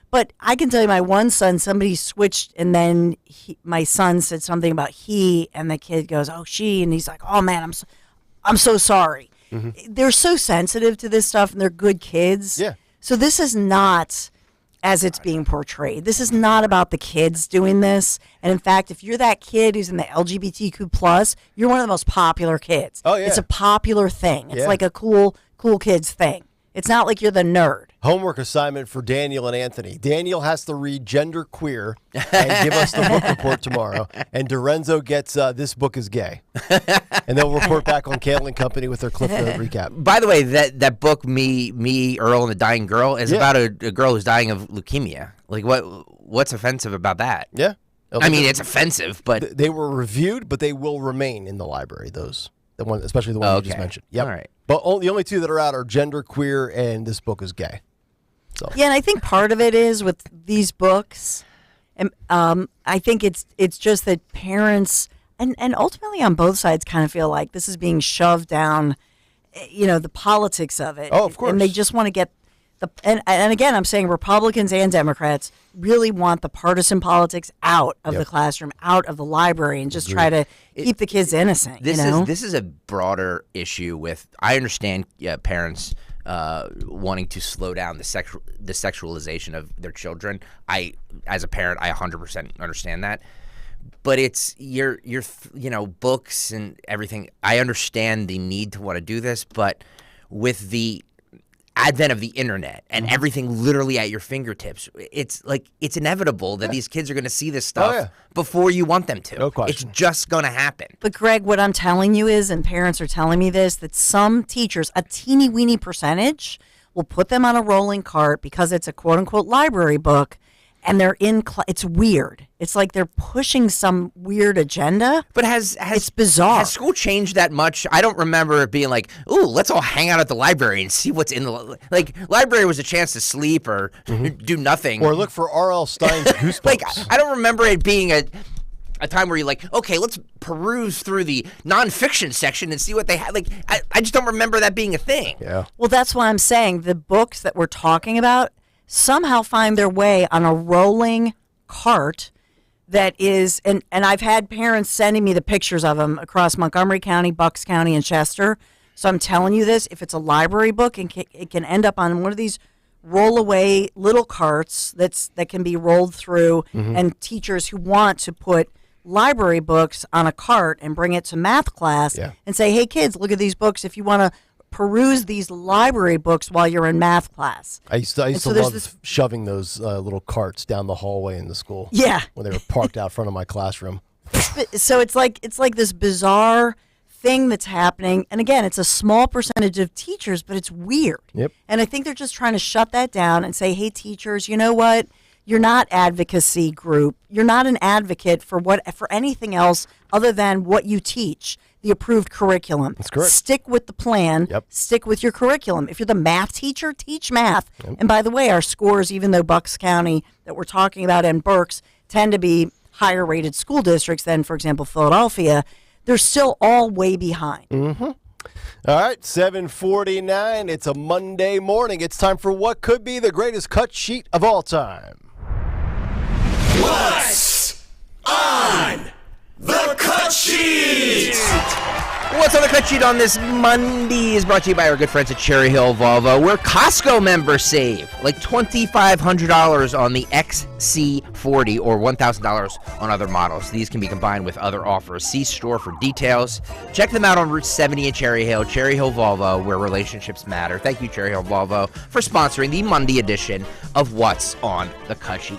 But I can tell you, my one son, somebody switched, and then my son said something about he, and the kid goes, oh, she, and he's like, oh, man, I'm so sorry. They're so sensitive to this stuff, and they're good kids. Yeah. So this is not as it's being portrayed. This is not about the kids doing this. And in fact, if you're that kid who's in the LGBTQ+, you're one of the most popular kids. Oh, yeah. It's a popular thing. It's like a cool kids thing. It's not like you're the nerd. Homework assignment for Daniel and Anthony. Daniel has to read Gender Queer and give us the book report tomorrow. And Dorenzo gets This Book is Gay. And they'll report back on Kale and Company with their Cliff Note recap. By the way, that book, Me, Earl, and the Dying Girl, is about a girl who's dying of leukemia. Like, what's offensive about that? Yeah. I mean, it's offensive, but... They were reviewed, but they will remain in the library, especially the one you just mentioned. Yep. All right. But the only two that are out are Gender Queer and This Book is Gay. So. Yeah, and I think part of it is with these books, and I think it's just that parents and ultimately on both sides kind of feel like this is being shoved down, the politics of it. Oh, of course. And they just want to get and again, I'm saying Republicans and Democrats really want the partisan politics out of the classroom, out of the library, and just try to keep the kids innocent. This is a broader issue with. I understand parents wanting to slow down the sexualization of their children. As a parent, I 100% understand that. But it's your books and everything. I understand the need to want to do this, but with the advent of the internet and everything literally at your fingertips, it's inevitable that these kids are going to see this stuff before you want them to. No question. It's just going to happen. But Greg, what I'm telling you is, and parents are telling me this, that some teachers, a teeny weeny percentage, will put them on a rolling cart because it's a quote unquote library book, and they're in. It's weird. It's like they're pushing some weird agenda. But it's bizarre. Has school changed that much? I don't remember it being like, "Ooh, let's all hang out at the library and see what's in the library." Was a chance to sleep or do nothing, or look for R.L. Stein's Goosebumps. I don't remember it being a time where you're like, okay, let's peruse through the nonfiction section and see what they have. I just don't remember that being a thing. Yeah. Well, that's why I'm saying the books that we're talking about somehow find their way on a rolling cart that is, and I've had parents sending me the pictures of them across Montgomery County, Bucks County, and Chester. So I'm telling you this, if it's a library book, it can end up on one of these roll-away little carts that can be rolled through, and teachers who want to put library books on a cart and bring it to math class and say, hey, kids, look at these books if you want to peruse these library books while you're in math class. I used to love shoving those little carts down the hallway in the school. Yeah. When they were parked out front of my classroom. So it's like this bizarre thing that's happening. And again, it's a small percentage of teachers, but it's weird. Yep. And I think they're just trying to shut that down and say, hey, teachers, you know what? you're not advocacy group. You're not an advocate for anything else other than what you teach, the approved curriculum. That's correct. Stick with the plan. Yep. Stick with your curriculum. If you're the math teacher, teach math. Yep. And by the way, our scores, even though Bucks County that we're talking about and Berks tend to be higher rated school districts than, for example, Philadelphia, they're still all way behind. Mm-hmm. All right, 7:49. It's a Monday morning. It's time for what could be the greatest cut sheet of all time. What's on the cut sheet? What's on the cut sheet on this Monday is brought to you by our good friends at Cherry Hill Volvo, where Costco members save like $2,500 on the XC40 or $1,000 on other models. These can be combined with other offers. See store for details. Check them out on Route 70 in Cherry Hill Volvo, where relationships matter. Thank you, Cherry Hill Volvo, for sponsoring the Monday edition of What's on the Cut Sheet.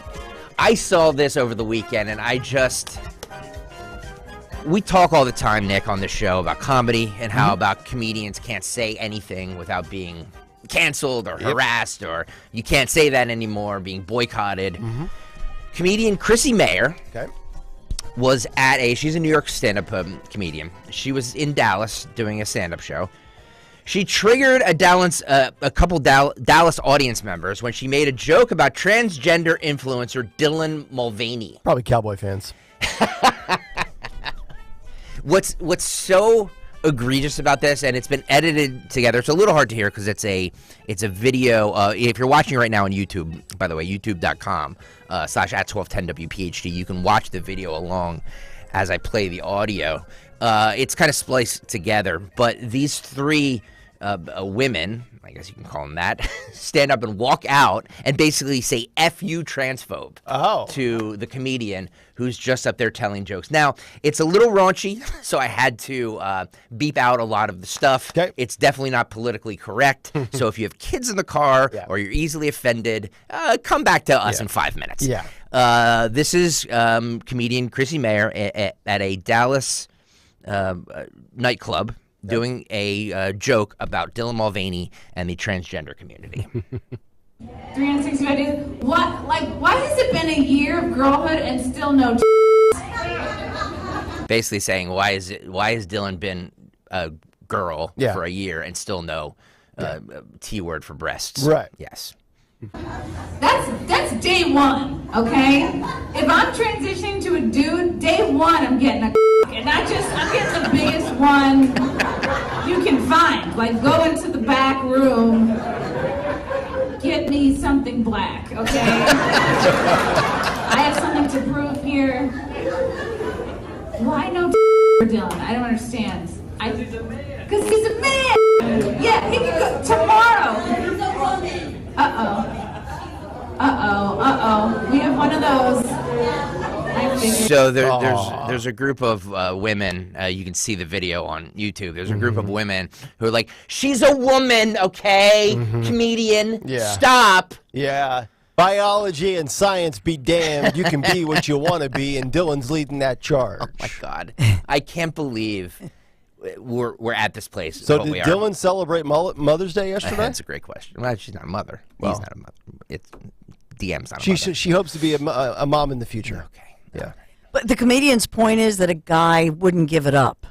I saw this over the weekend, and we talk all the time, Nick, on this show about comedy and how about comedians can't say anything without being canceled or harassed, or you can't say that anymore, being boycotted. Comedian Chrissy Mayer was she's a New York stand-up comedian. She was in Dallas doing a stand-up show. She triggered a couple Dallas audience members when she made a joke about transgender influencer Dylan Mulvaney. Probably Cowboy fans. What's so egregious about this, and it's been edited together. It's a little hard to hear because it's a video. If you're watching right now on YouTube, by the way, youtube.com/@1210WPHT, you can watch the video along as I play the audio. It's kind of spliced together, but these three women, I guess you can call them that, stand up and walk out and basically say "F you, transphobe" to the comedian who's just up there telling jokes. Now, it's a little raunchy, so I had to beep out a lot of the stuff. It's definitely not politically correct, so if you have kids in the car or you're easily offended, come back to us in 5 minutes. This is comedian Chrissy Mayer at a Dallas nightclub doing a joke about Dylan Mulvaney and the transgender community. 365 days. What? Like, why has it been a year of girlhood and still no? Basically saying, why has Dylan been a girl for a year and still no T word for breasts? Right. Yes. That's day one, okay? If I'm transitioning to a dude, day one I'm getting a and I'm getting the biggest one you can find. Like, go into the back room, get me something black, okay? I have something to prove here. Why no for Dylan? I don't understand. Because he's a man. Yeah, he can go tomorrow. He's a woman. We have one of those. So there's a group of women. You can see the video on YouTube. There's a group of women who are like, "She's a woman, okay? Comedian, stop." Yeah. Biology and science be damned. You can be what you want to be, and Dylan's leading that charge. Oh my God, I can't believe we're at this place. So did Dylan celebrate Mother's Day yesterday? That's a great question. Well, she's not a mother. Well, he's not a mother. DM's not a mother. She hopes to be a mom in the future. Okay. Yeah. But the comedian's point is that a guy wouldn't give it up,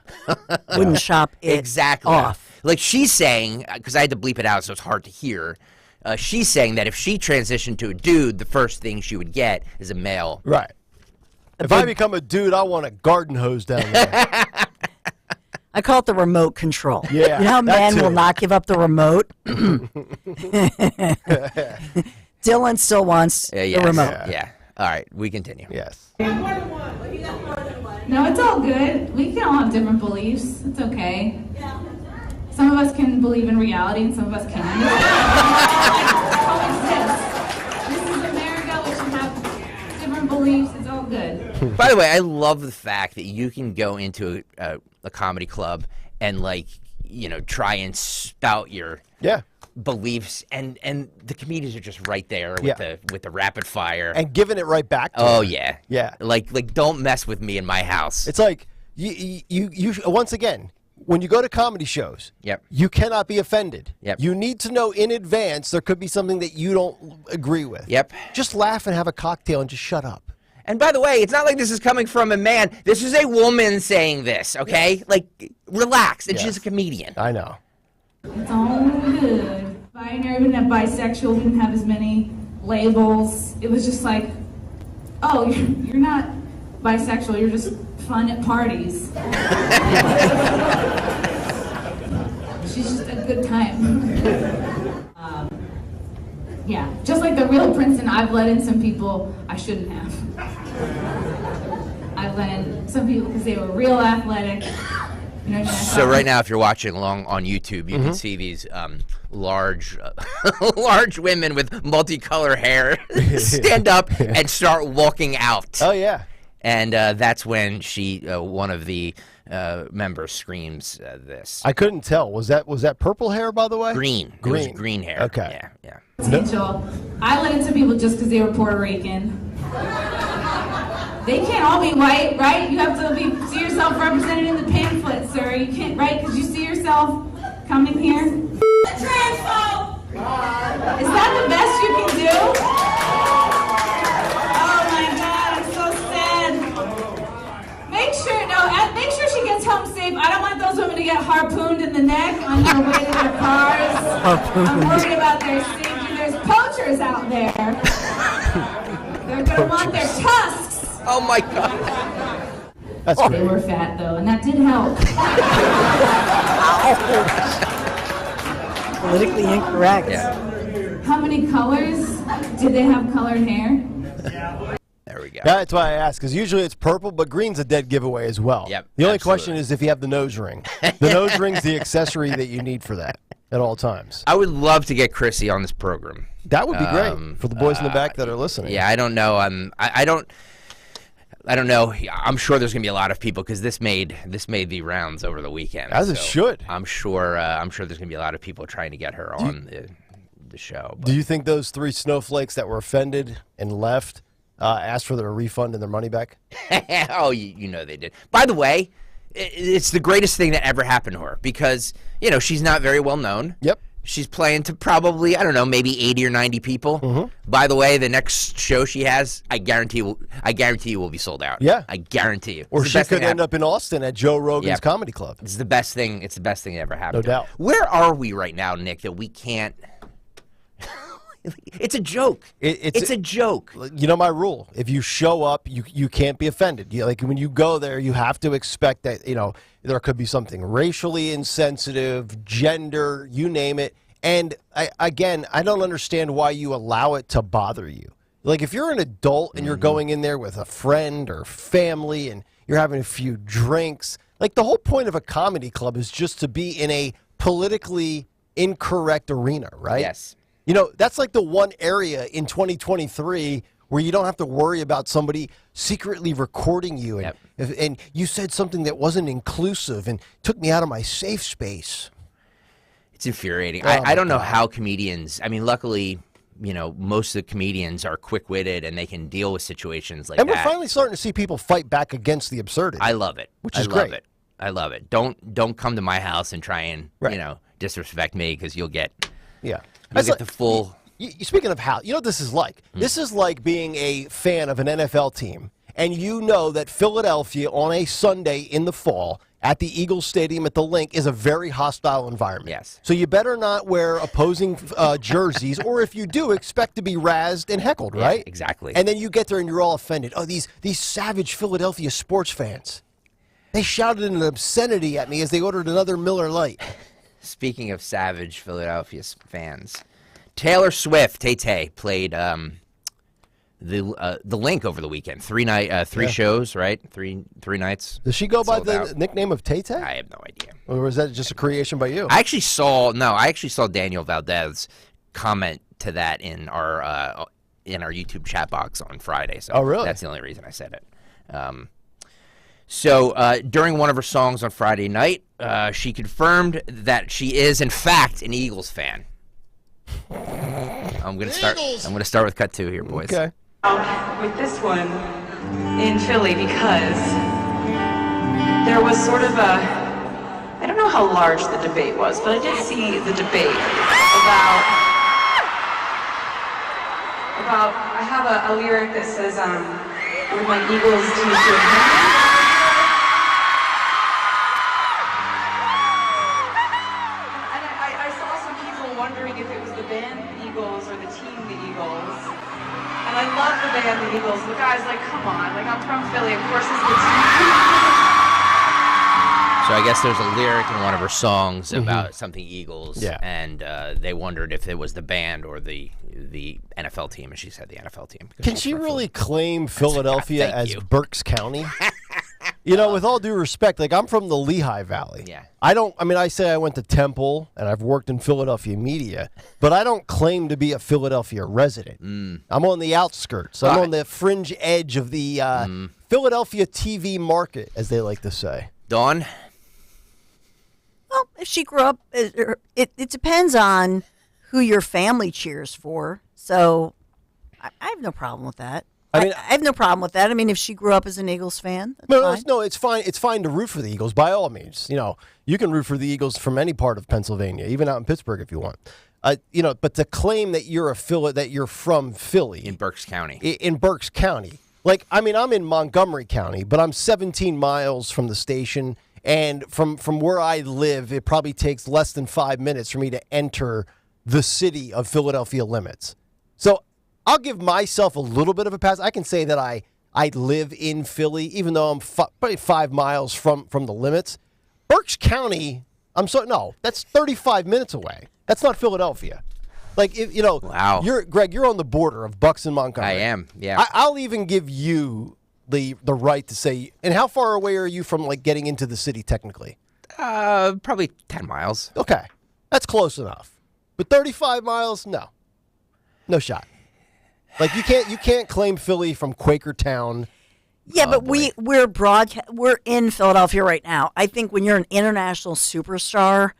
wouldn't shop it off. Like she's saying, because I had to bleep it out so it's hard to hear, she's saying that if she transitioned to a dude, the first thing she would get is a male. Right. If I become a dude, I want a garden hose down there. I call it the remote control. Yeah, you know how men will not give up the remote? Dylan still wants the remote. Yeah. All right, we continue. Yes. No, it's all good. We can all have different beliefs. It's okay. Some of us can believe in reality and some of us can't. This is America. We should have different beliefs. It's all good. By the way, I love the fact that you can go into a comedy club and, like, you know, try and spout your beliefs, and the comedians are just right there with the rapid fire and giving it right back to them. Yeah. Like don't mess with me in my house. It's like you once again, when you go to comedy shows, you cannot be offended. You need to know in advance there could be something that you don't agree with. Just laugh and have a cocktail and just shut up. And by the way, it's not like this is coming from a man. This is a woman saying this, okay? Like, relax. And she's a comedian. I know. It's all good. Binary, we didn't have bisexual, we didn't have as many labels. It was just like, oh, you're not bisexual, you're just fun at parties. She's just a good time. Yeah, just like the real Princeton, I've let in some people I shouldn't have. I've let in some people because they were real athletic. You know, so right now, if you're watching along on YouTube, you can see these large women with multicolor hair stand up and start walking out. Oh, yeah. And that's when one of the members screams this. I couldn't tell. Was that purple hair, by the way? Green. It was green hair. Okay. Yeah. I let in some people just because they were Puerto Rican. They can't all be white, right? You have to see yourself represented in the pamphlet, sir. You can't, right? Because you see yourself coming here. Transphobe! Is that the best you can do? Oh my God, I'm so sad. Make sure she gets home safe. I don't want those women to get harpooned in the neck on their way to their cars. I'm worried about their safety. There's poachers out there. They're going to want their tusks. Oh my God. They were fat though, and that did help. Politically incorrect. How many colors? Did they have colored hair? There we go. That's why I asked, because usually it's purple, but green's a dead giveaway as well. The only question is if you have the nose ring. The nose ring's the accessory that you need for that at all times. I would love to get Chrissy on this program. That would be great for the boys in the back that are listening. Yeah, I don't know. I don't know. I'm sure there's gonna be a lot of people because this made the rounds over the weekend. As it should. I'm sure there's gonna be a lot of people trying to get her on the show. Do you think those 3 snowflakes that were offended and left asked for their refund and their money back? Oh, you know they did. By the way, it's the greatest thing that ever happened to her because she's not very well known. Yep. She's playing to probably, I don't know, maybe 80 or 90 people. By the way, the next show she has, I guarantee you will be sold out. Yeah. I guarantee you. Or she could end up in Austin at Joe Rogan's Comedy Club. It's the best thing. It's the best thing that ever happened. No doubt. Where are we right now, Nick, that we can't... It's a joke. It's a joke. You know my rule. If you show up, you can't be offended. Like when you go there, you have to expect that, there could be something racially insensitive, gender, you name it. And I don't understand why you allow it to bother you. Like if you're an adult and you're going in there with a friend or family and you're having a few drinks, like the whole point of a comedy club is just to be in a politically incorrect arena, right? Yes. That's like the one area in 2023 where you don't have to worry about somebody secretly recording you. And you said something that wasn't inclusive and took me out of my safe space. It's infuriating. I don't know how comedians, luckily, most of the comedians are quick-witted and they can deal with situations like that. And we're finally starting to see people fight back against the absurdity. I love it. Which is great. I love it. Don't come to my house and try and, disrespect me because you'll get... Yeah. You'll get the full... Speaking of how, what this is like? This is like being a fan of an NFL team, and you know that Philadelphia on a Sunday in the fall at the Eagles Stadium at the Link is a very hostile environment. Yes. So you better not wear opposing jerseys, or if you do, expect to be razzed and heckled, right? Yeah, exactly. And then you get there and you're all offended. Oh, these savage Philadelphia sports fans. They shouted an obscenity at me as they ordered another Miller Lite. Speaking of savage Philadelphia fans, Taylor Swift, Tay-Tay, played the Link over the weekend. 3 shows, right? Three nights. Does she go by the nickname of Tay-Tay? I have no idea. Or was that just a creation by you? I actually saw Daniel Valdez comment to that in our YouTube chat box on Friday. So really? That's the only reason I said it. So during one of her songs on Friday night, she confirmed that she is in fact an Eagles fan. I'm gonna start with cut 2 here, boys. Okay. With this one in Philly because there was sort of an I don't know how large the debate was, but I did see the debate about I have a lyric that says, with my Eagles t-shirt. And I saw some people wondering if it was the band the Eagles or the team the Eagles. And I love the band the Eagles. The guy's like, come on, like I'm from Philly, of course it's the team. So I guess there's a lyric in one of her songs about something Eagles, and they wondered if it was the band or the NFL team, and she said the NFL team. Can she really claim Philadelphia as Berks County? With all due respect, like I'm from the Lehigh Valley. Yeah. I say I went to Temple and I've worked in Philadelphia media, but I don't claim to be a Philadelphia resident. I'm on the outskirts. I'm on the fringe edge of the Philadelphia TV market, as they like to say. Dawn? Well, if she grew up, it depends on who your family cheers for. So I have no problem with that. I have no problem with that. I mean, if she grew up as an Eagles fan, that's fine. No, it's fine. It's fine to root for the Eagles by all means. You can root for the Eagles from any part of Pennsylvania, even out in Pittsburgh if you want. But to claim that you're that you're from Philly in Berks County, I'm in Montgomery County, but I'm 17 miles from the station. And from where I live, it probably takes less than 5 minutes for me to enter the city of Philadelphia limits. So I'll give myself a little bit of a pass. I can say that I live in Philly, even though I'm probably 5 miles from the limits. Berks County, that's 35 minutes away. That's not Philadelphia. Wow. Greg, you're on the border of Bucks and Montgomery. I am, yeah. I'll even give you the right to say, and how far away are you from getting into the city technically? Probably 10 miles. Okay, that's close enough. But 35 miles, no shot. You can't claim Philly from Quakertown. Yeah, but we're in Philadelphia right now. I think when you're an international superstar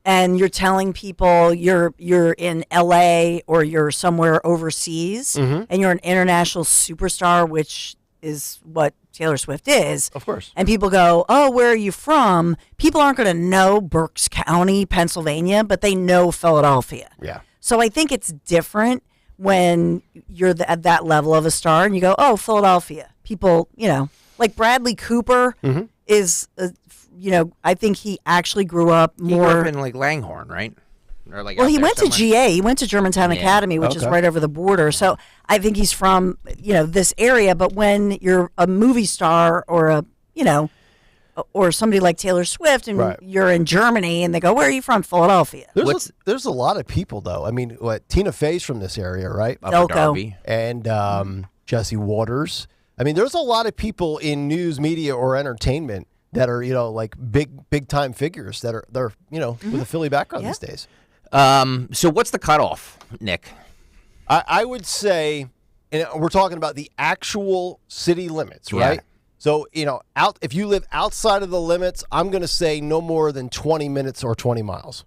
and you're telling people you're in LA or you're somewhere overseas and you're an international superstar, which is what Taylor Swift is. Of course. And people go, oh, where are you from? People aren't going to know Berks County, Pennsylvania, but they know Philadelphia. Yeah. So I think it's different when you're at that level of a star and you go, oh, Philadelphia. People, like Bradley Cooper is, I think he actually grew up more. He grew up in Langhorne, right? Or he went to GA. He went to Germantown Academy, which is right over the border. So I think he's from, this area. But when you're a movie star or or somebody like Taylor Swift and you're in Germany and they go, where are you from? Philadelphia. There's a lot of people, though. I mean, Tina Fey's from this area, right? Upper Darby. And Jesse Waters. I mean, there's a lot of people in news, media, or entertainment that are, big time figures that are with a Philly background these days. So what's the cutoff, Nick? I would say, and we're talking about the actual city limits, right? Yeah. So, if you live outside of the limits, I'm going to say no more than 20 minutes or 20 miles.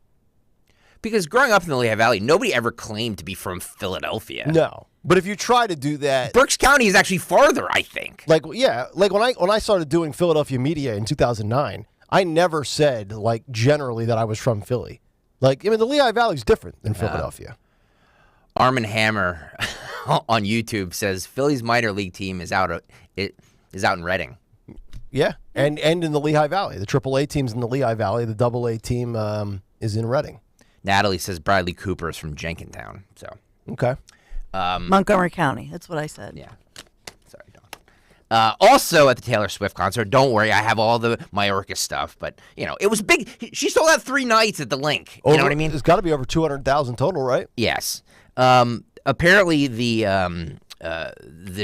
Because growing up in the Lehigh Valley, nobody ever claimed to be from Philadelphia. No. But if you try to do that, Berks County is actually farther, I think. When I started doing Philadelphia media in 2009, I never said generally that I was from Philly. The Lehigh Valley is different than Philadelphia. Arm & Hammer on YouTube says Philly's minor league team is out in Reading. Yeah, and in the Lehigh Valley. The AAA team's in the Lehigh Valley. The AA team is in Reading. Natalie says Bradley Cooper is from Jenkintown. So okay. Montgomery County. That's what I said. Yeah. Sorry, Dawn. Also at the Taylor Swift concert, don't worry, I have all the Mayorkas stuff, but, it was big. She sold out 3 nights at the Link. You know what I mean? It's got to be over 200,000 total, right? Yes. Apparently the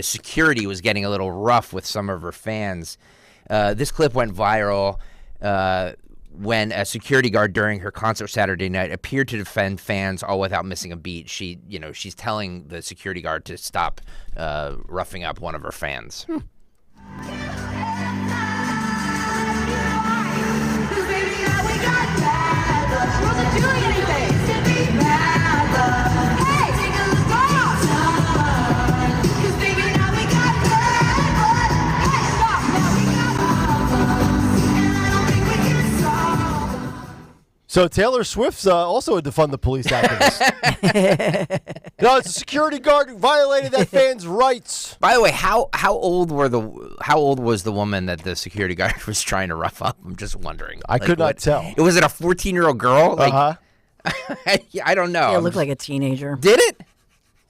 security was getting a little rough with some of her fans. This clip went viral when a security guard during her concert Saturday night appeared to defend fans all without missing a beat. She's telling the security guard to stop roughing up one of her fans. So Taylor Swift's also a defund the police activist. No, it's a security guard who violated that fan's rights. By the way, how old was the woman that the security guard was trying to rough up? I'm just wondering. I could not tell. Was it a 14-year-old girl? Uh-huh. I don't know. Yeah, it looked like a teenager. Did it?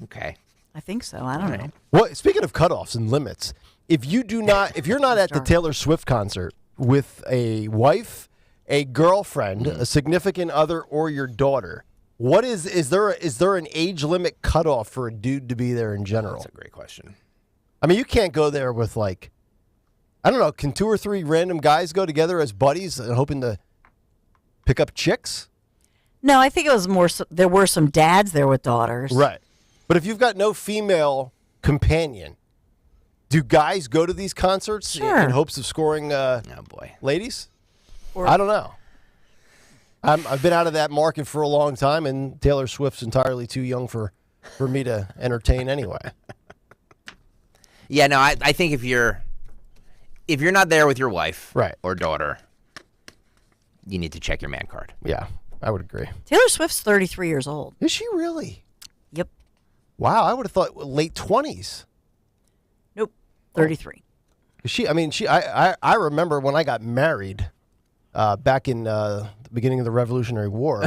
Okay. I think so. I don't know. Well, speaking of cutoffs and limits, if you're not at the Taylor Swift concert with a wife, a girlfriend, a significant other, or your daughter, is there an age limit cutoff for a dude to be there in general? That's a great question. I mean, you can't go there with I don't know, can 2 or 3 random guys go together as buddies and hoping to pick up chicks? No, I think it was more, there were some dads there with daughters. Right. But if you've got no female companion, do guys go to these concerts in hopes of scoring ladies? I don't know. I've been out of that market for a long time, and Taylor Swift's entirely too young for me to entertain anyway. Yeah, no, I think if you're not there with your wife or daughter, you need to check your man card. Yeah, I would agree. Taylor Swift's 33 years old. Is she really? Yep. Wow, I would have thought late 20s. Nope, 33. I remember when I got married back in the beginning of the Revolutionary War.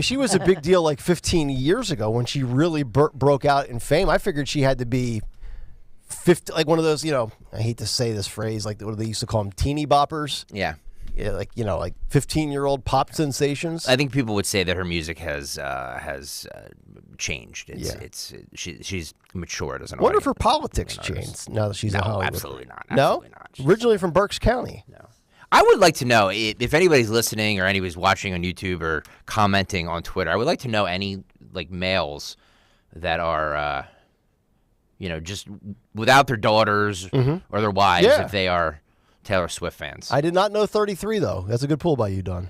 She was a big deal like 15 years ago when she really broke out in fame. I figured she had to be 50, like one of those, I hate to say this phrase, like what they used to call them, teeny boppers. Yeah. Yeah, like 15-year-old pop sensations. I think people would say that her music has changed. She's mature. Doesn't. I wonder if her politics changed now that she's in Hollywood. Absolutely not. No, originally from Berks County. No. I would like to know if anybody's listening or anybody's watching on YouTube or commenting on Twitter. I would like to know any males that are just without their daughters or their wives if they are Taylor Swift fans. I did not know 33, though. That's a good pull by you, Don.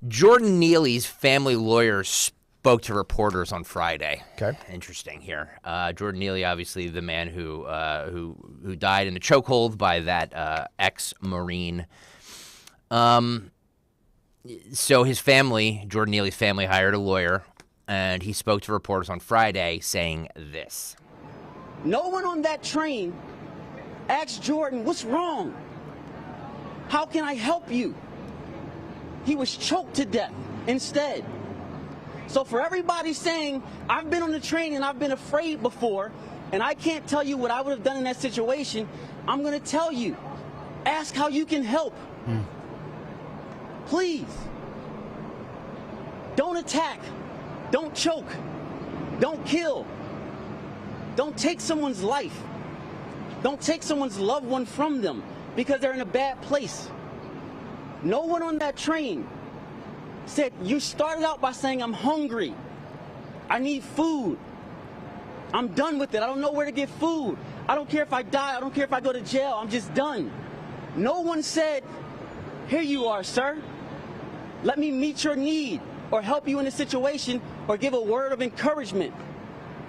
Jordan Neely's family lawyer spoke to reporters on Friday. Okay. Interesting here. Jordan Neely, obviously the man who died in a chokehold by that ex-Marine. So his family, Jordan Neely's family, hired a lawyer, and he spoke to reporters on Friday saying this. No one on that train asked Jordan, what's wrong? How can I help you? He was choked to death instead. So for everybody saying, I've been on the train and I've been afraid before, and I can't tell you what I would have done in that situation, I'm going to tell you. Ask how you can help. Please. Don't attack. Don't choke. Don't kill. Don't take someone's life. Don't take someone's loved one from them because they're in a bad place. No one on that train said, you started out by saying, I'm hungry. I need food. I'm done with it. I don't know where to get food. I don't care if I die. I don't care if I go to jail. I'm just done. No one said, here you are, sir. Let me meet your need or help you in a situation or give a word of encouragement.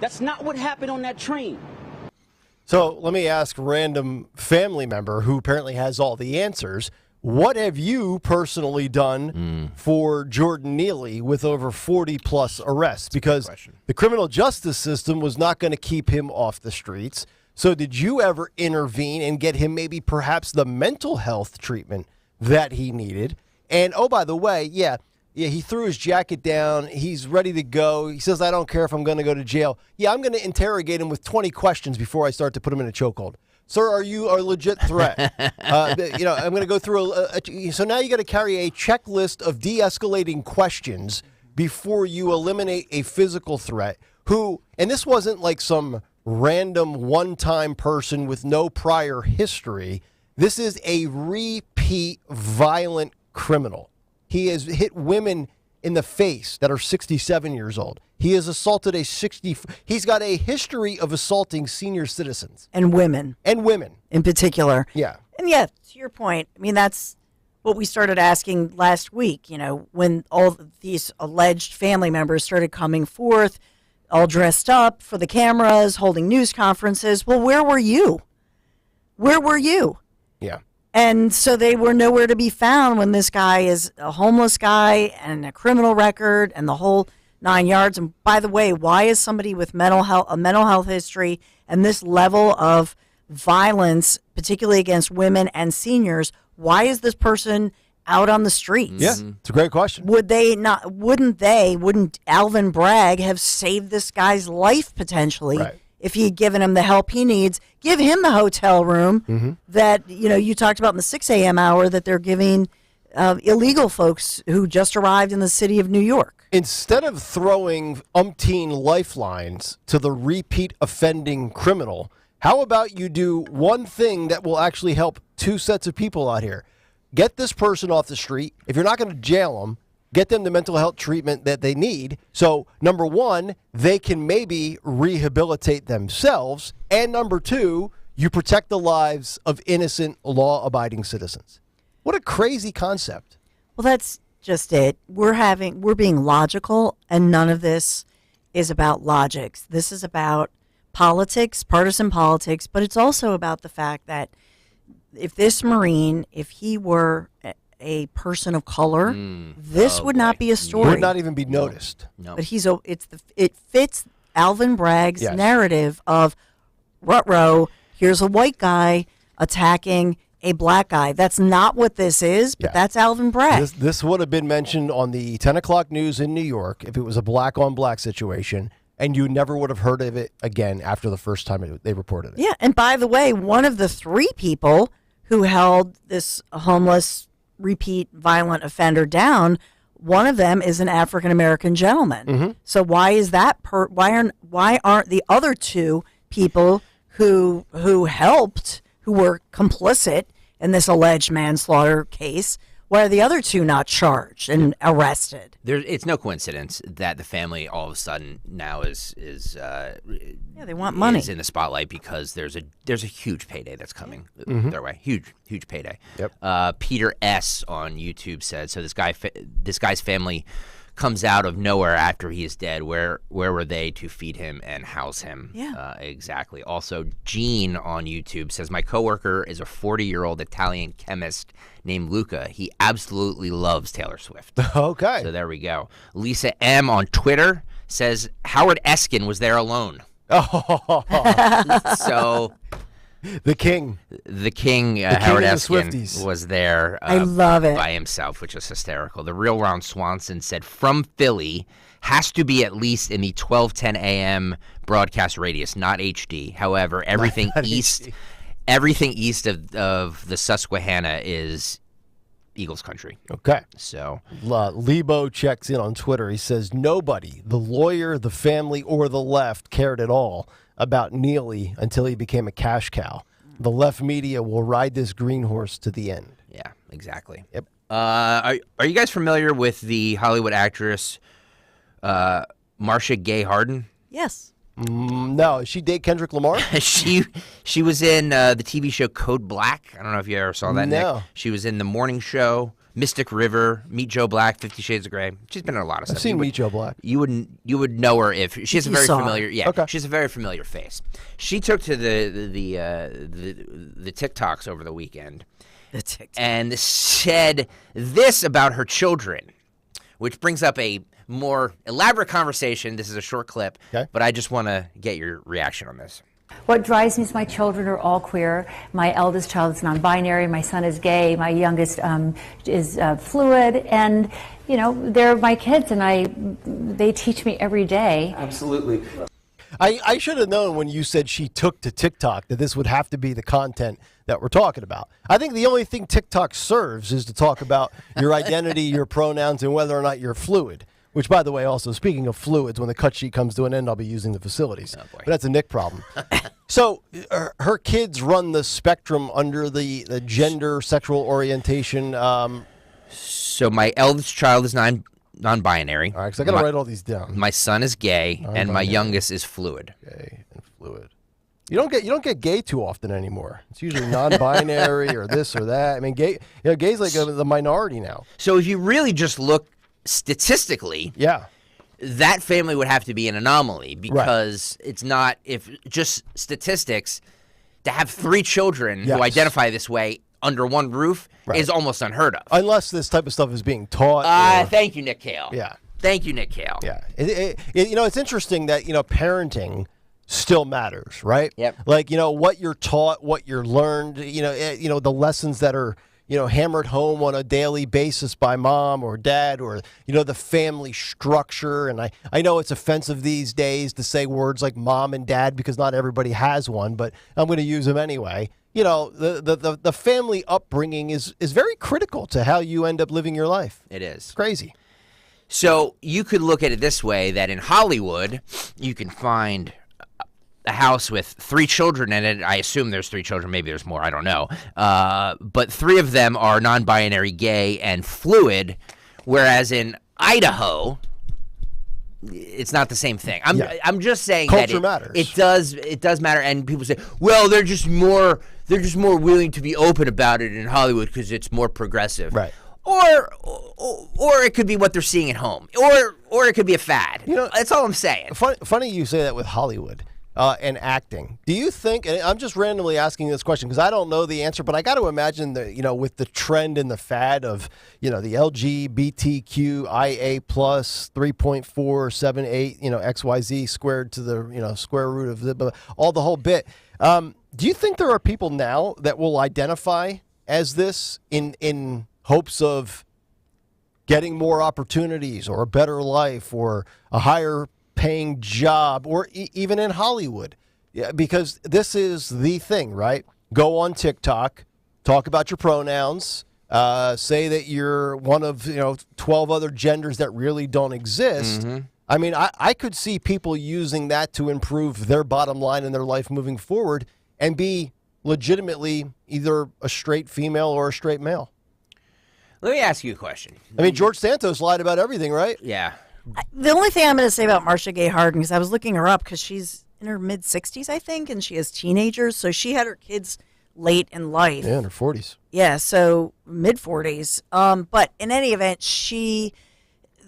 That's not what happened on that train. So let me ask a random family member who apparently has all the answers. What have you personally done for Jordan Neely with over 40-plus arrests? Because the criminal justice system was not going to keep him off the streets. So did you ever intervene and get him maybe perhaps the mental health treatment that he needed? And, oh, by the way, he threw his jacket down. He's ready to go. He says, I don't care if I'm going to go to jail. Yeah, I'm going to interrogate him with 20 questions before I start to put him in a chokehold. Sir, are you a legit threat? I'm going to go through so now you got to carry a checklist of de-escalating questions before you eliminate a physical threat and this wasn't like some random one-time person with no prior history. This is a repeat violent criminal. He has hit women in the face that are 67 years old. He has assaulted he's got a history of assaulting senior citizens. And women. In particular. Yeah. And to your point, I mean, that's what we started asking last week, when all these alleged family members started coming forth, all dressed up for the cameras, holding news conferences. Well, where were you? Where were you? Yeah. And so they were nowhere to be found when this guy is a homeless guy and a criminal record and the whole 9 yards. And by the way, why is somebody with a mental health history and this level of violence, particularly against women and seniors, why is this person out on the streets? Yeah, it's a great question. Wouldn't Alvin Bragg have saved this guy's life potentially if he had given him the help he needs? Give him the hotel room that, you talked about in the 6 a.m. hour that they're giving illegal folks who just arrived in the city of New York. Instead of throwing umpteen lifelines to the repeat offending criminal, how about you do one thing that will actually help two sets of people out here? Get this person off the street. If you're not going to jail them, get them the mental health treatment that they need. So, number one, they can maybe rehabilitate themselves. And number two, you protect the lives of innocent, law-abiding citizens. What a crazy concept. Well, that's just it. We're being logical, and none of this is about logics. This is about politics, partisan politics, but it's also about the fact that if this Marine, if he were a person of color, this would not be a story. Would not even be noticed. No. But it fits Alvin Bragg's narrative of ruh-roh, here's a white guy attacking a black guy. That's not what this is, but that's Alvin Bragg. This would have been mentioned on the 10 o'clock news in New York if it was a black-on-black situation, and you never would have heard of it again after the first time they reported it. Yeah, and by the way, one of the three people who held this homeless repeat violent offender down, one of them is an African-American gentleman. So why is that? Why aren't the other two people who helped, who were complicit in this alleged manslaughter case, why are the other two not charged and arrested? It's no coincidence that the family all of a sudden now is they want money. Is in the spotlight because there's a huge payday that's coming their way. Huge payday. Yep. Peter S on YouTube said, so this guy's family comes out of nowhere after he is dead. Where were they to feed him and house him? Yeah. Exactly. Also, Gene on YouTube says, my coworker is a 40-year-old Italian chemist named Luca. He absolutely loves Taylor Swift. Okay. So there we go. Lisa M on Twitter says, Howard Eskin was there alone. So the king, Howard Eskin was there. I love it. By himself, which is hysterical. The real Ron Swanson said, from Philly, has to be at least in the 12:10 a.m. broadcast radius, not HD. However, everything east of the Susquehanna is Eagles country. Okay. So Lebo checks in on Twitter. He says, nobody, the lawyer, the family, or the left cared at all about Neely until he became a cash cow. The left media will ride this green horse to the end. Yeah, exactly. Yep. Are you guys familiar with the Hollywood actress Marcia Gay Harden? Yes. No, is she date Kendrick Lamar? She was in the TV show Code Black. I don't know if you ever saw that, No. Nick. She was in The Morning Show, Mystic River, Meet Joe Black, 50 Shades of Grey. She's been in a lot of stuff. I've seen Meet Joe Black. You would know her if she has a very familiar. Yeah, okay. She has a very familiar face. She took to the TikToks over the weekend, and said this about her children, which brings up a more elaborate conversation. This is a short clip, but I just want to get your reaction on this. What drives me is my children are all queer. My eldest child is non-binary. My son is gay. My youngest is fluid. And, they're my kids, and they teach me every day. Absolutely. I should have known when you said she took to TikTok that this would have to be the content that we're talking about. I think the only thing TikTok serves is to talk about your identity, your pronouns, and whether or not you're fluid. Which, by the way, also, speaking of fluids, when the cut sheet comes to an end, I'll be using the facilities. But that's a Nick problem. So her kids run the spectrum under the gender, sexual orientation. So my eldest child is non-binary. All right, because I got to write all these down. My son is gay, and my youngest is fluid. Gay and fluid. You don't get gay too often anymore. It's usually non-binary or this or that. I mean, gay's like the minority now. So if you really just look statistically, that family would have to be an anomaly because it's not, if just statistics, to have 3 children who identify this way, under one roof is almost unheard of. Unless this type of stuff is being taught. Thank you, Nick Kale. Yeah. Thank you, Nick Kale. Yeah. It's interesting that, parenting still matters, right? Yep. Like, what you're taught, what you're learned, the lessons that are, hammered home on a daily basis by mom or dad, or, the family structure. And I know it's offensive these days to say words like mom and dad because not everybody has one, but I'm going to use them anyway. The family upbringing is very critical to how you end up living your life. It is. It's crazy. So you could look at it this way, that in Hollywood, you can find a house with 3 children in it. I assume there's 3 children. Maybe there's more. I don't know. But 3 of them are non-binary, gay, and fluid, whereas in Idaho, it's not the same thing. I'm just saying culture that matters. It does matter. And people say, well, they're just more willing to be open about it in Hollywood because it's more progressive. Right. Or it could be what they're seeing at home. Or it could be a fad. That's all I'm saying. Funny you say that with Hollywood. And acting. Do you think, and I'm just randomly asking this question because I don't know the answer, but I got to imagine that, with the trend and the fad of, the LGBTQIA plus 3.478, XYZ squared to the, square root of the whole bit. Do you think there are people now that will identify as this in hopes of getting more opportunities or a better life or a higher paying job, or even in Hollywood? Yeah, because this is the thing, right? Go on TikTok, talk about your pronouns, say that you're one of 12 other genders that really don't exist. Mm-hmm. I mean, I could see people using that to improve their bottom line in their life moving forward and be legitimately either a straight female or a straight male. Let me ask you a question. I mean, George Santos lied about everything, right? Yeah. The only thing I'm going to say about Marcia Gay Harden, because I was looking her up, because she's in her mid-60s, I think, and she has teenagers, so she had her kids late in life. Yeah, in her 40s. Yeah, so mid-40s. But in any event,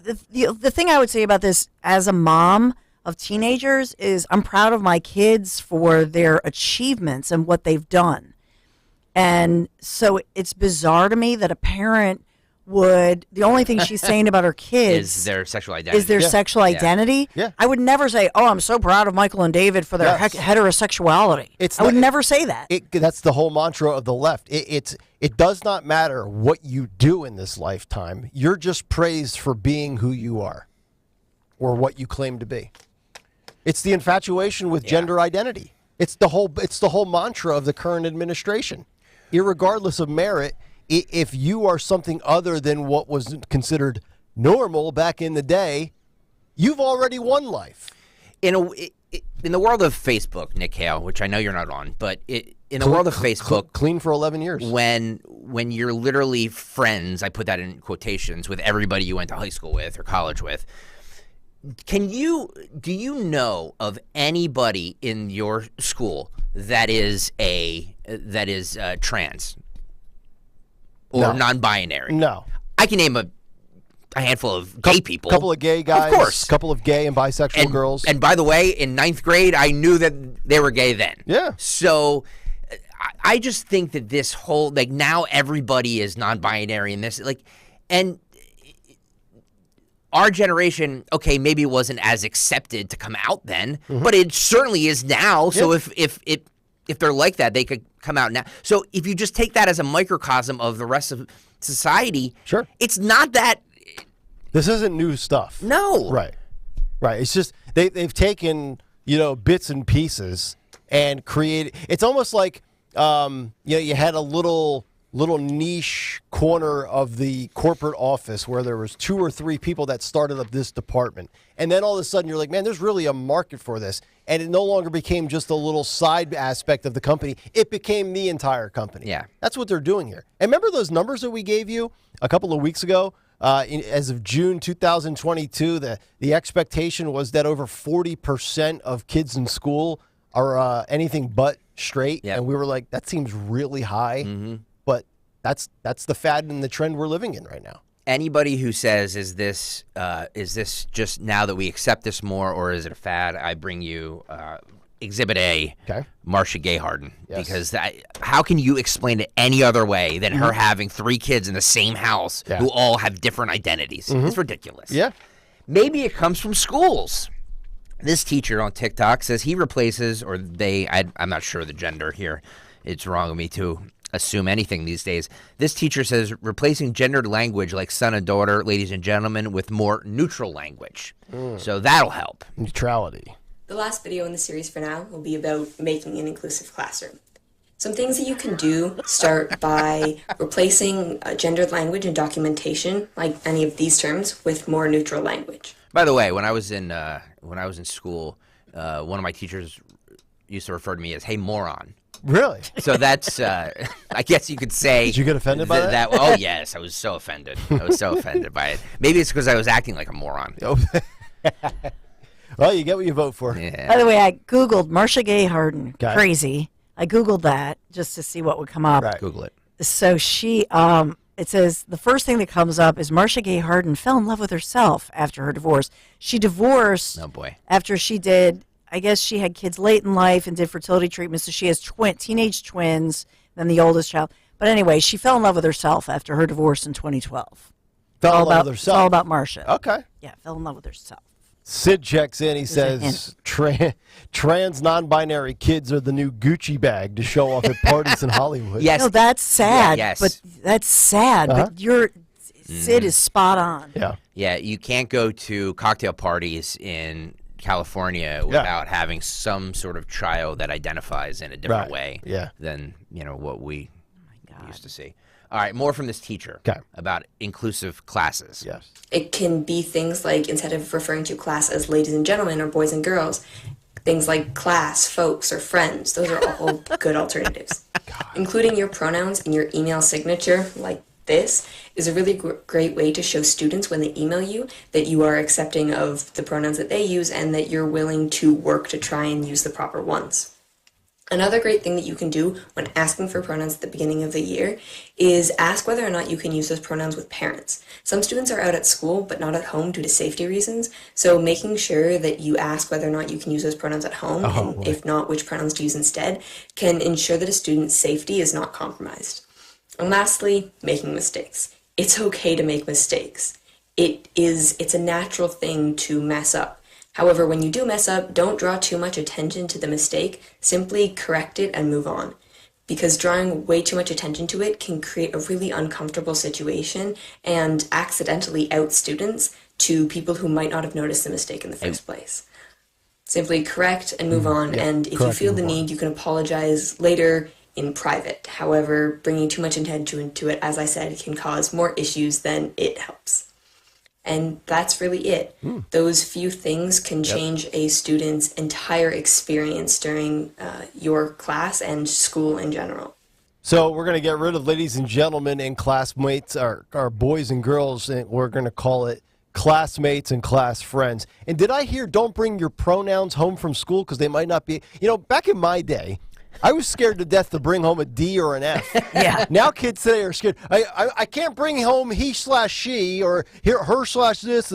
the thing I would say about this as a mom of teenagers is I'm proud of my kids for their achievements and what they've done. And so it's bizarre to me that a parent the only thing she's saying about her kids is their sexual identity. Sexual identity. Yeah. I would never say, "Oh, I'm so proud of Michael and David for their heterosexuality." I would never say that. That's the whole mantra of the left. It does not matter what you do in this lifetime. You're just praised for being who you are, or what you claim to be. It's the infatuation with gender identity. It's the whole mantra of the current administration. Irregardless of merit, if you are something other than what was considered normal back in the day, you've already won life. In the world of Facebook, Nick Hale, which I know you're not on, but in the world of Facebook, clean for 11 years. When you're literally friends, I put that in quotations, with everybody you went to high school with or college with, do you know of anybody in your school that is trans? Or non-binary? No. I can name a handful of gay people. A couple of gay guys. Of course. A couple of gay and bisexual girls. And by the way, in 9th grade, I knew that they were gay then. Yeah. So I just think that this whole, now everybody is non-binary in this, and our generation, okay, maybe it wasn't as accepted to come out then, but it certainly is now. So if they're like that, they could come out now. So if you just take that as a microcosm of the rest of society, sure, it's not that. This isn't new stuff. No. Right. It's just they've taken bits and pieces and created. It's almost like you had a little niche corner of the corporate office where there was 2 or 3 people that started up this department, and then all of a sudden you're like, man, there's really a market for this. And it no longer became just a little side aspect of the company. It became the entire company. Yeah. That's what they're doing here. And remember those numbers that we gave you a couple of weeks ago? As of June 2022, the expectation was that over 40% of kids in school are anything but straight. Yep. And we were like, that seems really high. Mm-hmm. But that's the fad and the trend we're living in right now. Anybody who says, is this just now that we accept this more, or is it a fad? I bring you Exhibit A, Marcia Gay Harden, because how can you explain it any other way than her having 3 kids in the same house who all have different identities? It's ridiculous. Yeah. Maybe it comes from schools. This teacher on TikTok says he replaces, or they, I'm not sure the gender here. It's wrong of me to assume anything these days. This teacher says replacing gendered language like son and daughter, ladies and gentlemen, with more neutral language. So that'll help. Neutrality. The last video in the series for now will be about making an inclusive classroom. Some things that you can do start by replacing gendered language and documentation, like any of these terms, with more neutral language. By the way, when I was in school, one of my teachers used to refer to me as "Hey moron." Really? So that's I guess you could say. Did you get offended by that? Oh yes, I was so offended. I was so offended by it. Maybe it's because I was acting like a moron. Well, you get what you vote for. Yeah. By the way, I Googled Marcia Gay Harden. Okay. Crazy. I Googled that just to see what would come up. Right. Google it. So she, it says the first thing that comes up is Marcia Gay Harden fell in love with herself after her divorce. She divorced. Oh boy. After she did, I guess she had kids late in life and did fertility treatment. So she has teenage twins, then the oldest child. But anyway, she fell in love with herself after her divorce in 2012. Fell in love with herself. It's all about Marcia. Okay. Yeah, fell in love with herself. Sid checks in. He says trans non-binary kids are the new Gucci bag to show off at parties in Hollywood. Yes. No, that's sad. Yeah, yes. But that's sad. But Sid is spot on. Yeah. Yeah, you can't go to cocktail parties in California without having some sort of child that identifies in a different way than what we used to see. All right, more from this teacher about inclusive classes. Yes. It can be things like, instead of referring to class as ladies and gentlemen or boys and girls, things like class, folks, or friends. Those are all good alternatives. Including your pronouns in your email signature, like this, is a really great way to show students when they email you that you are accepting of the pronouns that they use and that you're willing to work to try and use the proper ones. Another great thing that you can do when asking for pronouns at the beginning of the year is ask whether or not you can use those pronouns with parents. Some students are out at school but not at home due to safety reasons, so making sure that you ask whether or not you can use those pronouns at home, and if not, which pronouns to use instead, can ensure that a student's safety is not compromised. And lastly, making mistakes. It's okay to make mistakes. It's a natural thing to mess up. However, when you do mess up, don't draw too much attention to the mistake. Simply correct it and move on. Because drawing way too much attention to it can create a really uncomfortable situation and accidentally out students to people who might not have noticed the mistake in the first place. Simply correct and move on, and if you feel the need, you can apologize later in private. However, bringing too much attention to it, as I said, can cause more issues than it helps. And that's really it. Those few things can change a student's entire experience during your class and school in general. So we're going to get rid of ladies and gentlemen and classmates, our boys and girls, and we're going to call it classmates and class friends. And did I hear don't bring your pronouns home from school because they might not be, back in my day, I was scared to death to bring home a D or an F. Yeah. Now kids today are scared. I can't bring home he/she or her/this.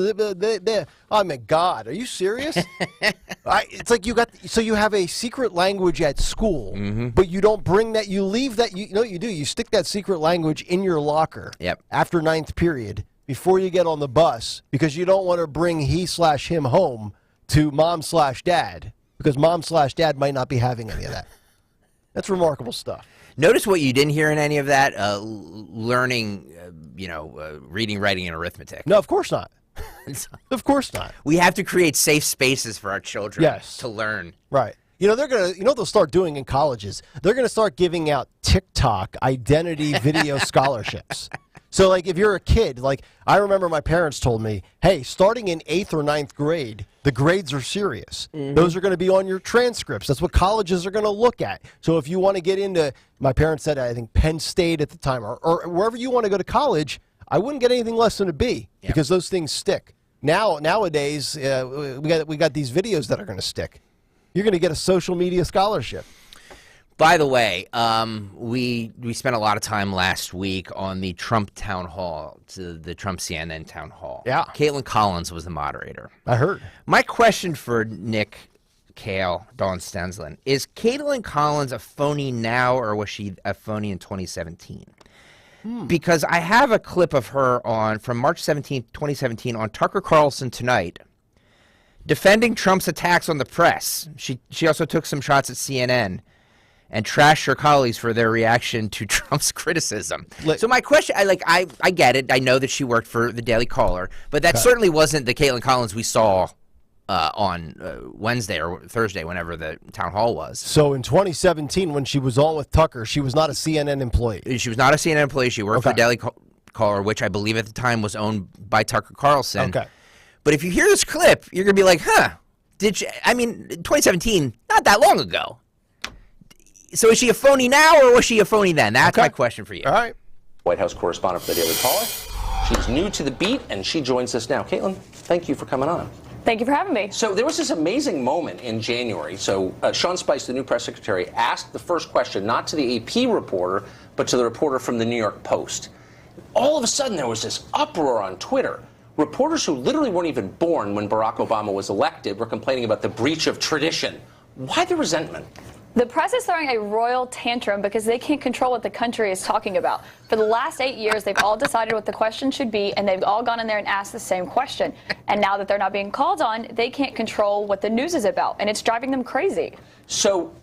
Oh my God, are you serious? It's like you have a secret language at school, but you don't bring that. You leave that. You know what you do? You stick that secret language in your locker. Yep. After 9th period, before you get on the bus, because you don't want to bring he/him home to mom/dad, because mom/dad might not be having any of that. That's remarkable stuff. Notice what you didn't hear in any of that? Learning, reading, writing, and arithmetic. No, of course not. Of course not. We have to create safe spaces for our children to learn. Right. They're going to, what they'll start doing in colleges? They're going to start giving out TikTok identity video scholarships. So, like, if you're a kid, like, I remember my parents told me, hey, starting in 8th or 9th grade, the grades are serious. Those are going to be on your transcripts. That's what colleges are going to look at. So if you want to get into, my parents said, I think, Penn State at the time, or wherever you want to go to college, I wouldn't get anything less than a B because those things stick. Nowadays, we got these videos that are going to stick. You're going to get a social media scholarship. By the way, we spent a lot of time last week on the Trump town hall, the Trump CNN town hall. Yeah. Caitlin Collins was the moderator. I heard. My question for Nick Kale, Dawn Stensland. Is Caitlin Collins a phony now, or was she a phony in 2017? Because I have a clip of her from March 17th, 2017 on Tucker Carlson Tonight defending Trump's attacks on the press. She also took some shots at CNN and trashed her colleagues for their reaction to Trump's criticism. So my question, I get it. I know that she worked for the Daily Caller, but that certainly wasn't the Caitlin Collins we saw on Wednesday or Thursday, whenever the town hall was. So in 2017, when she was on with Tucker, she was not a CNN employee. She was not a CNN employee. She worked for the Daily Caller, which I believe at the time was owned by Tucker Carlson. Okay. But if you hear this clip, you're going to be like, did she, 2017, not that long ago. So is she a phony now, or was she a phony then? That's my question for you. All right. White House correspondent for the Daily Caller. She's new to the beat, and she joins us now. Caitlin, thank you for coming on. Thank you for having me. So there was this amazing moment in January. So Sean Spice, the new press secretary, asked the first question not to the AP reporter, but to the reporter from the New York Post. All of a sudden, there was this uproar on Twitter. Reporters who literally weren't even born when Barack Obama was elected were complaining about the breach of tradition. Why the resentment? The press is throwing a royal tantrum because they can't control what the country is talking about. For the last 8 years, they've all decided what the question should be, and they've all gone in there and asked the same question. And now that they're not being called on, they can't control what the news is about, and it's driving them crazy. So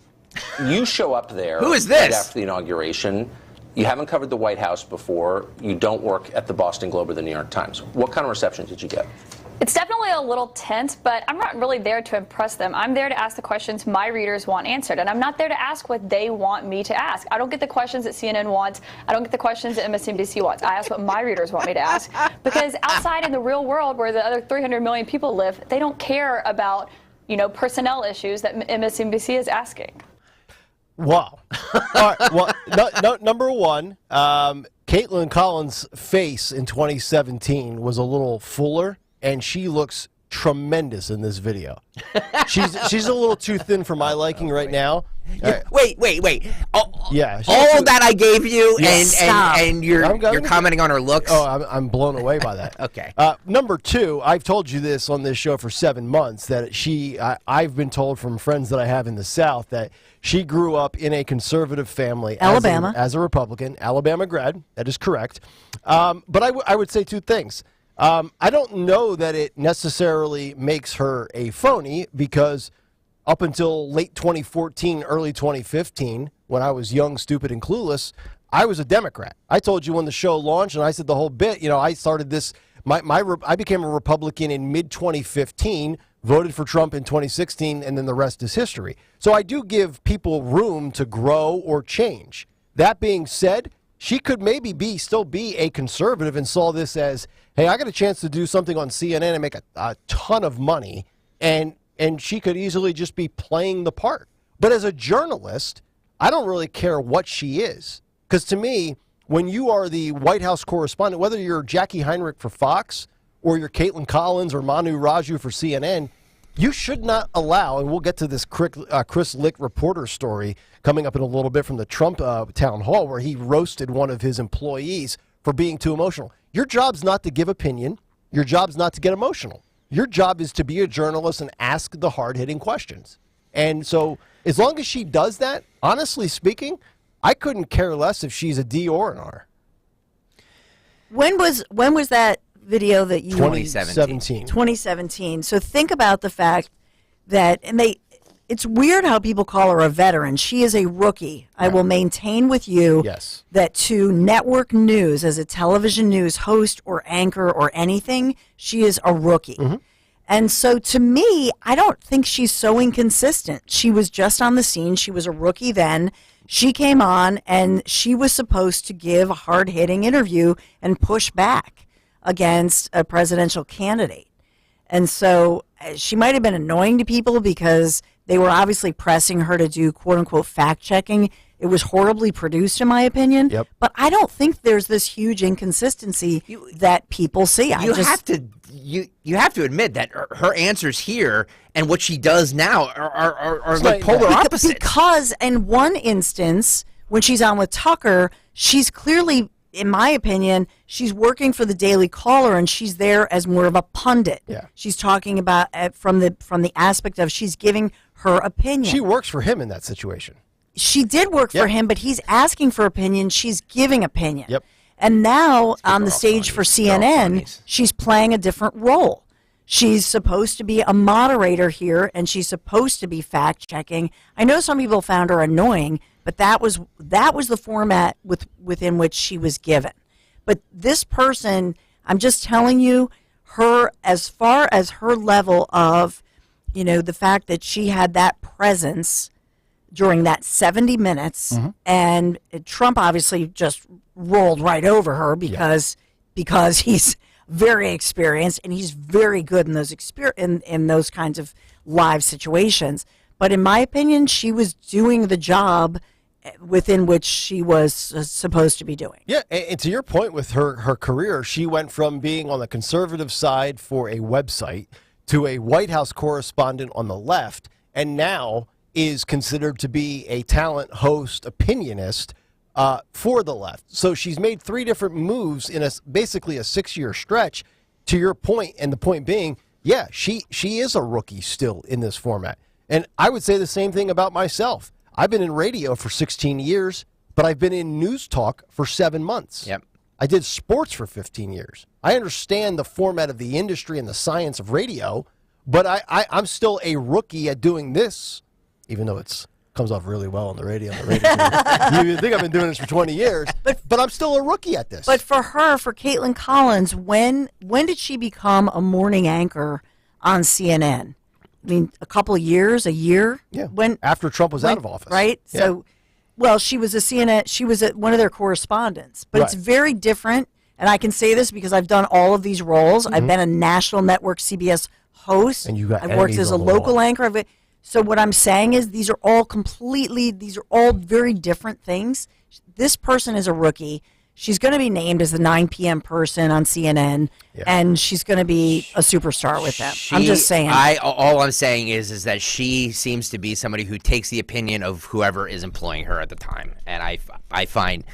you show up there. Who is this? Right after the inauguration. You haven't covered the White House before. You don't work at the Boston Globe or the New York Times. What kind of reception did you get? It's definitely a little tense, but I'm not really there to impress them. I'm there to ask the questions my readers want answered, and I'm not there to ask what they want me to ask. I don't get the questions that CNN wants. I don't get the questions that MSNBC wants. I ask what my readers want me to ask, because outside in the real world where the other 300 million people live, they don't care about, personnel issues that MSNBC is asking. Wow. All right, well, number one, Caitlin Collins' face in 2017 was a little fuller, and she looks tremendous in this video. She's a little too thin for my liking right now. Wait. Yeah. All that I gave you, and you're you're commenting on her looks? Oh, I'm blown away by that. Okay. Number two, I've told you this on this show for 7 months, that I've been told from friends that I have in the South that she grew up in a conservative family. Alabama. As a Republican. Alabama grad. That is correct. But I would say two things. I don't know that it necessarily makes her a phony, because up until late 2014, early 2015, when I was young, stupid, and clueless, I was a Democrat. I told you when the show launched, and I said the whole bit, I started this, I became a Republican in mid-2015, voted for Trump in 2016, and then the rest is history. So I do give people room to grow or change. That being said, she could maybe still be a conservative and saw this as, hey, I got a chance to do something on CNN and make a ton of money, and she could easily just be playing the part. But as a journalist, I don't really care what she is. Because to me, when you are the White House correspondent, whether you're Jackie Heinrich for Fox or you're Caitlin Collins or Manu Raju for CNN, you should not allow, and we'll get to this Chris Lick reporter story coming up in a little bit from the Trump town hall, where he roasted one of his employees for being too emotional. Your job's not to give opinion. Your job's not to get emotional. Your job is to be a journalist and ask the hard-hitting questions. And so as long as she does that, honestly speaking, I couldn't care less if she's a D or an R. When was that video that you 2017. 2017. So think about the fact that, it's weird how people call her a veteran. She is a rookie. I will maintain with you that to network news, as a television news host or anchor or anything, she is a rookie. Mm-hmm. And so to me, I don't think she's so inconsistent. She was just on the scene. She was a rookie then. She came on and she was supposed to give a hard-hitting interview and push back against a presidential candidate. And so she might have been annoying to people because they were obviously pressing her to do quote-unquote fact-checking. It was horribly produced, in my opinion. Yep. But I don't think there's this huge inconsistency that people see. You have to admit that her answers here and what she does now are like polar opposites. Because in one instance, when she's on with Tucker, she's clearly in my opinion, she's working for the Daily Caller, and she's there as more of a pundit. Yeah. She's talking about from the aspect of she's giving her opinion. She works for him in that situation. She did work for him, but he's asking for opinion. She's giving opinion. Yep. And now on the stage for CNN, she's playing a different role. She's supposed to be a moderator here, and she's supposed to be fact-checking. I know some people found her annoying, but that was the format within which she was given. But this person, I'm just telling you, her, as far as her level of, the fact that she had that presence during that 70 minutes, and Trump obviously just rolled right over her because he's very experienced and he's very good in those in those kinds of live situations. But in my opinion, she was doing the job within which she was supposed to be doing. Yeah, and to your point with her career, she went from being on the conservative side for a website to a White House correspondent on the left, and now is considered to be a talent host, opinionist for the left. So she's made 3 different moves in basically a 6-year stretch, to your point, and the point being, yeah, she is a rookie still in this format. And I would say the same thing about myself. I've been in radio for 16 years, but I've been in news talk for 7 months. Yep. I did sports for 15 years. I understand the format of the industry and the science of radio, but I'm still a rookie at doing this, even though it comes off really well on the radio. You think I've been doing this for 20 years, but I'm still a rookie at this. But for Caitlin Collins, when did she become a morning anchor on CNN? I mean, a couple of years, a year? Yeah, after Trump was out of office. Right? Yeah. So, well, she was she was one of their correspondents. But It's very different, and I can say this because I've done all of these roles. I've been a national network CBS host. And you got I've worked as a local anchor. So what I'm saying is these are all very different things. This person is a rookie. She's going to be named as the 9 p.m. person on CNN, and she's going to be a superstar with them. I'm just saying. All I'm saying is that she seems to be somebody who takes the opinion of whoever is employing her at the time, and I find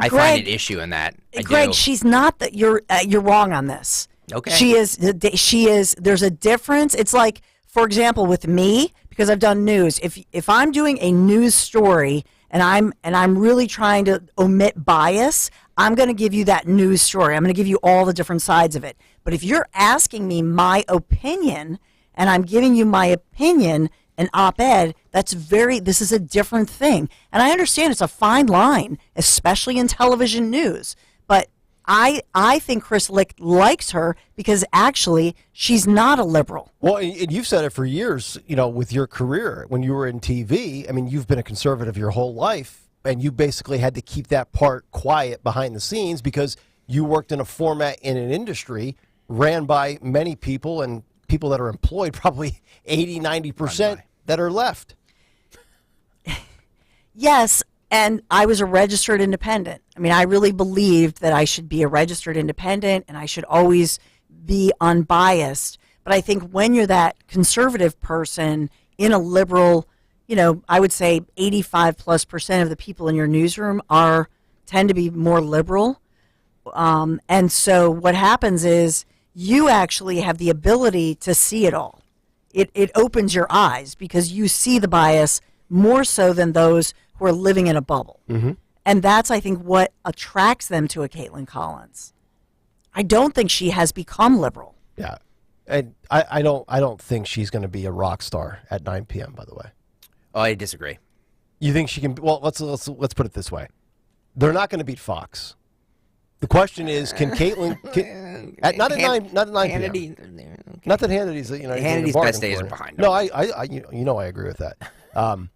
I find an issue in that. Greg, she's not that. You're wrong on this. Okay. She is. There's a difference. It's like, for example, with me, because I've done news. If I'm doing a news story and I'm really trying to omit bias, I'm going to give you that news story. I'm going to give you all the different sides of it. But if you're asking me my opinion and I'm giving you my opinion, an op-ed, this is a different thing. And I understand it's a fine line, especially in television news. But I think Chris Licht likes her because actually she's not a liberal. Well, and you've said it for years, with your career. When you were in TV, I mean, you've been a conservative your whole life, and you basically had to keep that part quiet behind the scenes because you worked in a format in an industry ran by many people, and people that are employed, probably 80, 90% that are left. Yes. And I was a registered independent. I mean, I really believed that I should be a registered independent and I should always be unbiased. But I think when you're that conservative person in a liberal, I would say 85+% of the people in your newsroom tend to be more liberal. And so what happens is you actually have the ability to see it all. It opens your eyes because you see the bias more so than those who are living in a bubble. Mm-hmm. And that's, I think, what attracts them to a Caitlin Collins. I don't think she has become liberal. Yeah. And I don't think she's going to be a rock star at 9 p.m., by the way. Oh, I disagree. You think she can? Well, let's put it this way. They're not going to beat Fox. The question is, can Caitlin not at 9 p.m. Not that Hannity's Hannity's best days are behind him. No, I agree with that.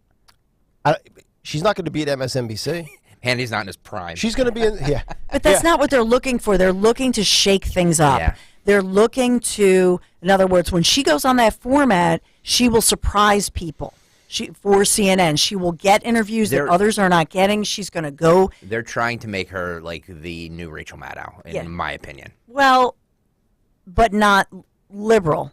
She's not going to beat MSNBC. Hannity's not in his prime. She's going to be in, yeah. But that's not what they're looking for. They're looking to shake things up. Yeah. They're looking to, in other words, when she goes on that format, she will surprise people. For CNN, she will get interviews that others are not getting. She's going to go. They're trying to make her like the new Rachel Maddow, in my opinion. Well, but not liberal.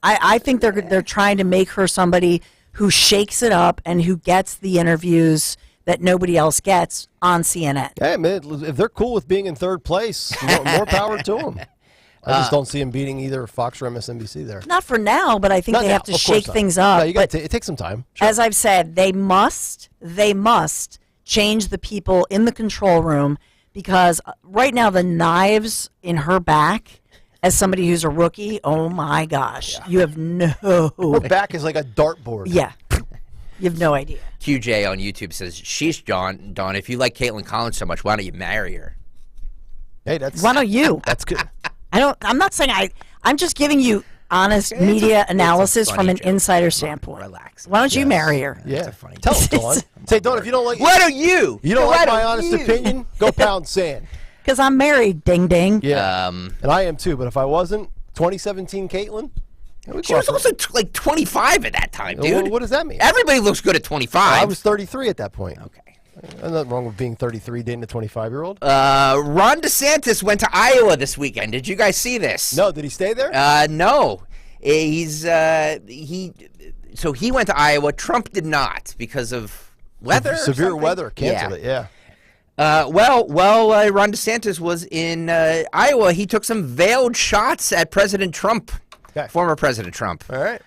I think they're trying to make her somebody who shakes it up and who gets the interviews that nobody else gets on CNN. Hey, man, if they're cool with being in third place, more power to them. I just don't see them beating either Fox or MSNBC there. Not for now, but I think they have to shake things up. No, it takes some time. Sure. As I've said, they must change the people in the control room, because right now the knives in her back, as somebody who's a rookie, oh my gosh, you have Her back is like a dartboard. Yeah. You have no idea. QJ on YouTube says, sheesh, Dawn, if you like Caitlin Collins so much, why don't you marry her? Hey, that's... Why don't you? That's good. I'm not saying I'm just giving you honest media analysis from an insider standpoint. Relax. Why don't you marry her? Yeah. Tell them, Dawn. Say, Dawn, if you don't like... Why don't you? You don't like my honest opinion? Go pound sand. Because I'm married, ding ding. Yeah. And I am too, but if I wasn't, 2017 Caitlin... She was also like 25 at that time, dude. Well, what does that mean? Everybody looks good at 25. I was 33 at that point. Okay. There's nothing wrong with being 33 dating a 25-year-old. Ron DeSantis went to Iowa this weekend. Did you guys see this? No. Did he stay there? No. He went to Iowa. Trump did not because of weather. Severe weather canceled it. Yeah. While Ron DeSantis was in Iowa, he took some veiled shots at President Trump. Okay. Former President Trump. All right.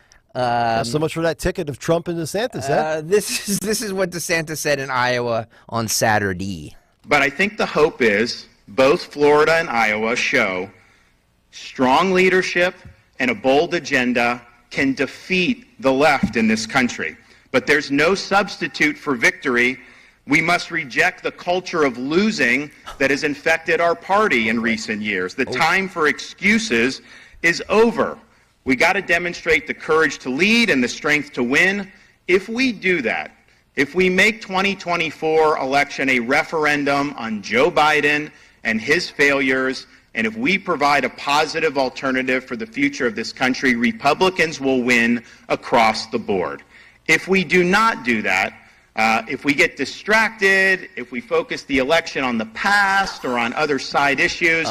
So much for that ticket of Trump and DeSantis. This is what DeSantis said in Iowa on Saturday. But I think the hope is both Florida and Iowa show strong leadership and a bold agenda can defeat the left in this country. But there's no substitute for victory. We must reject the culture of losing that has infected our party in recent years. The time for excuses is over. We got to demonstrate the courage to lead and the strength to win. If we do that, if we make 2024 election a referendum on Joe Biden and his failures, and if we provide a positive alternative for the future of this country, Republicans will win across the board. If we do not do that, if we get distracted, if we focus the election on the past or on other side issues,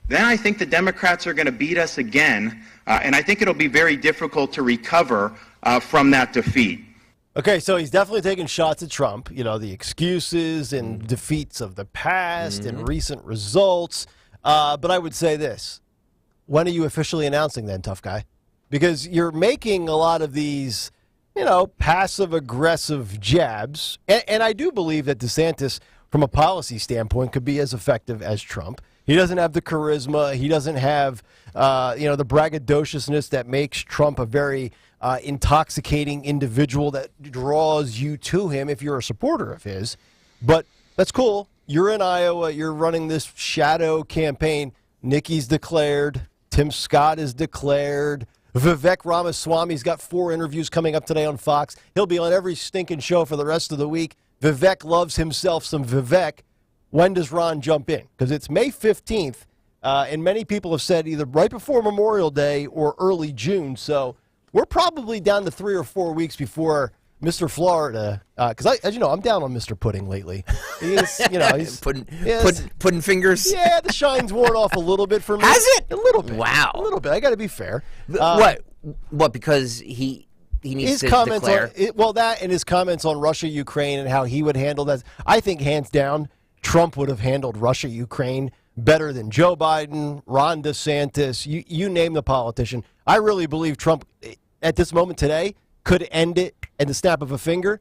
then I think the Democrats are going to beat us again. And I think it'll be very difficult to recover from that defeat. Okay, so he's definitely taking shots at Trump. You know, the excuses and defeats of the past and recent results. But I would say this. When are you officially announcing then, tough guy? Because you're making a lot of these, passive-aggressive jabs. And I do believe that DeSantis, from a policy standpoint, could be as effective as Trump. He doesn't have the charisma. He doesn't have, the braggadociousness that makes Trump a very intoxicating individual that draws you to him if you're a supporter of his. But that's cool. You're in Iowa. You're running this shadow campaign. Nikki's declared. Tim Scott is declared. Vivek Ramaswamy's got 4 interviews coming up today on Fox. He'll be on every stinking show for the rest of the week. Vivek loves himself some Vivek. When does Ron jump in? Because it's May 15th, and many people have said either right before Memorial Day or early June. So we're probably down to 3 or 4 weeks before Mr. Florida. Because, as you know, I'm down on Mr. Pudding lately. He's pudding fingers. Yeah, the shine's worn off a little bit for me. Has it? A little bit. Wow. A little bit. I got to be fair. What? Because he needs his to comments declare. That and his comments on Russia, Ukraine, and how he would handle that. I think hands down, Trump would have handled Russia, Ukraine better than Joe Biden, Ron DeSantis, you name the politician. I really believe Trump, at this moment today, could end it at the snap of a finger,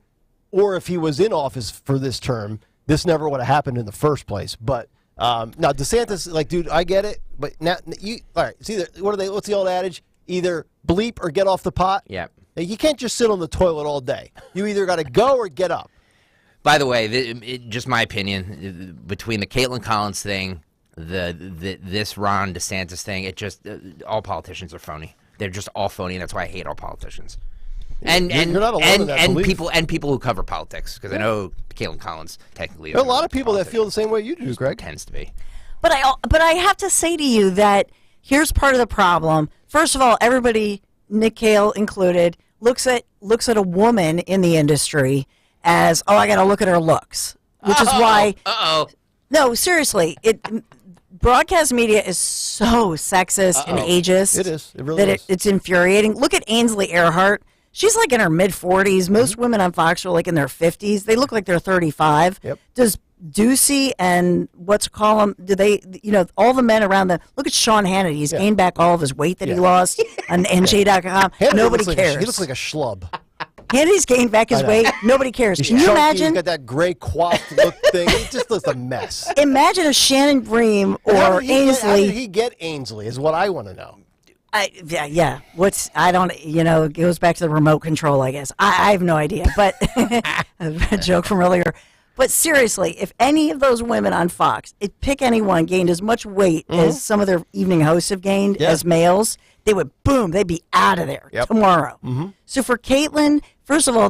or if he was in office for this term, this never would have happened in the first place. But now DeSantis, dude, I get it, but now all right, it's either what's the old adage? Either bleep or get off the pot. Yeah. You can't just sit on the toilet all day. You either got to go or get up. By the way, just my opinion, between the Caitlin Collins thing, this Ron DeSantis thing, all politicians are phony. They're just all phony, and that's why I hate all politicians. And people who cover politics, because I know Kayal Company technically. There are a lot of people that feel the same way you do, Greg. Tends to be. But I have to say to you that here's part of the problem. First of all, everybody, Nick Kale included, looks at a woman in the industry as, I got to look at her looks, which is why. No, seriously, broadcast media is so sexist and ageist. It is. It really is. It's infuriating. Look at Ainsley Earhart. She's like in her mid-40s. Most women on Fox are like in their 50s. They look like they're 35. Yep. Does Ducey and do they, all the men around them, look at Sean Hannity. He's gained back all of his weight that he lost on NJ.com. Nobody cares. He looks like a schlub. Hannity's gained back his weight. Nobody cares. Can you imagine? He's got that gray coiffed look thing. He just looks a mess. Imagine if Shannon Bream or Ainsley. How did he get Ainsley is what I want to know. Yeah. It goes back to the remote control, I guess. I have no idea, but a joke from earlier. But seriously, if any of those women on Fox, pick anyone, gained as much weight as some of their evening hosts have gained as males, they'd be out of there tomorrow. So for Caitlyn, first of all,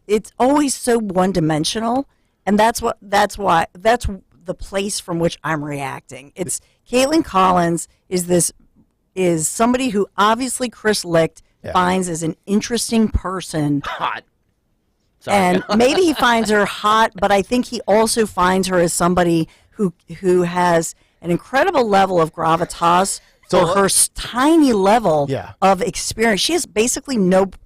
it's always so one-dimensional, and that's the place from which I'm reacting. It's Caitlyn Collins is somebody who obviously Chris Licht finds as an interesting person. Hot. Sorry. And maybe he finds her hot, but I think he also finds her as somebody who has an incredible level of gravitas for her tiny level of experience. She has basically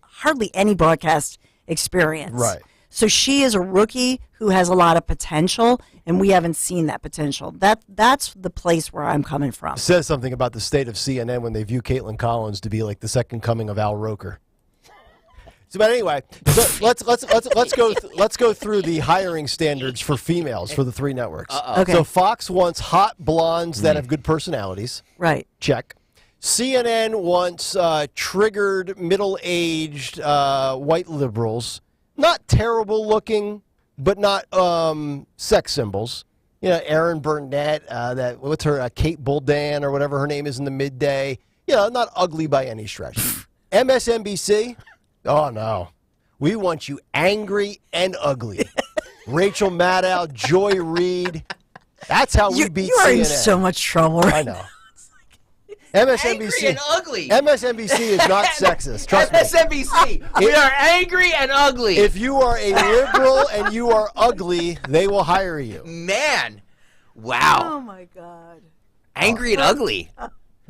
hardly any broadcast experience. Right. So she is a rookie who has a lot of potential, and we haven't seen that potential. That's the place where I'm coming from. It says something about the state of CNN when they view Caitlyn Collins to be like the second coming of Al Roker. So, but anyway, let's go through the hiring standards for females for the three networks. Okay. So Fox wants hot blondes that have good personalities. Right. Check. CNN wants triggered, middle-aged white liberals. Not terrible looking, but not sex symbols. Erin Burnett, what's her, Kate Boldan or whatever her name is in the midday. Not ugly by any stretch. MSNBC, oh no. We want you angry and ugly. Rachel Maddow, Joy Reid. That's how we beat CNN. You are in so much trouble. I know. MSNBC. Angry and ugly. MSNBC is not sexist. Trust me. MSNBC. We are angry and ugly. If you are a liberal and you are ugly, they will hire you. Man. Wow. Oh, my God. Angry and ugly.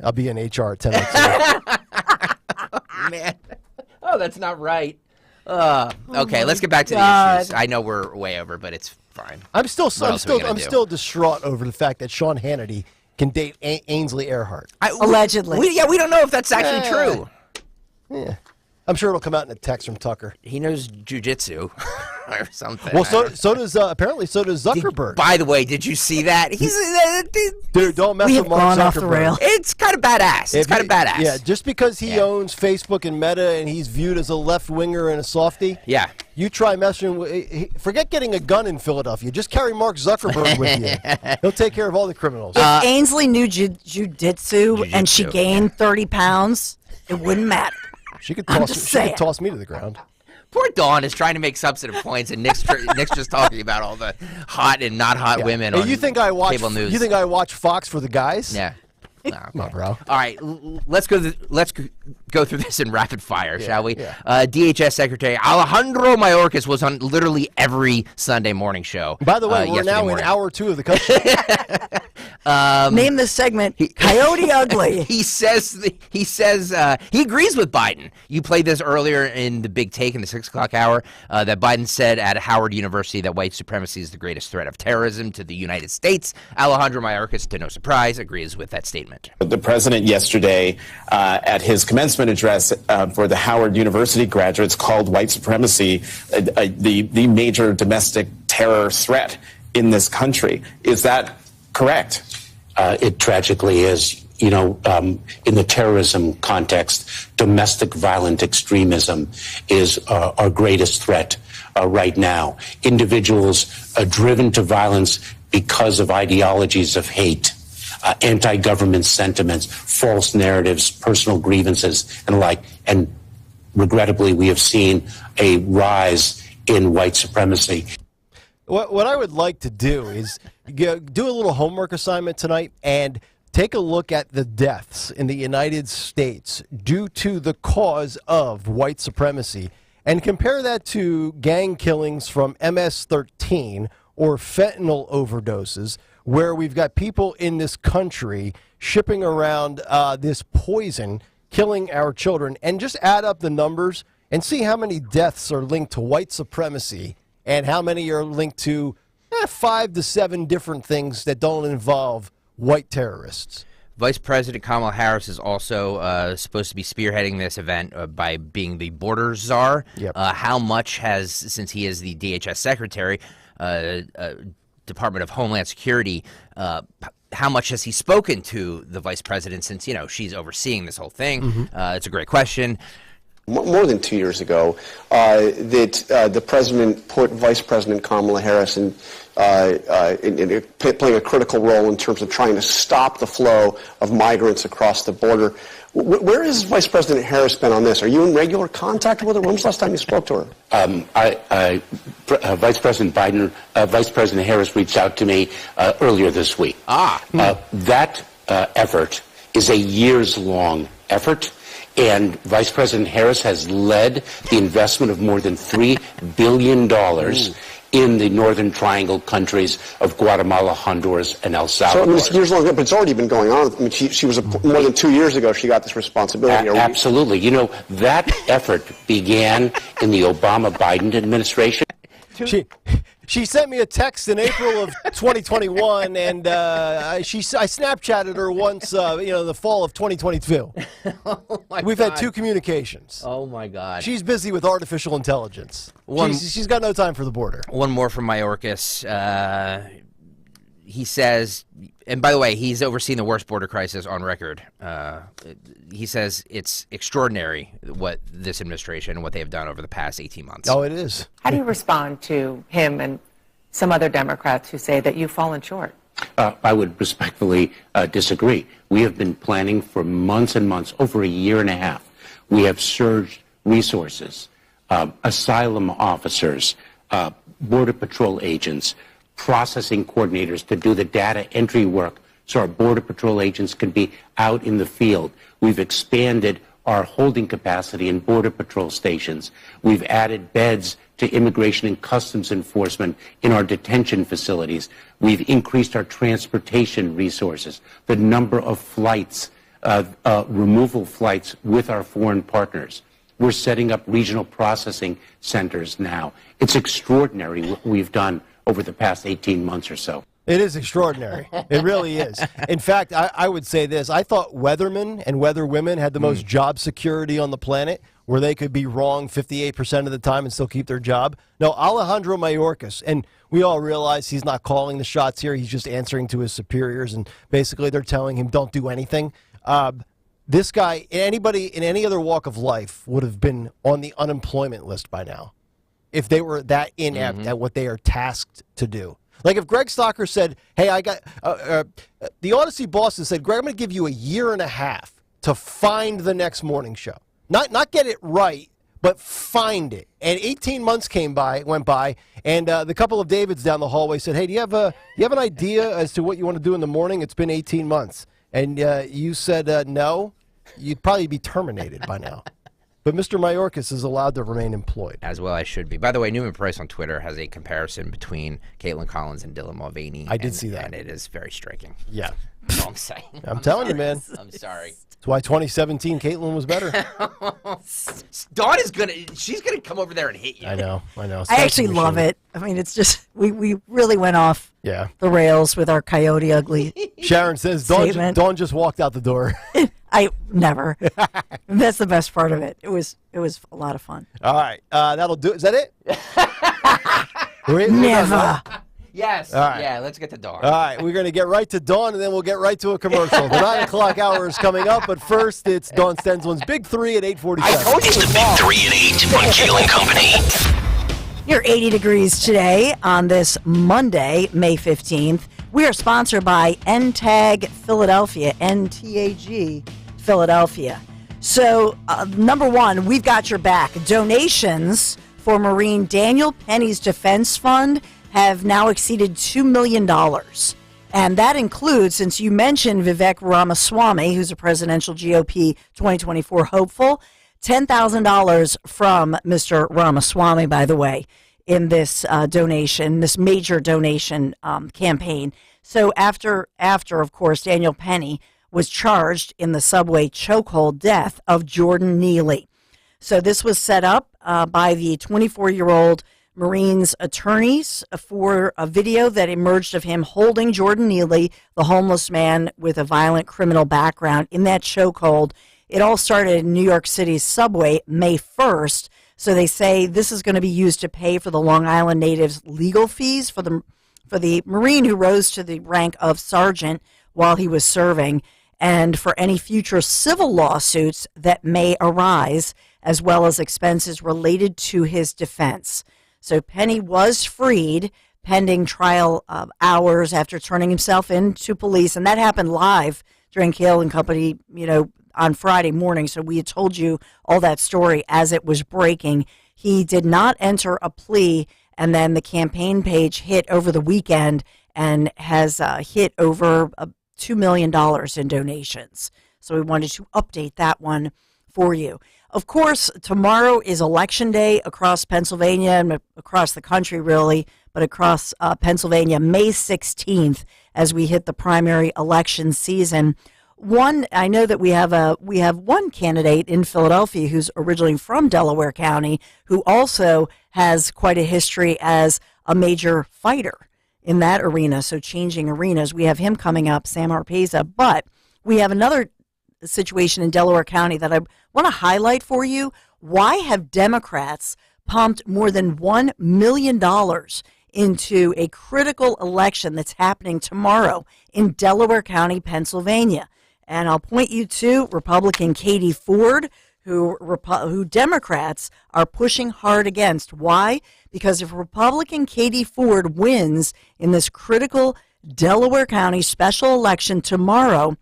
I'll be in HR at 10:02. Man. Oh, that's not right. Okay, let's get back to the issues. I know we're way over, but it's fine. I'm still distraught over the fact that Sean Hannity can date Ainsley Earhart. Allegedly. We don't know if that's actually true. Yeah. I'm sure it'll come out in a text from Tucker. He knows jujitsu or something. Well, so does apparently Zuckerberg. By the way, did you see that? He's dude, don't mess with Mark Zuckerberg. Off the rail. It's kind of badass. It's kind of badass. Yeah, just because he owns Facebook and Meta and he's viewed as a left winger and a softie. Yeah. You try messing with. Forget getting a gun in Philadelphia. Just carry Mark Zuckerberg with you. He'll take care of all the criminals. If Ainsley knew jiu-jitsu and she gained 30 pounds, it wouldn't matter. She could toss me to the ground. Poor Dawn is trying to make substantive points, and Nick's just talking about all the hot and not hot women on cable news. You think I watch Fox for the guys? Yeah. No, come on, bro. All right, let's go through this in rapid fire, shall we? Yeah. DHS Secretary Alejandro Mayorkas was on literally every Sunday morning show. By the way, we're now in hour 2 of the country. Name this segment Coyote Ugly. He says he agrees with Biden. You played this earlier in the Big Take in the 6 o'clock hour that Biden said at Howard University that white supremacy is the greatest threat of terrorism to the United States. Alejandro Mayorkas, to no surprise, agrees with that statement. The president yesterday at his commencement address for the Howard University graduates called white supremacy the major domestic terror threat in this country. Is that correct? It tragically is. In the terrorism context, domestic violent extremism is our greatest threat right now. Individuals are driven to violence because of ideologies of hate. Anti-government sentiments, false narratives, personal grievances, and the like. And regrettably, we have seen a rise in white supremacy. What I would like to do is do a little homework assignment tonight and take a look at the deaths in the United States due to the cause of white supremacy and compare that to gang killings from MS-13 or fentanyl overdoses, where we've got people in this country shipping around this poison, killing our children, and just add up the numbers. and see how many deaths are linked to white supremacy and how many are linked to 5 to 7 different things that don't involve white terrorists. Vice President Kamala Harris is also supposed to be spearheading this event by being the border czar. Yep. How much has, since he is the DHS secretary, Department of Homeland Security, how much has he spoken to the vice president since, she's overseeing this whole thing? It's a great question. More than 2 years ago, that the president put Vice President Kamala Harris in playing a critical role in terms of trying to stop the flow of migrants across the border. Where has Vice President Harris been on this? Are you in regular contact with her? When was the last time you spoke to her? Vice President Harris reached out to me earlier this week. That effort is a years-long effort. And Vice President Harris has led the investment of more than $3 billion in the Northern Triangle countries of Guatemala, Honduras, and El Salvador. So, it's years long, but it's already been going on. She was more than 2 years ago she got this responsibility. Absolutely. That effort began in the Obama-Biden administration. She sent me a text in April of 2021, and I Snapchatted her once, the fall of 2022. We've had 2 communications. Oh, my God. She's busy with artificial intelligence. She's got no time for the border. One more from Mayorkas. He says, and by the way, he's overseen the worst border crisis on record. He says it's extraordinary what this administration and what they have done over the past 18 months. Oh, it is. How do you respond to him and some other Democrats who say that you've fallen short? I would respectfully disagree. We have been planning for months and months, over a year and a half. We have surged resources, asylum officers, Border Patrol agents, processing coordinators to do the data entry work so our Border Patrol agents can be out in the field. We've expanded our holding capacity in Border Patrol stations. We've added beds to Immigration and Customs Enforcement in our detention facilities. We've increased our transportation resources, the number of flights, removal flights with our foreign partners. We're setting up regional processing centers now. It's extraordinary what we've done over the past 18 months or so. It is extraordinary. It really is. In fact, I would say this. I thought weathermen and weatherwomen had the most job security on the planet, where they could be wrong 58% of the time and still keep their job. No, Alejandro Mayorkas, and we all realize he's not calling the shots here. He's just answering to his superiors, and basically they're telling him don't do anything. This guy, anybody in any other walk of life, would have been on the unemployment list by now if they were that inept at what they are tasked to do. Like if Greg Stocker said, hey, I got the Odyssey bosses said, Greg, I'm going to give you a year and a half to find the next morning show. Not get it right, but find it. And 18 months went by, and the couple of Davids down the hallway said, hey, do you have an idea as to what you want to do in the morning? It's been 18 months. And you said no, you'd probably be terminated by now. But Mr. Mayorkas is allowed to remain employed. As well I should be. By the way, Newman Price on Twitter has a comparison between Caitlin Collins and Dylan Mulvaney. I did see that. And it is very striking. Yeah. That's all I'm saying. I'm telling you, man. I'm sorry. That's why 2017 Caitlin was better. Dawn is she's gonna come over there and hit you. I know. I actually love it. I mean, it's just, we really went off the rails with our Coyote Ugly. Sharon says Dawn just walked out the door. I never. That's the best part of it. It was a lot of fun. All right. That'll do it. Is that it? Never. Yes. All right. Yeah, let's get to Dawn. All right, we're going to get right to Dawn, and then we'll get right to a commercial. The 9 o'clock hour is coming up, but first, it's Dawn Stensland's Big 3 at 8:47. I told you it's the Big 3 at 8 on Kale and Company. You're 80 degrees today on this Monday, May 15th. We are sponsored by NTAG Philadelphia, NTAG Philadelphia. So, number one, we've got your back. Donations for Marine Daniel Penny's Defense Fund have now exceeded $2 million. And that includes, since you mentioned Vivek Ramaswamy, who's a presidential GOP 2024 hopeful, $10,000 from Mr. Ramaswamy, by the way, in this donation, this major donation campaign. So after, of course, Daniel Penny was charged in the subway chokehold death of Jordan Neely. So this was set up by the 24-year-old Marine's attorneys for a video that emerged of him holding Jordan Neely, the homeless man with a violent criminal background, in that chokehold. It all started in New York City's subway May 1st. So they say this is going to be used to pay for the Long Island natives' legal fees for the Marine who rose to the rank of sergeant while he was serving, and for any future civil lawsuits that may arise, as well as expenses related to his defense. So Penny was freed pending trial hours after turning himself in to police, and that happened live during Kale and Company, on Friday morning. So we had told you all that story as it was breaking. He did not enter a plea, and then the campaign page hit over the weekend and has hit over $2 million in donations. So we wanted to update that one for you. Of course, tomorrow is Election Day across Pennsylvania and across the country, really, but across Pennsylvania, May 16th, as we hit the primary election season. I know that we have one candidate in Philadelphia who's originally from Delaware County, who also has quite a history as a major fighter in that arena, so changing arenas. We have him coming up, Sam Arpeza, but we have another situation in Delaware County that I want to highlight for you. Why have Democrats pumped more than $1 million into a critical election that's happening tomorrow in Delaware County, Pennsylvania? And I'll point you to Republican Katie Ford, who Democrats are pushing hard against. Why? Because if Republican Katie Ford wins in this critical Delaware County special election tomorrow,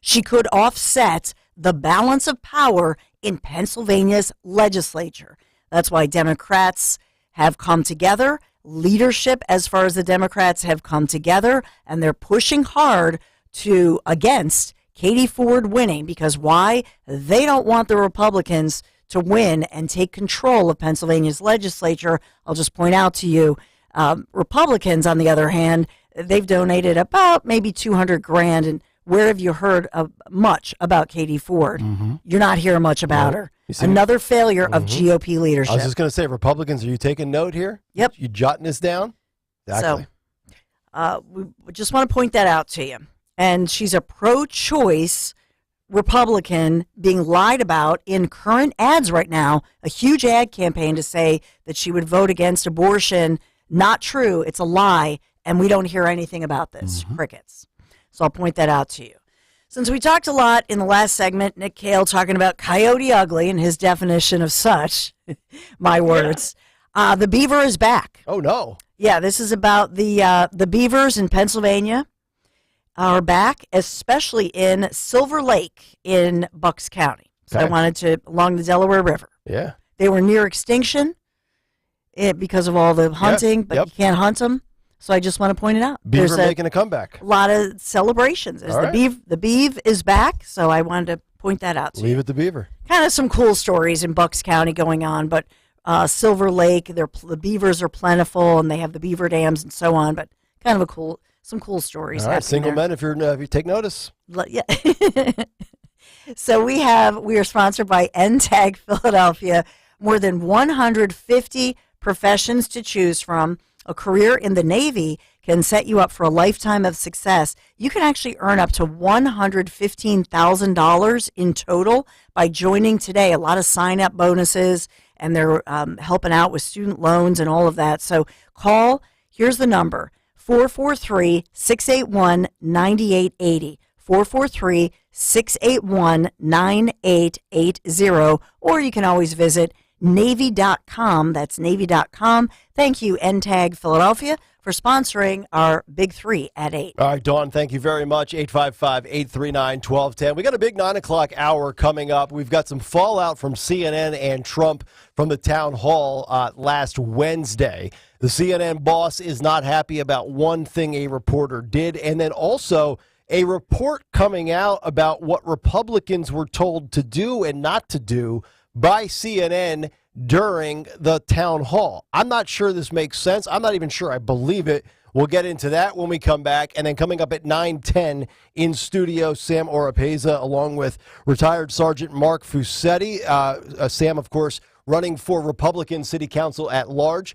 she could offset the balance of power in Pennsylvania's legislature. That's why Democrats have come together. Leadership, as far as the Democrats, have come together, and they're pushing hard against Katie Ford winning. Because why? They don't want the Republicans to win and take control of Pennsylvania's legislature. I'll just point out to you, Republicans, on the other hand, they've donated about maybe $200,000. And where have you heard much about Katie Ford? Mm-hmm. You're not hearing much about her. Another failure of GOP leadership. I was just going to say, Republicans, are you taking note here? Yep. You jotting this down? Exactly. So we just want to point that out to you. And she's a pro-choice Republican being lied about in current ads right now, a huge ad campaign to say that she would vote against abortion. Not true. It's a lie, and we don't hear anything about this. Mm-hmm. Crickets. So I'll point that out to you. Since we talked a lot in the last segment, Nick Kale talking about Coyote Ugly and his definition of such, my words, the beaver is back. Oh, no. Yeah, this is about the beavers in Pennsylvania are back, especially in Silver Lake in Bucks County. So I wanted to, along the Delaware River. Yeah. They were near extinction because of all the hunting, but you can't hunt them. So I just want to point it out. Beaver making a comeback. A lot of celebrations. The beaver is back, so I wanted to point that out to you. Leave it to Beaver. Kind of some cool stories in Bucks County going on, but Silver Lake, the beavers are plentiful, and they have the beaver dams and so on, but kind of some cool stories. All right, single there. men, if you take notice. Yeah. So we are sponsored by NTAG Philadelphia. More than 150 professions to choose from. A career in the Navy can set you up for a lifetime of success. You can actually earn up to $115,000 in total by joining today. A lot of sign-up bonuses, and they're helping out with student loans and all of that. So call, here's the number, 443-681-9880. 443-681-9880. Or you can always visit Navy.com. That's Navy.com. Thank you, NTAG Philadelphia, for sponsoring our Big Three at 8. All right, Dawn, thank you very much. 855-839-1210. We got a big 9 o'clock hour coming up. We've got some fallout from CNN and Trump from the town hall last Wednesday. The CNN boss is not happy about one thing a reporter did, and then also a report coming out about what Republicans were told to do and not to do by CNN during the town hall. I'm not sure this makes sense. I'm not even sure I believe it. We'll get into that when we come back. And then coming up at 9:10 in studio, Sam Oropeza, along with retired Sergeant Mark Fusetti. Sam, of course, running for Republican City Council at large.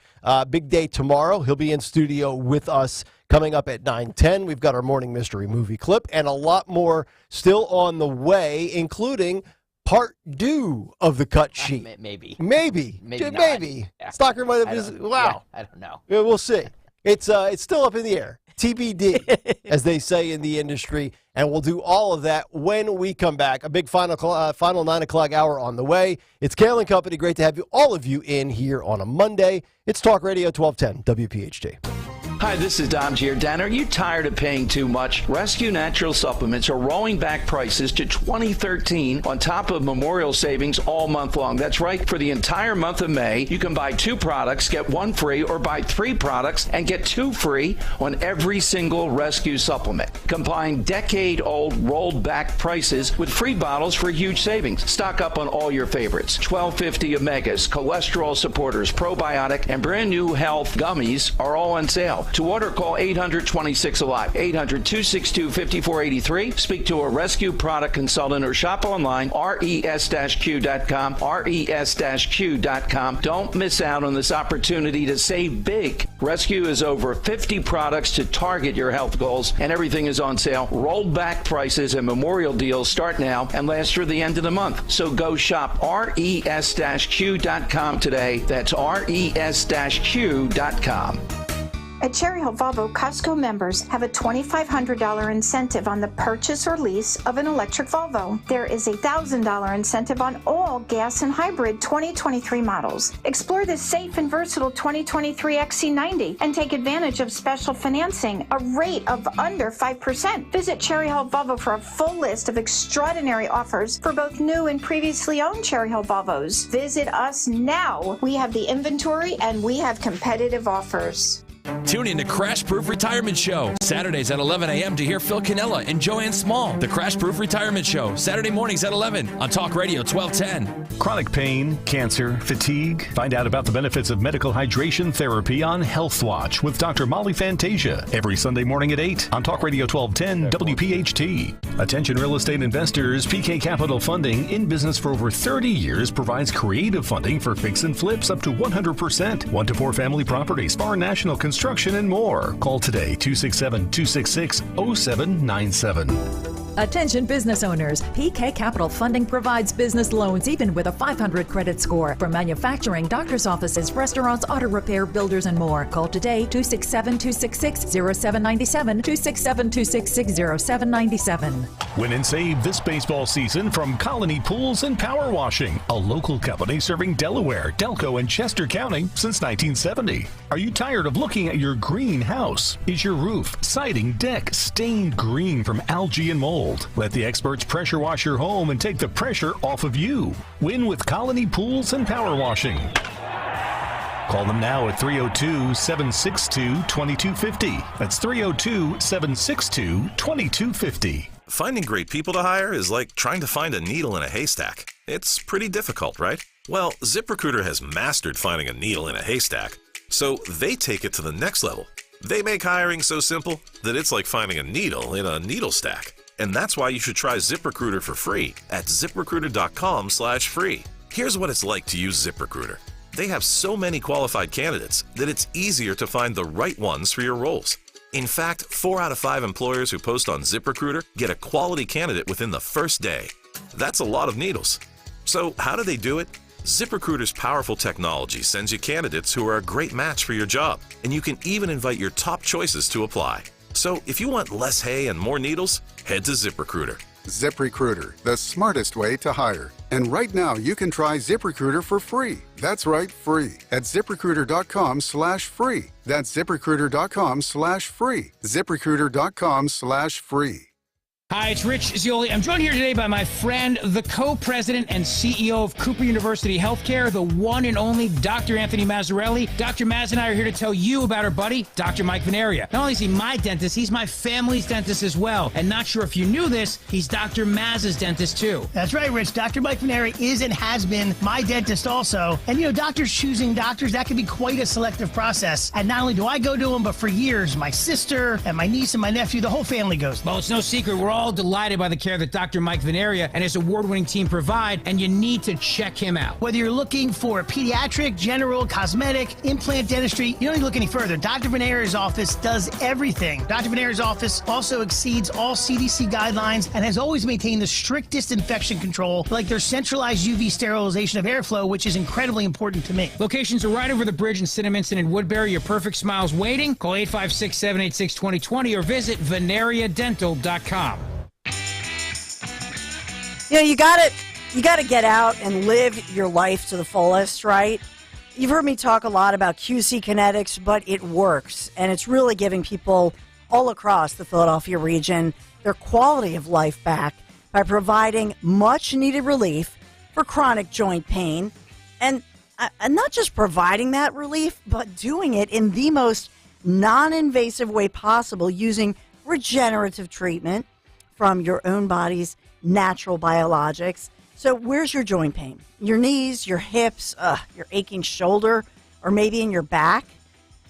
Big day tomorrow. He'll be in studio with us coming up at 9:10. We've got our morning mystery movie clip and a lot more still on the way, including part 2 of the cut sheet. Maybe. Yeah. Stalker might have wow. Yeah, I don't know. Yeah, we'll see. It's still up in the air. TBD, as they say in the industry. And we'll do all of that when we come back. A big final 9 o'clock hour on the way. It's Kale and Company. Great to have all of you in here on a Monday. It's Talk Radio 1210 WPHT. Hi, this is Dom Giordano. Are you tired of paying too much? Rescue Natural Supplements are rolling back prices to 2013 on top of Memorial savings all month long. That's right. For the entire month of May, you can buy 2 products, get 1 free, or buy 3 products and get 2 free on every single Rescue supplement. Combine decade-old rolled back prices with free bottles for huge savings. Stock up on all your favorites. 1250 Omegas, cholesterol supporters, probiotic, and brand new health gummies are all on sale. To order, call 800-26-ALIVE, 800-262-5483. Speak to a Rescue product consultant or shop online, res-q.com, res-q.com. Don't miss out on this opportunity to save big. Rescue is over 50 products to target your health goals, and everything is on sale. Rolled back prices and memorial deals start now and last through the end of the month. So go shop res-q.com today. That's res-q.com. At Cherry Hill Volvo, Costco members have a $2,500 incentive on the purchase or lease of an electric Volvo. There is a $1,000 incentive on all gas and hybrid 2023 models. Explore this safe and versatile 2023 XC90 and take advantage of special financing, a rate of under 5%. Visit Cherry Hill Volvo for a full list of extraordinary offers for both new and previously owned Cherry Hill Volvos. Visit us now. We have the inventory and we have competitive offers. Tune in to Crash Proof Retirement Show, Saturdays at 11 a.m. to hear Phil Cannella and Joanne Small. The Crash Proof Retirement Show, Saturday mornings at 11 on Talk Radio 1210. Chronic pain, cancer, fatigue. Find out about the benefits of medical hydration therapy on Health Watch with Dr. Molly Fantasia every Sunday morning at 8 on Talk Radio 1210 WPHT. Attention real estate investors, PK Capital Funding, in business for over 30 years, provides creative funding for fix and flips up to 100%, 1 to 4 family properties, Far National Construction, and more. Call today, 267-266-0797. Attention business owners. PK Capital Funding provides business loans even with a 500 credit score for manufacturing, doctor's offices, restaurants, auto repair, builders, and more. Call today, 267-266-0797, 267-266-0797. Win and save this baseball season from Colony Pools and Power Washing, a local company serving Delaware, Delco, and Chester County since 1970. Are you tired of looking at your greenhouse? Is your roof, siding, deck stained green from algae and mold? Let the experts pressure wash your home and take the pressure off of you. Win with Colony Pools and Power Washing. Call them now at 302-762-2250. That's 302-762-2250. Finding great people to hire is like trying to find a needle in a haystack. It's pretty difficult, right? Well, ZipRecruiter has mastered finding a needle in a haystack, so they take it to the next level. They make hiring so simple that it's like finding a needle in a needle stack. And that's why you should try ZipRecruiter for free at ZipRecruiter.com/free. Here's what it's like to use ZipRecruiter. They have so many qualified candidates that it's easier to find the right ones for your roles. In fact, 4 out of 5 employers who post on ZipRecruiter get a quality candidate within the first day. That's a lot of needles. So how do they do it? ZipRecruiter's powerful technology sends you candidates who are a great match for your job, and you can even invite your top choices to apply. So if you want less hay and more needles, head to ZipRecruiter. ZipRecruiter, the smartest way to hire. And right now you can try ZipRecruiter for free. That's right, free. At ZipRecruiter.com/free. That's ZipRecruiter.com/free. ZipRecruiter.com/free. Hi, it's Rich Zioli. I'm joined here today by my friend, the co-president and CEO of Cooper University Healthcare, the one and only Dr. Anthony Mazzarelli. Dr. Maz and I are here to tell you about our buddy, Dr. Mike Veneria. Not only is he my dentist, he's my family's dentist as well. And not sure if you knew this, he's Dr. Maz's dentist too. That's right, Rich. Dr. Mike Veneria is and has been my dentist also. And, doctors choosing doctors, that can be quite a selective process. And not only do I go to them, but for years, my sister and my niece and my nephew, the whole family goes. Well, it's no secret. We're all delighted by the care that Dr. Mike Veneria and his award-winning team provide, and you need to check him out. Whether you're looking for pediatric, general, cosmetic, implant dentistry, you don't need to look any further. Dr. Veneria's office does everything. Dr. Veneria's office also exceeds all CDC guidelines and has always maintained the strictest infection control, like their centralized UV sterilization of airflow, which is incredibly important to me. Locations are right over the bridge in Cinnaminson and Woodbury. Your perfect smile's waiting. Call 856-786-2020 or visit veneriadental.com. You got to get out and live your life to the fullest, right? You've heard me talk a lot about QC Kinetics, but it works, and it's really giving people all across the Philadelphia region their quality of life back by providing much-needed relief for chronic joint pain, and not just providing that relief, but doing it in the most non-invasive way possible using regenerative treatment from your own body's natural biologics. So where's your joint pain? Your knees, your hips, your aching shoulder, or maybe in your back?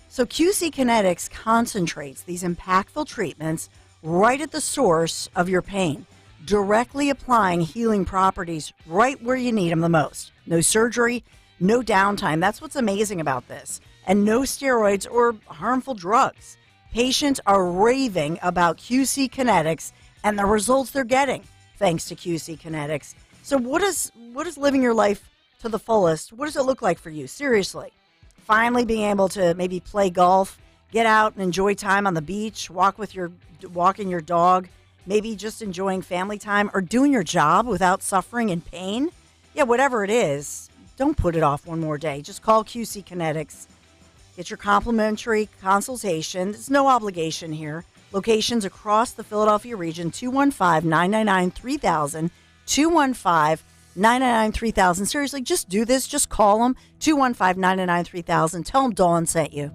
So QC Kinetics concentrates these impactful treatments right at the source of your pain, directly applying healing properties right where you need them the most. No surgery, no downtime. That's what's amazing about this. And no steroids or harmful drugs. Patients are raving about QC Kinetics and the results they're getting thanks to QC Kinetics. So what is living your life to the fullest? What does it look like for you? Seriously. Finally being able to maybe play golf, get out and enjoy time on the beach, walking your dog, maybe just enjoying family time or doing your job without suffering and pain. Yeah, whatever it is, don't put it off one more day. Just call QC Kinetics. Get your complimentary consultation. There's no obligation here. Locations across the Philadelphia region, 215-999-3000, 215-999-3000. Seriously, just do this. Just call them, 215-999-3000. Tell them Dawn sent you.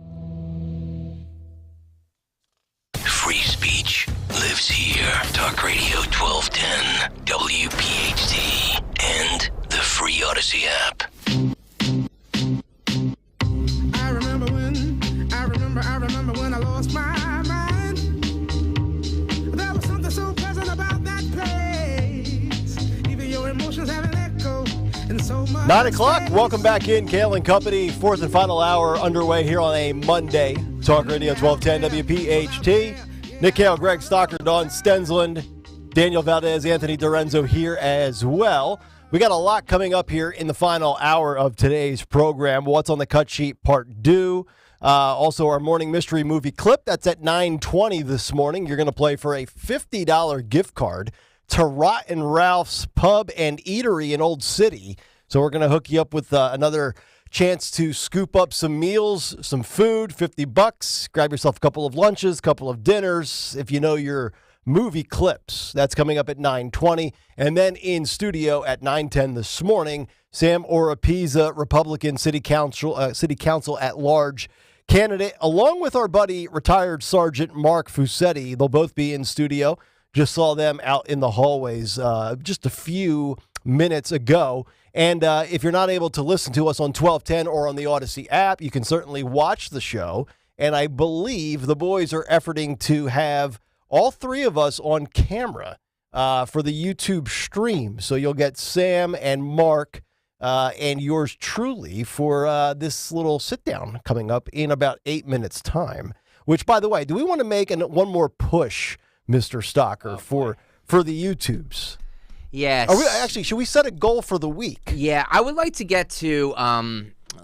Free speech lives here. Talk Radio 1210, WPHT, and the free Odyssey app. I remember when I lost my mind. There was something so pleasant about that place. Even your emotions have an echo and so much. 9 o'clock. Welcome back in. Kale and Company, fourth and final hour underway here on a Monday. Talk Radio 1210 WPHT. Nick Kale, Greg Stocker, Dawn Stensland, Daniel Valdez, Anthony Dorenzo here as well. We got a lot coming up here in the final hour of today's program. What's on the cut sheet, part 2. Also, our morning mystery movie clip. That's at 9:20 this morning. You're going to play for a $50 gift card to Rotten Ralph's Pub and Eatery in Old City. So we're going to hook you up with another chance to scoop up some meals, some food, $50. Grab yourself a couple of lunches, couple of dinners, if you know your movie clips. That's coming up at 9:20. And then in studio at 9:10 this morning, Sam Oropesa, Republican City Council at large candidate, along with our buddy, retired Sergeant Mark Fusetti. They'll both be in studio. Just saw them out in the hallways just a few minutes ago. And if you're not able to listen to us on 1210 or on the Odyssey app, you can certainly watch the show. And I believe the boys are efforting to have all three of us on camera for the YouTube stream. So you'll get Sam and Mark and yours truly for this little sit-down coming up in about 8 minutes' time. Which, by the way, do we want to make one more push, Mr. Stocker, for the YouTubes? Yes. Should we set a goal for the week? Yeah, I would like to get to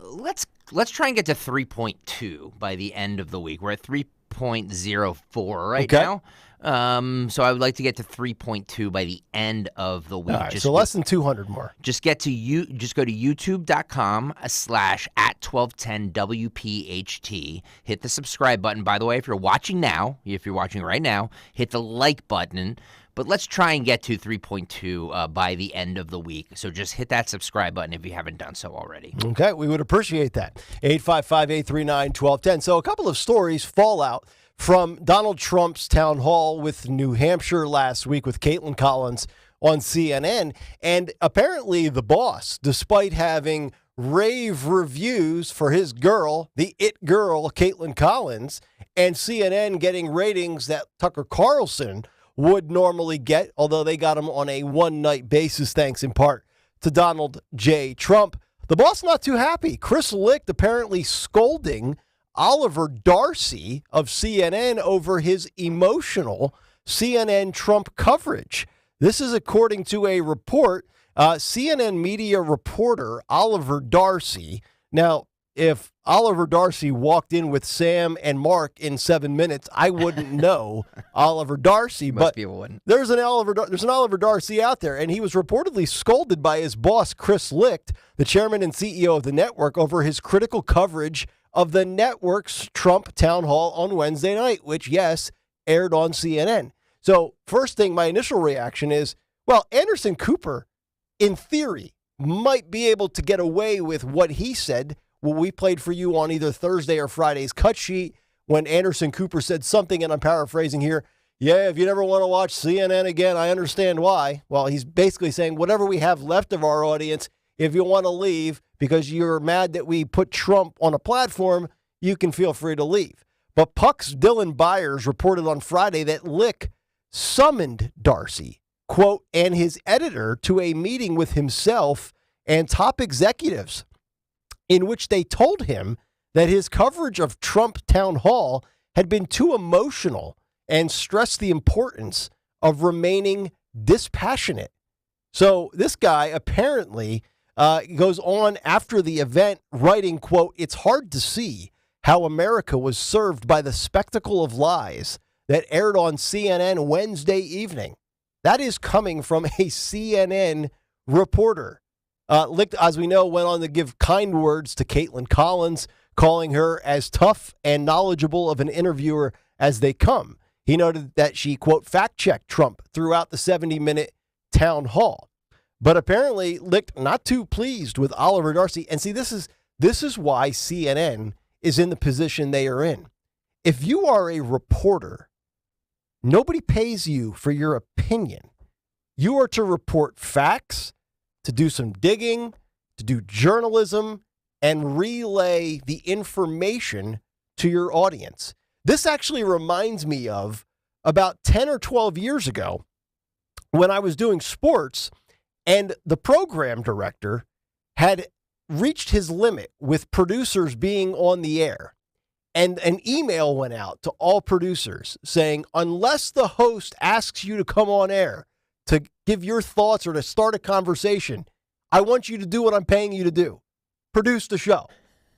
let's try and get to 3.2 by the end of the week. We're at 3.04 right now. So I would like to get to 3.2 by the end of the week. All right, so less than 200 more. Just go to youtube.com/@1210WPHT. Hit the subscribe button. By the way, if you're watching right now, hit the like button. but let's try and get to 3.2 by the end of the week. So just hit that subscribe button if you haven't done so already. Okay, we would appreciate that. 855-839-1210. So a couple of stories, fallout from Donald Trump's town hall with New Hampshire last week with Caitlin Collins on CNN. And apparently the boss, despite having rave reviews for his girl, the it girl, Caitlin Collins, and CNN getting ratings that Tucker Carlson would normally get, although they got him on a one-night basis, thanks in part to Donald J. Trump. The boss not too happy. Chris Licht apparently scolding Oliver Darcy of CNN over his emotional CNN Trump coverage. This is according to a report. CNN media reporter Oliver Darcy. Now, if Oliver Darcy walked in with Sam and Mark in 7 minutes, I wouldn't know Oliver Darcy. But there's an Oliver Darcy out there, and he was reportedly scolded by his boss, Chris Licht, the chairman and CEO of the network, over his critical coverage of the network's Trump town hall on Wednesday night, which, yes, aired on CNN. So first thing, my initial reaction is, well, Anderson Cooper, in theory, might be able to get away with what he said. Well, we played for you on either Thursday or Friday's cut sheet when Anderson Cooper said something, and I'm paraphrasing here, yeah, if you never want to watch CNN again, I understand why. Well, he's basically saying whatever we have left of our audience, if you want to leave because you're mad that we put Trump on a platform, you can feel free to leave. But Puck's Dylan Byers reported on Friday that Licht summoned Darcy, quote, and his editor to a meeting with himself and top executives in which they told him that his coverage of Trump town hall had been too emotional and stressed the importance of remaining dispassionate. So this guy apparently goes on after the event writing, quote, it's hard to see how America was served by the spectacle of lies that aired on CNN Wednesday evening. That is coming from a CNN reporter. Licht, as we know, went on to give kind words to Caitlin Collins, calling her as tough and knowledgeable of an interviewer as they come. He noted that she, quote, fact-checked Trump throughout the 70-minute town hall. But apparently, Licht not too pleased with Oliver Darcy. And see, this is why CNN is in the position they are in. If you are a reporter, nobody pays you for your opinion. You are to report facts, to do some digging, to do journalism, and relay the information to your audience. This actually reminds me of about 10 or 12 years ago when I was doing sports and the program director had reached his limit with producers being on the air. And an email went out to all producers saying, unless the host asks you to come on air to give your thoughts or to start a conversation, I want you to do what I'm paying you to do. Produce the show.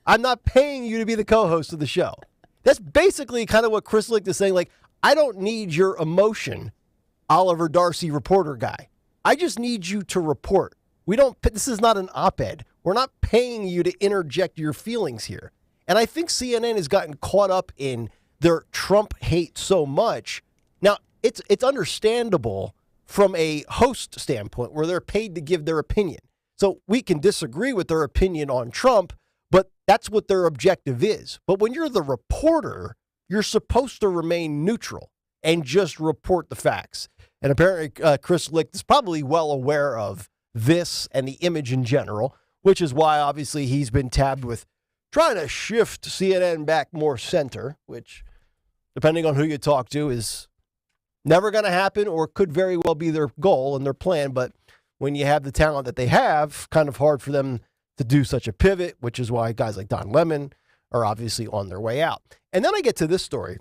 I'm not paying you to be the co-host of the show. That's basically kind of what Chris Licht is saying. Like, I don't need your emotion, Oliver Darcy reporter guy. I just need you to report. This is not an op-ed. We're not paying you to interject your feelings here. And I think CNN has gotten caught up in their Trump hate so much. Now, it's understandable from a host standpoint where they're paid to give their opinion. So we can disagree with their opinion on Trump, but that's what their objective is. But when you're the reporter, you're supposed to remain neutral and just report the facts. And apparently Chris Licht is probably well aware of this and the image in general, which is why obviously he's been tabbed with trying to shift CNN back more center, which, depending on who you talk to, is never going to happen or could very well be their goal and their plan. But when you have the talent that they have, kind of hard for them to do such a pivot, which is why guys like Don Lemon are obviously on their way out. And then I get to this story,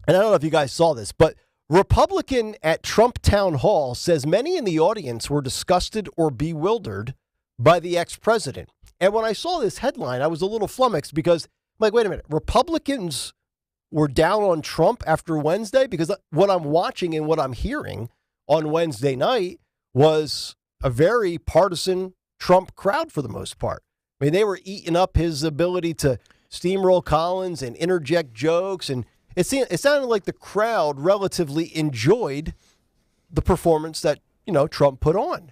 and I don't know if you guys saw this, but Republican at Trump Town Hall says many in the audience were disgusted or bewildered by the ex-president. And when I saw this headline, I was a little flummoxed because I'm like, wait a minute, Republicans were down on Trump after Wednesday? Because what I'm watching and what I'm hearing on Wednesday night was a very partisan Trump crowd for the most part. I mean, they were eating up his ability to steamroll Collins and interject jokes. And it sounded like the crowd relatively enjoyed the performance that, Trump put on.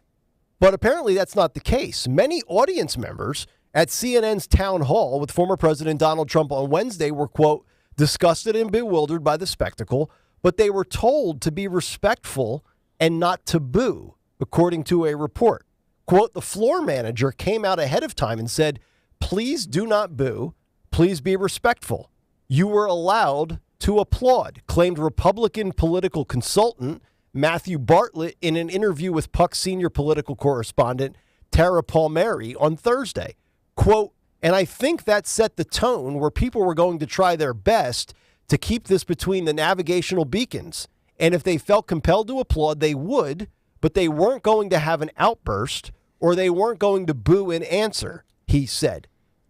But apparently that's not the case. Many audience members at CNN's town hall with former President Donald Trump on Wednesday were, quote, disgusted and bewildered by the spectacle, but they were told to be respectful and not to boo, according to a report. Quote, the floor manager came out ahead of time and said, please do not boo. Please be respectful. You were allowed to applaud, claimed Republican political consultant Matthew Bartlett in an interview with Puck's senior political correspondent Tara Palmieri on Thursday. Quote, and I think that set the tone where people were going to try their best to keep this between the navigational beacons. And if they felt compelled to applaud, they would, but they weren't going to have an outburst or they weren't going to boo in answer, he said.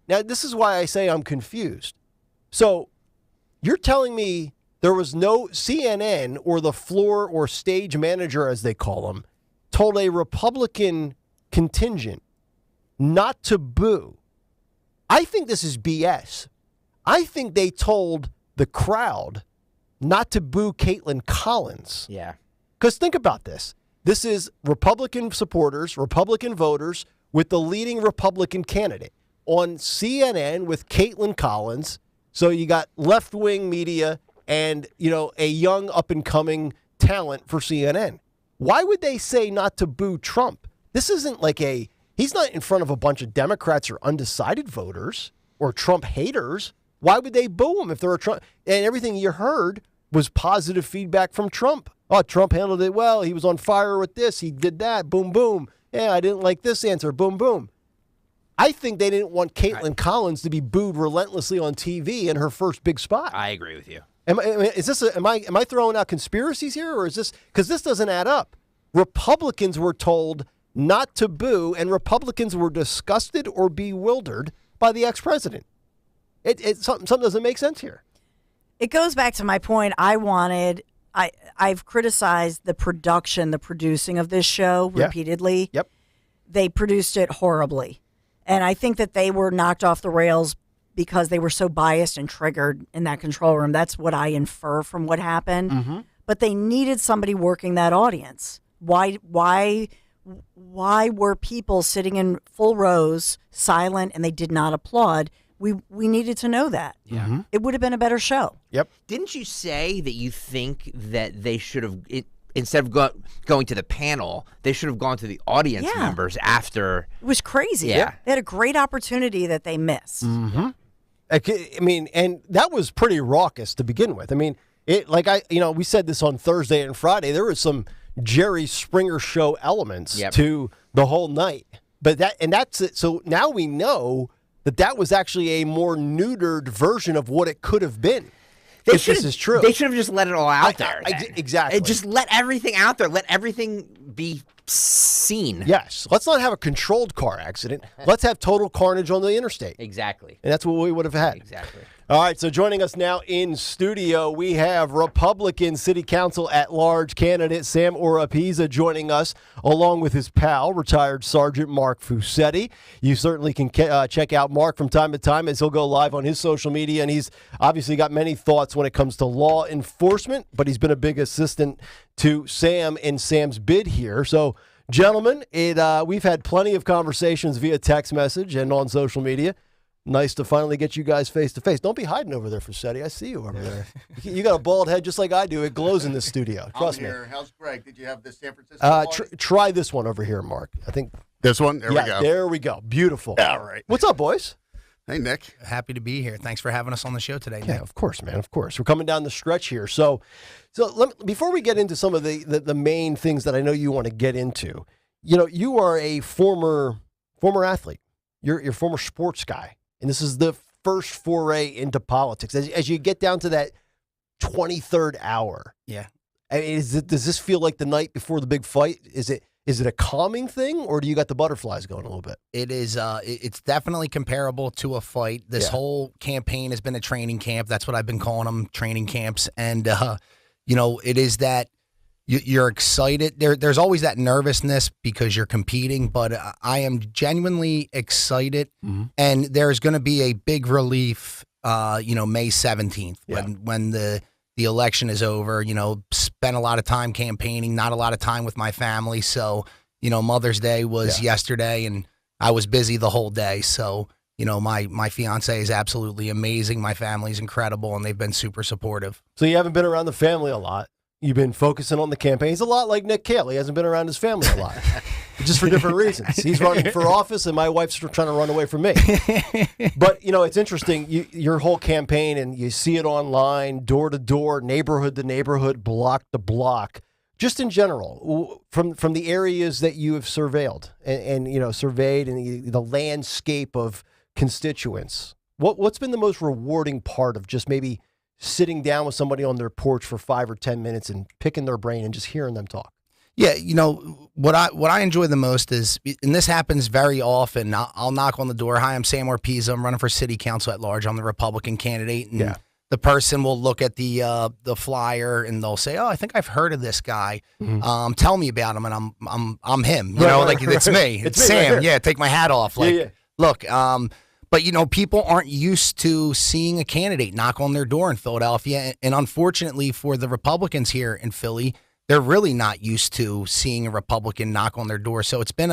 Now, this is why I say I'm confused. So you're telling me there was no CNN or the floor or stage manager, as they call them, told a Republican contingent not to boo. I think this is BS. I think they told the crowd not to boo Caitlin Collins. Yeah. Because think about this. This is Republican supporters, Republican voters with the leading Republican candidate on CNN with Caitlin Collins. So you got left-wing media and, a young up-and-coming talent for CNN. Why would they say not to boo Trump? This isn't like he's not in front of a bunch of Democrats or undecided voters or Trump haters. Why would they boo him if they're a Trump? And everything you heard was positive feedback from Trump. Oh, Trump handled it well. He was on fire with this. He did that. Boom, boom. Yeah, I didn't like this answer. Boom, boom. I think they didn't want Caitlin Collins to be booed relentlessly on TV in her first big spot. I agree with you. Am I throwing out conspiracies here, or is this because this doesn't add up? Republicans were told not to boo, and Republicans were disgusted or bewildered by the ex-president. Something doesn't make sense here. It goes back to my point. I've criticized the producing of this show repeatedly. Yep. They produced it horribly. And I think that they were knocked off the rails because they were so biased and triggered in that control room. That's what I infer from what happened. Mm-hmm. But they needed somebody working that audience. Why were people sitting in full rows, silent, and they did not applaud? We needed to know that. Yeah. Mm-hmm. It would have been a better show. Yep. Didn't you say that you think that they should have, instead of going to the panel, they should have gone to the audience members after? It was crazy. Yeah. They had a great opportunity that they missed. Mm-hmm. I mean, and that was pretty raucous to begin with. I mean, we said this on Thursday and Friday. There was some Jerry Springer show elements to the whole night. But that's it. So now we know that was actually a more neutered version of what it could have been. If this is true. They should have just let it all out there. Exactly. Just let everything out there. Let everything be seen. Yes. Let's not have a controlled car accident. Let's have total carnage on the interstate. Exactly. And that's what we would have had. Exactly. All right, so joining us now in studio, we have Republican City Council at-large candidate Sam Oropesa joining us, along with his pal, retired Sergeant Mark Fusetti. You certainly can check out Mark from time to time as he'll go live on his social media, and he's obviously got many thoughts when it comes to law enforcement, but he's been a big assistant to Sam in Sam's bid here. So, gentlemen, we've had plenty of conversations via text message and on social media. Nice to finally get you guys face to face. Don't be hiding over there, Fusetti. I see you over there. You got a bald head just like I do. It glows in this studio. Trust me. How's Greg? Did you have the San Francisco? Try this one over here, Mark. I think this one. There we go. There we go. Beautiful. All right. What's up, boys? Hey, Nick. Happy to be here. Thanks for having us on the show today, Nick. Yeah, of course, man. Of course. We're coming down the stretch here. So before we get into some of the main things that I know you want to get into, you are a former athlete. You're a former sports guy. And this is the first foray into politics. As you get down to that 23rd hour. Yeah. I mean, does this feel like the night before the big fight? Is it a calming thing, or do you got the butterflies going a little bit? It is. It's definitely comparable to a fight. This whole campaign has been a training camp. That's what I've been calling them, training camps. And, it is that you're excited. There's always that nervousness because you're competing, but I am genuinely excited. Mm-hmm. And there's going to be a big relief, May 17th when the the election is over. Spent a lot of time campaigning, not a lot of time with my family. So, Mother's Day was yesterday, and I was busy the whole day. So, my fiance is absolutely amazing. My family's incredible, and they've been super supportive. So you haven't been around the family a lot. You've been focusing on the campaign. He's a lot like Nick Kale. He hasn't been around his family a lot, just for different reasons. He's running for office, and my wife's trying to run away from me. But, it's interesting, your whole campaign, and you see it online, door to door, neighborhood to neighborhood, block to block. Just in general, from the areas that you have surveilled and surveyed and the landscape of constituents, what's been the most rewarding part of just maybe sitting down with somebody on their porch for 5 or 10 minutes and picking their brain and just hearing them talk? Yeah, what I enjoy the most is, and this happens very often, I'll knock on the door. Hi, I'm Sam Orpiza. I'm running for city council at large. I'm the Republican candidate. And the person will look at the flyer and they'll say, "Oh, I think I've heard of this guy. Tell me about him." And I'm him. It's me. It's Sam. Right, take my hat off. Look. But, people aren't used to seeing a candidate knock on their door in Philadelphia. And unfortunately for the Republicans here in Philly, they're really not used to seeing a Republican knock on their door. So it's been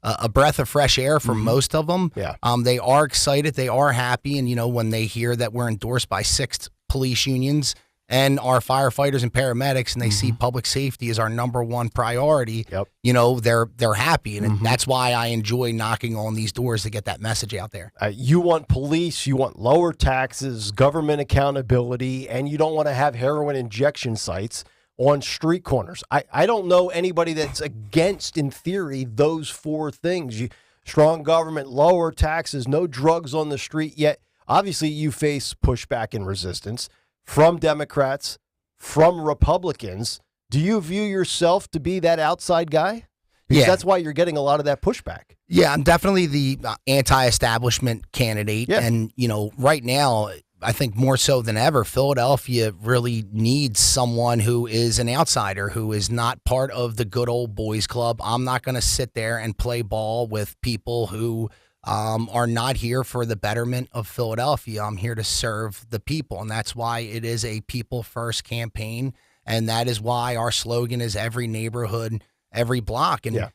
a breath of fresh air for most of them. Yeah. They are excited. They are happy. And, when they hear that we're endorsed by 6 police unions and our firefighters and paramedics, and they see public safety as our number one priority, they're happy. And that's why I enjoy knocking on these doors to get that message out there. You want police, you want lower taxes, government accountability, and you don't want to have heroin injection sites on street corners. I don't know anybody that's against, in theory, those 4 things. Strong government, lower taxes, no drugs on the street. Yet, obviously, you face pushback and resistance from Democrats, from Republicans. Do you view yourself to be that outside guy? Because that's why you're getting a lot of that pushback. Yeah, I'm definitely the anti-establishment candidate. Yeah. And, right now, I think more so than ever, Philadelphia really needs someone who is an outsider, who is not part of the good old boys club. I'm not going to sit there and play ball with people who are not here for the betterment of Philadelphia. I'm here to serve the people, and that's why it is a people-first campaign, and that is why our slogan is every neighborhood, every block. And,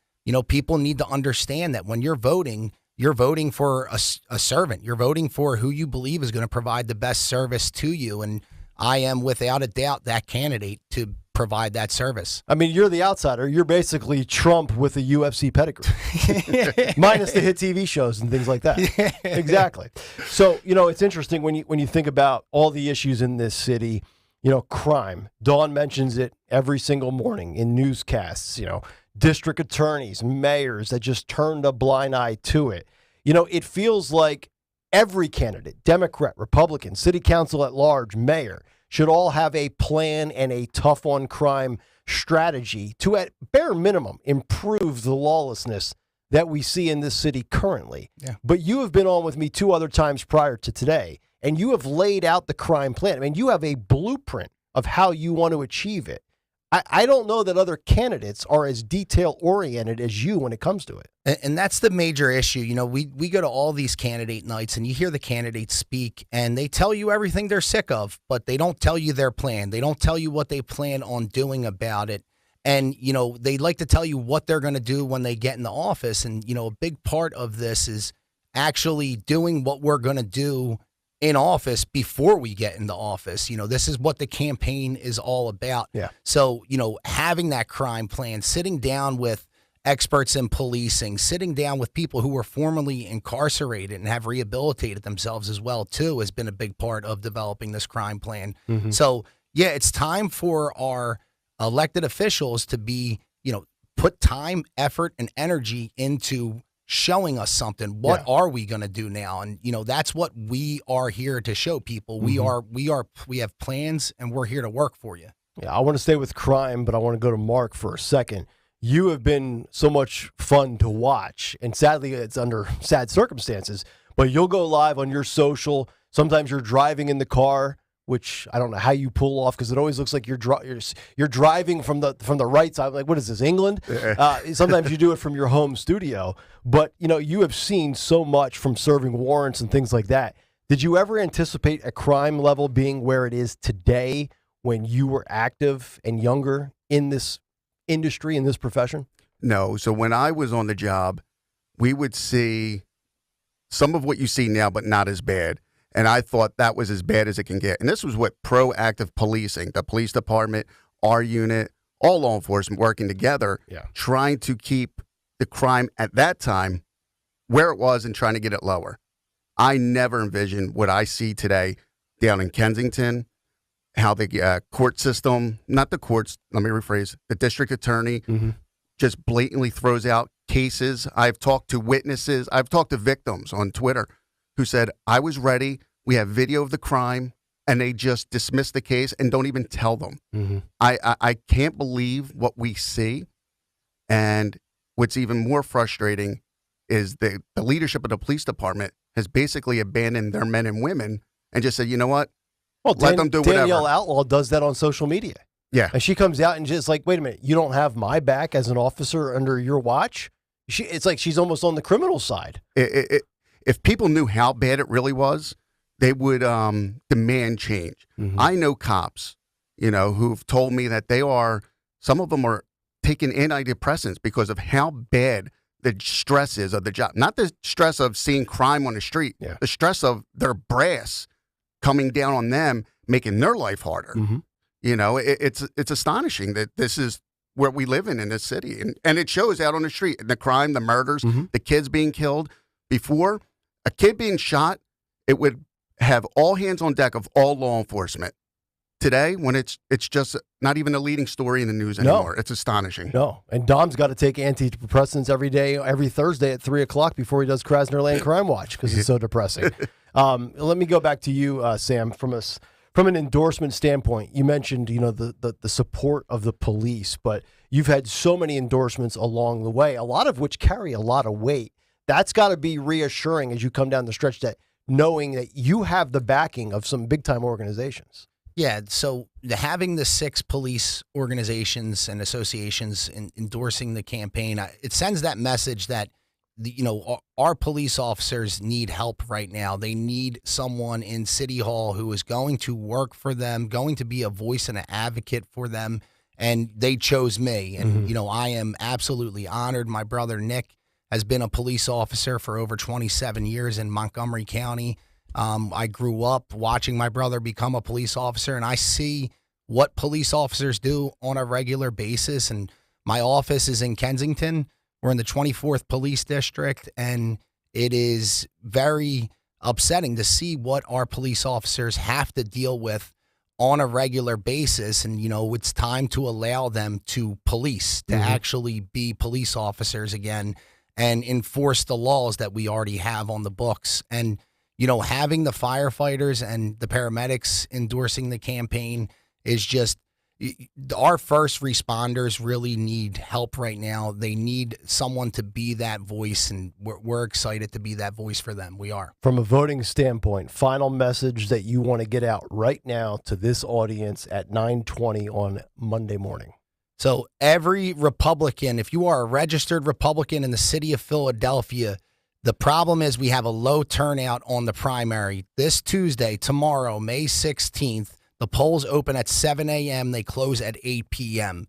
people need to understand that when you're voting for a servant. You're voting for who you believe is going to provide the best service to you, and I am, without a doubt, that candidate to provide that service. I mean, you're the outsider. You're basically Trump with a UFC pedigree, minus the hit TV shows and things like that. Exactly. So, it's interesting when you think about all the issues in this city. Crime. Dawn mentions it every single morning in newscasts. District attorneys, mayors that just turned a blind eye to it. It feels like every candidate, Democrat, Republican, city council at large, mayor, should all have a plan and a tough on crime strategy to, at bare minimum, improve the lawlessness that we see in this city currently. Yeah. But you have been on with me 2 other times prior to today, and you have laid out the crime plan. I mean, you have a blueprint of how you want to achieve it. I don't know that other candidates are as detail-oriented as you when it comes to it. And that's the major issue. We go to all these candidate nights, and you hear the candidates speak, and they tell you everything they're sick of, but they don't tell you their plan. They don't tell you what they plan on doing about it. And, they like to tell you what they're going to do when they get in the office. And, a big part of this is actually doing what we're going to do in office before we get into office. This is what the campaign is all about. Yeah. So, having that crime plan, sitting down with experts in policing, sitting down with people who were formerly incarcerated and have rehabilitated themselves as well, too, has been a big part of developing this crime plan. Mm-hmm. So, it's time for our elected officials to be, put time, effort, and energy into showing us something. What are we going to do now? And, that's what we are here to show people. Mm-hmm. We have plans, and we're here to work for you. Yeah, I want to stay with crime, but I want to go to Mark for a second. You have been so much fun to watch, and sadly, it's under sad circumstances, but you'll go live on your social. Sometimes you're driving in the car, which I don't know how you pull off, because it always looks like you're driving from the right side. Like, what is this, England? Sometimes you do it from your home studio. But, you have seen so much from serving warrants and things like that. Did you ever anticipate a crime level being where it is today when you were active and younger in this industry, in this profession? No. So when I was on the job, we would see some of what you see now, but not as bad. And I thought that was as bad as it can get. And this was what proactive policing, the police department, our unit, all law enforcement working together, trying to keep the crime at that time where it was and trying to get it lower. I never envisioned what I see today down in Kensington, how the court system, not the courts, let me rephrase, the district attorney just blatantly throws out cases. I've talked to witnesses. I've talked to victims on Twitter who said, I was ready. We have video of the crime, and they just dismiss the case and don't even tell them. I can't believe what we see. And what's even more frustrating is the leadership of the police department has basically abandoned their men and women and just said, you know what? Well, let them do whatever. Danielle Outlaw does that on social media. Yeah. And she comes out and just like, wait a minute, you don't have my back as an officer under your watch? It's like she's almost on the criminal side. If people knew how bad it really was, they would demand change. I know cops, who've told me that some of them are taking antidepressants because of how bad the stress is of the job. Not the stress of seeing crime on the street, the stress of their brass coming down on them, making their life harder. It's astonishing that this is where we live in this city. And it shows out on the street, the crime, the murders, the kids being killed. Before, a kid being shot, it would have all hands on deck of all law enforcement. Today, when it's just not even a leading story in the news anymore. It's astonishing. No. And Dom's got to take antidepressants every day, every Thursday at 3 o'clock before he does Krasner Land Crime Watch because it's so depressing. Let me go back to you, Sam, from an endorsement standpoint. You mentioned, the support of the police, but you've had so many endorsements along the way, a lot of which carry a lot of weight. That's got to be reassuring as you come down the stretch, that knowing that you have the backing of some big-time organizations. Yeah, so having the 6 police organizations and associations endorsing the campaign, it sends that message that our police officers need help right now. They need someone in City Hall who is going to work for them, going to be a voice and an advocate for them, and they chose me. And, I am absolutely honored. My brother Nick has been a police officer for over 27 years in Montgomery County. I grew up watching my brother become a police officer, and I see what police officers do on a regular basis. And my office is in Kensington. We're in the 24th Police District, and it is very upsetting to see what our police officers have to deal with on a regular basis. And, it's time to allow them to police, to actually be police officers again and enforce the laws that we already have on the books. And, having the firefighters and the paramedics endorsing the campaign is just, our first responders really need help right now. They need someone to be that voice, and we're excited to be that voice for them. We are. From a voting standpoint, final message that you want to get out right now to this audience at 9:20 on Monday morning. So every Republican, if you are a registered Republican in the city of Philadelphia, the problem is we have a low turnout on the primary. This Tuesday, tomorrow, May 16th, the polls open at 7 a.m. They close at 8 p.m.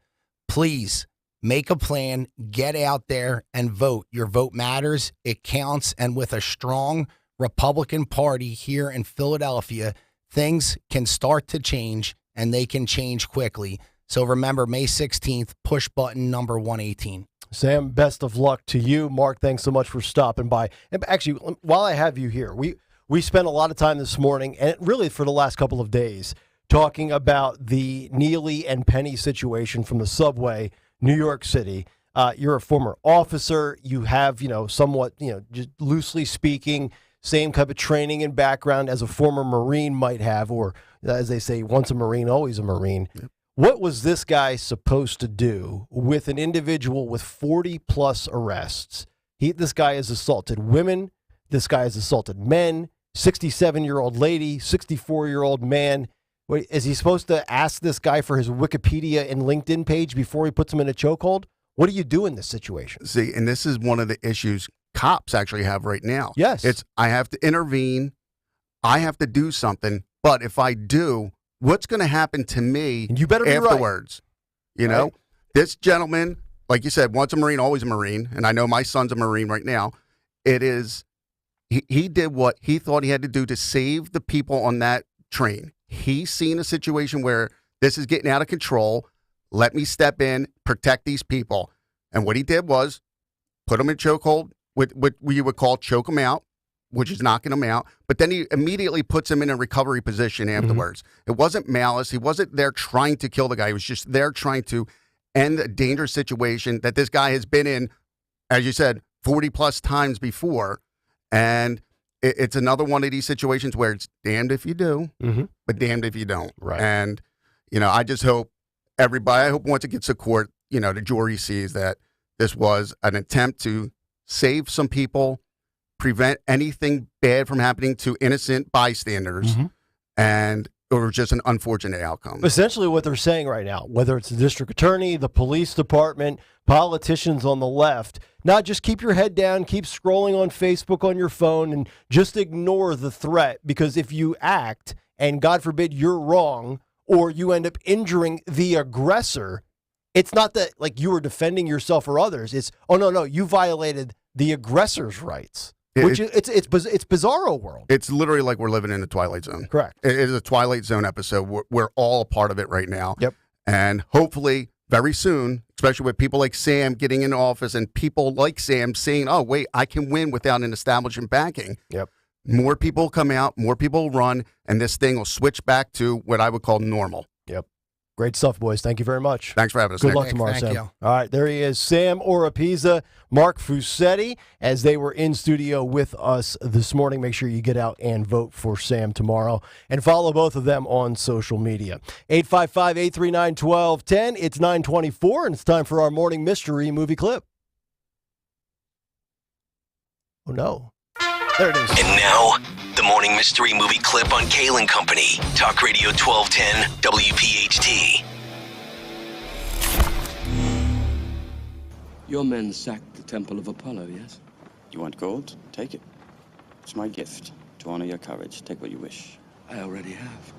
Please make a plan, get out there and vote. Your vote matters. It counts. And with a strong Republican Party here in Philadelphia, things can start to change, and they can change quickly. So remember, May 16th, push button number 118. Sam, best of luck to you. Mark, thanks so much for stopping by. And actually, while I have you here, we spent a lot of time this morning, and really for the last couple of days, talking about the Neely and Penny situation from the subway, New York City. You're a former officer. You have, somewhat, just loosely speaking, same type of training and background as a former Marine might have, or as they say, once a Marine, always a Marine. Yep. What was this guy supposed to do with an individual with 40-plus arrests? This guy has assaulted women. This guy has assaulted men, 67-year-old lady, 64-year-old man. Is he supposed to ask this guy for his Wikipedia and LinkedIn page before he puts him in a chokehold? What do you do in this situation? See, and this is one of the issues cops actually have right now. Yes. I have to intervene. I have to do something. But if I do, what's going to happen to me and you better be afterwards? Right. You know, this gentleman, like you said, once a Marine, always a Marine, and I know my son's a Marine right now. It is, he did what he thought he had to do to save the people on that train. He's seen a situation where this is getting out of control. Let me step in, protect these people. And what he did was put them in chokehold, with what we would call choke them out, which is knocking them out. But then he immediately puts them in a recovery position afterwards. It wasn't malice. He wasn't there trying to kill the guy. He was just there trying to end a dangerous situation that this guy has been in, as you said, 40 plus times before. And it's another one of these situations where it's damned if you do, but damned if you don't. Right. And, I just hope I hope once it gets to court, the jury sees that this was an attempt to save some people, prevent anything bad from happening to innocent bystanders, and it was just an unfortunate outcome. Essentially what they're saying right now, whether it's the district attorney, the police department, politicians on the left, not just keep your head down, keep scrolling on Facebook on your phone, and just ignore the threat, because if you act, and God forbid you're wrong, or you end up injuring the aggressor, it's not that like you were defending yourself or others. It's, oh, no, you violated the aggressor's rights. It's bizarro world. It's literally like we're living in the Twilight Zone. Correct. It is a Twilight Zone episode. We're all a part of it right now. Yep. And hopefully very soon, especially with people like Sam getting into office and people like Sam saying, oh, wait, I can win without an establishment backing. Yep. More people come out, more people run, and this thing will switch back to what I would call normal. Yep. Great stuff, boys. Thank you very much. Thanks for having us. Good Nick. luck tomorrow, Thank Sam. you. All right, there he is, Sam Oropesa, Mark Fusetti, as they were in studio with us this morning. Make sure you get out and vote for Sam tomorrow, and follow both of them on social media. 855-839-1210. It's 9:24, and it's time for our morning mystery movie clip. Oh, no. There it is. And now, the morning mystery movie clip on Kale and Company. Talk Radio 1210 WPHT. Your men sacked the Temple of Apollo, yes? You want gold? Take it. It's my gift to honor your courage. Take what you wish. I already have.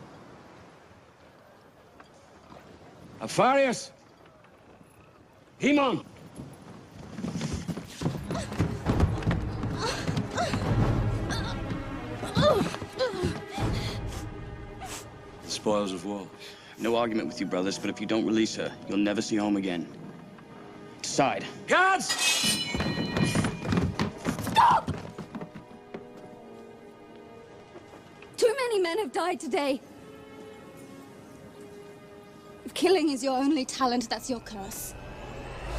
Alfarius! Hemon! The spoils of war. No argument with you, brothers, but if you don't release her, you'll never see home again. Decide. Guards! Stop! Too many men have died today. If killing is your only talent, that's your curse.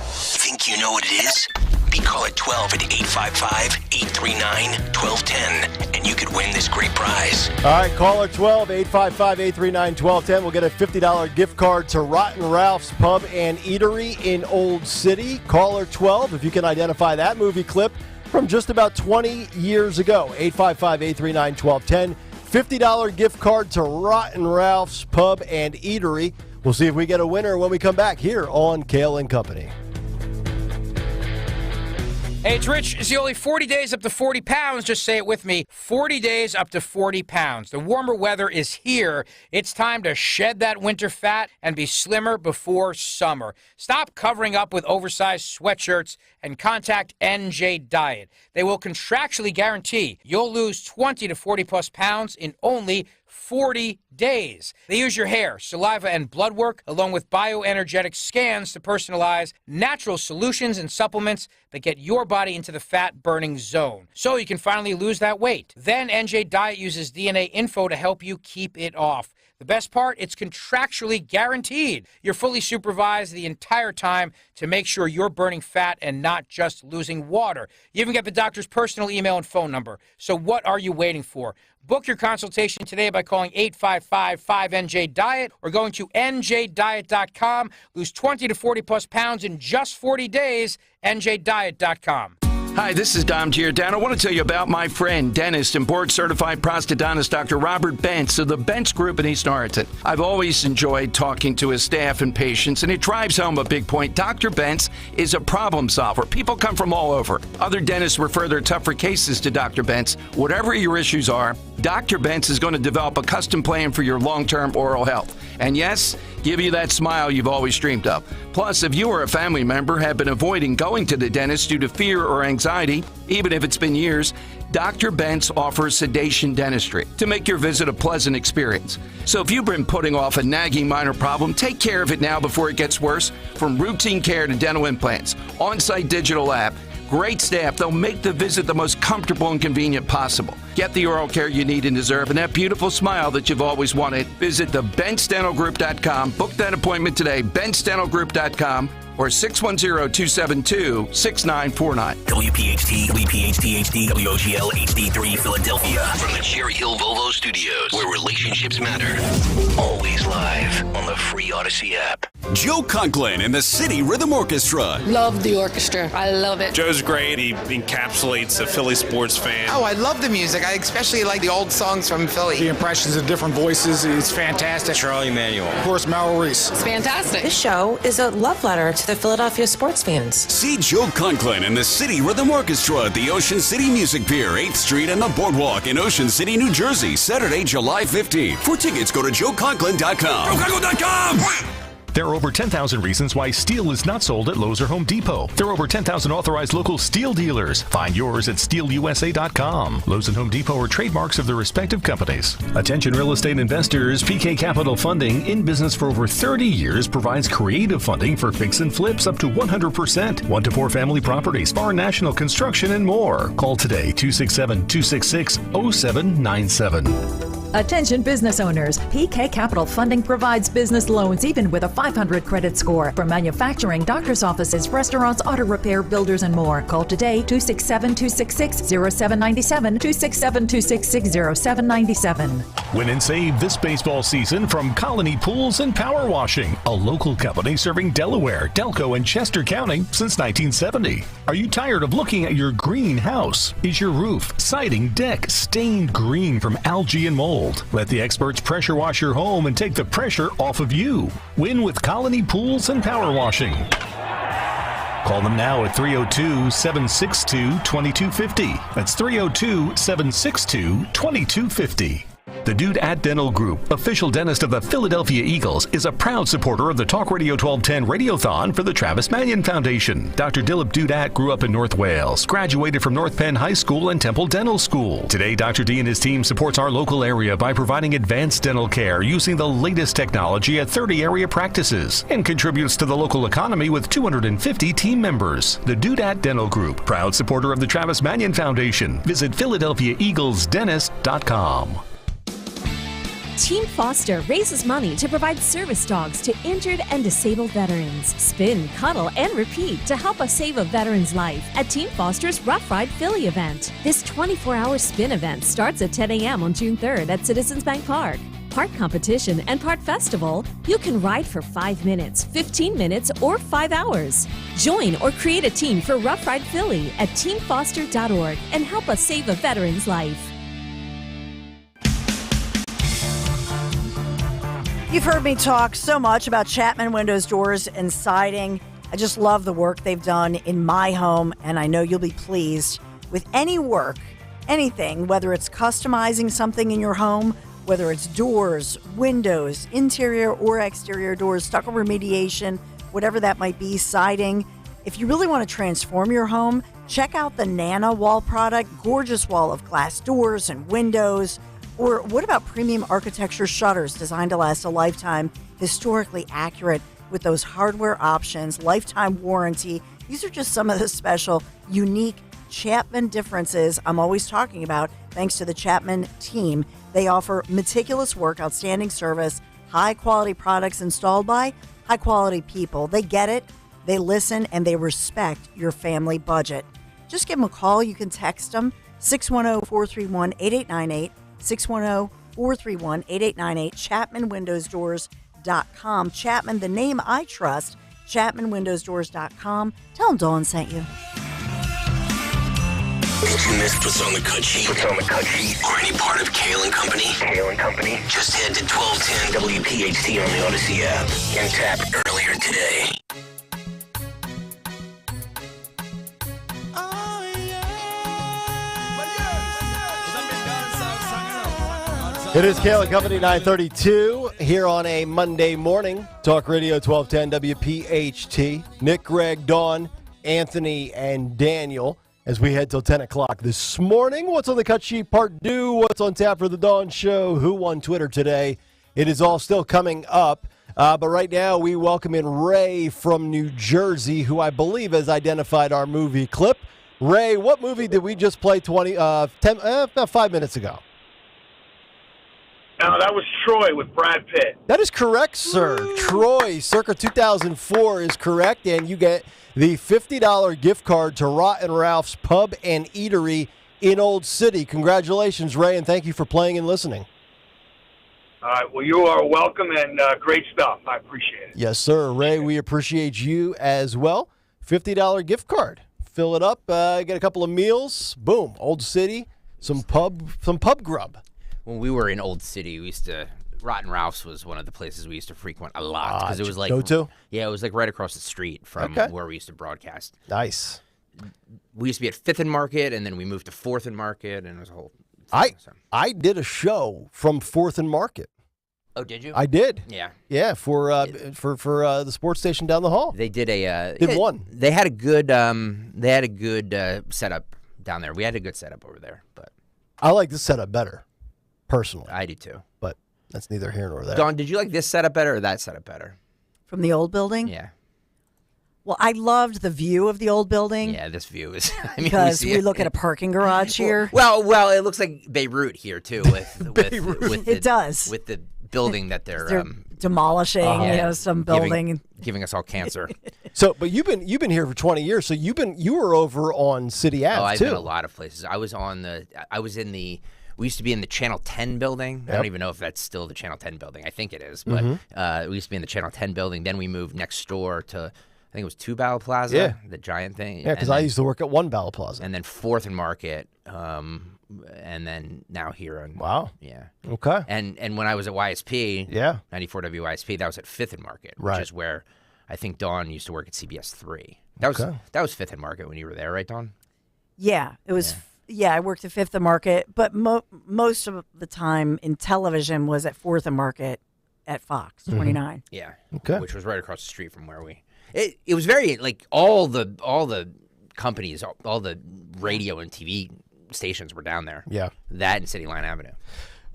Think you know what it is? Be caller 12 at 855-839-1210, and you could win this great prize. All right, caller 12, 855-839-1210. We'll get a $50 gift card to Rotten Ralph's Pub and Eatery in Old City. Caller 12, if you can identify that movie clip from just about 20 years ago. 855-839-1210. $50 gift card to Rotten Ralph's Pub and Eatery. We'll see if we get a winner when we come back here on Kale and Company. Hey, it's Rich. It's the only 40 days up to 40 pounds. Just say it with me. 40 days up to 40 pounds. The warmer weather is here. It's time to shed that winter fat and be slimmer before summer. Stop covering up with oversized sweatshirts and contact NJ Diet. They will contractually guarantee you'll lose 20 to 40 plus pounds in only 40 days. They use your hair, saliva, and blood work, along with bioenergetic scans to personalize natural solutions and supplements that get your body into the fat-burning zone, so you can finally lose that weight. Then NJ Diet uses DNA info to help you keep it off. The best part, it's contractually guaranteed. You're fully supervised the entire time to make sure you're burning fat and not just losing water. You even get the doctor's personal email and phone number. So what are you waiting for? Book your consultation today by calling 855-5NJ-DIET or going to njdiet.com. Lose 20 to 40 plus pounds in just 40 days. njdiet.com. Hi, this is Dom Giordano. I want to tell you about my friend, dentist and board-certified prosthodontist Dr. Robert Bentz of the Bentz Group in East Arlington. I've always enjoyed talking to his staff and patients, and it drives home a big point. Dr. Bentz is a problem solver. People come from all over. Other dentists refer their tougher cases to Dr. Bentz. Whatever your issues are, Dr. Bent's is going to develop a custom plan for your long-term oral health. And yes, give you that smile you've always dreamed of. Plus, if you or a family member have been avoiding going to the dentist due to fear or anxiety, even if it's been years, Dr. Bent's offers sedation dentistry to make your visit a pleasant experience. So if you've been putting off a nagging minor problem, take care of it now before it gets worse. From routine care to dental implants, on-site digital app, great staff, they'll make the visit the most comfortable and convenient possible. Get the oral care you need and deserve and that beautiful smile that you've always wanted. Visit thebentsdentalgroup.com. Book that appointment today, bentsdentalgroup.com or 610-272-6949. WPHT, WPHT HD, WOGL HD3 Philadelphia. From the Cherry Hill Volvo Studios, where relationships matter. Always live on the free Odyssey app. Joe Conklin and the City Rhythm Orchestra. Love the orchestra. I love it. Joe's great. He encapsulates a Philly sports fan. Oh, I love the music. I especially like the old songs from Philly. The impressions of different voices, it's fantastic. Charlie Manuel. Of course, Maurice. It's fantastic. This show is a love letter to the Philadelphia sports fans. See Joe Conklin and the City Rhythm Orchestra at the Ocean City Music Pier, 8th Street and the Boardwalk in Ocean City, New Jersey, Saturday, July 15th. For tickets, go to joeconklin.com. JoeConklin.com! There are over 10,000 reasons why steel is not sold at Lowe's or Home Depot. There are over 10,000 authorized local steel dealers. Find yours at steelusa.com. Lowe's and Home Depot are trademarks of their respective companies. Attention real estate investors, PK Capital Funding, in business for over 30 years, provides creative funding for fix and flips up to 100%. 1 to 4 family properties, foreign national construction, and more. Call today, 267-266-0797. Attention business owners. PK Capital Funding provides business loans even with a 500 credit score for manufacturing, doctor's offices, restaurants, auto repair, builders, and more. Call today, 267-266-0797, 267-266-0797. Win and save this baseball season from Colony Pools and Power Washing, a local company serving Delaware, Delco, and Chester County since 1970. Are you tired of looking at your green house? Is your roof, siding, deck stained green from algae and mold? Let the experts pressure wash your home and take the pressure off of you. Win with Colony Pools and Power Washing. Call them now at 302-762-2250. That's 302-762-2250. The Dude at Dental Group, official dentist of the Philadelphia Eagles, is a proud supporter of the Talk Radio 1210 Radiothon for the Travis Manion Foundation. Dr. Dilip Dudat grew up in North Wales, graduated from North Penn High School and Temple Dental School. Today, Dr. D and his team supports our local area by providing advanced dental care using the latest technology at 30 area practices and contributes to the local economy with 250 team members. The Dudat Dental Group, proud supporter of the Travis Manion Foundation. Visit PhiladelphiaEaglesDentist.com. Team Foster raises money to provide service dogs to injured and disabled veterans. Spin, cuddle, and repeat to help us save a veteran's life at Team Foster's Rough Ride Philly event. This 24-hour spin event starts at 10 a.m. on June 3rd at Citizens Bank Park. Part competition and part festival, you can ride for 5 minutes, 15 minutes, or 5 hours. Join or create a team for Rough Ride Philly at teamfoster.org and help us save a veteran's life. You've heard me talk so much about Chapman Windows, Doors, and Siding. I just love the work they've done in my home, and I know you'll be pleased with any work, anything, whether it's customizing something in your home, whether it's doors, windows, interior or exterior doors, stucco remediation, whatever that might be, siding. If you really want to transform your home, check out the Nana wall product, gorgeous wall of glass doors and windows. Or what about premium architecture shutters designed to last a lifetime, historically accurate with those hardware options, lifetime warranty? These are just some of the special, unique Chapman differences I'm always talking about, thanks to the Chapman team. They offer meticulous work, outstanding service, high-quality products installed by high-quality people. They get it, they listen, and they respect your family budget. Just give them a call. You can text them, 610-431-8898. 610-431-8898, ChapmanWindowsDoors.com. Chapman, the name I trust, ChapmanWindowsDoors.com. Tell them Dawn sent you. Did you miss What's on the Cut Sheet? What's on the Cut Sheet? Or any part of Kale and Company? Kale and Company? Just head to 1210 WPHT on the Odyssey app and tap earlier today. It is Kale and Company 932 here on a Monday morning. Talk Radio 1210 WPHT. Nick, Greg, Dawn, Anthony, and Daniel as we head till 10 o'clock this morning. What's on the cut sheet? Part 2. What's on tap for the Dawn Show? Who on Twitter today? It is all still coming up. But right now we welcome in Ray from New Jersey, who I believe has identified our movie clip. Ray, what movie did we just play about 5 minutes ago? No, that was Troy with Brad Pitt. That is correct, sir. Troy, circa 2004 is correct, and you get the $50 gift card to Rotten Ralph's Pub and Eatery in Old City. Congratulations, Ray, and thank you for playing and listening. All right, well, you are welcome, and great stuff. I appreciate it. Yes, sir. Ray, we appreciate you as well. $50 gift card. Fill it up, get a couple of meals. Boom, Old City, some pub grub. When we were in Old City, we used to Rotten Ralph's was one of the places we used to frequent a lot because it was like go to? Yeah, it was like right across the street from where we used to broadcast. Nice. We used to be at 5th and Market, and then we moved to 4th and Market, and it was a whole thing. I did a show from 4th and Market. Oh, did you? I did. Yeah. Yeah, for the sports station down the hall. They did a one. They had a good setup down there. We had a good setup over there, but I like this setup better. Personally. I do too. But that's neither here nor there. Dawn, did you like this setup better or that setup better? From the old building? Yeah. Well, I loved the view of the old building. Yeah, this view is... because we look at a parking garage here. Well, it looks like Beirut here, too. With it does. With the building that they're demolishing, some building. Giving us all cancer. So, but you've been here for 20 years, so you were over on City Ave, I've too. been a lot of places. We used to be in the Channel 10 building. I don't even know if that's still the Channel 10 building. I think it is. But we used to be in the Channel 10 building. Then we moved next door to, I think it was 2 Ballot Plaza, the giant thing. Yeah, because I used to work at 1 Ballot Plaza. And then 4th and Market, and then now here. Wow. Yeah. Okay. And when I was at YSP, 94 WYSP, that was at 5th and Market, which is where I think Dawn used to work at CBS 3. That was 5th and Market when you were there, right, Dawn? Yeah, it was. Yeah, I worked at 5th and Market, but most of the time in television was at 4th and Market at Fox 29. Yeah, which was right across the street from where we. It was very like all the companies, all the radio and TV stations were down there. Yeah, that and City Line Avenue.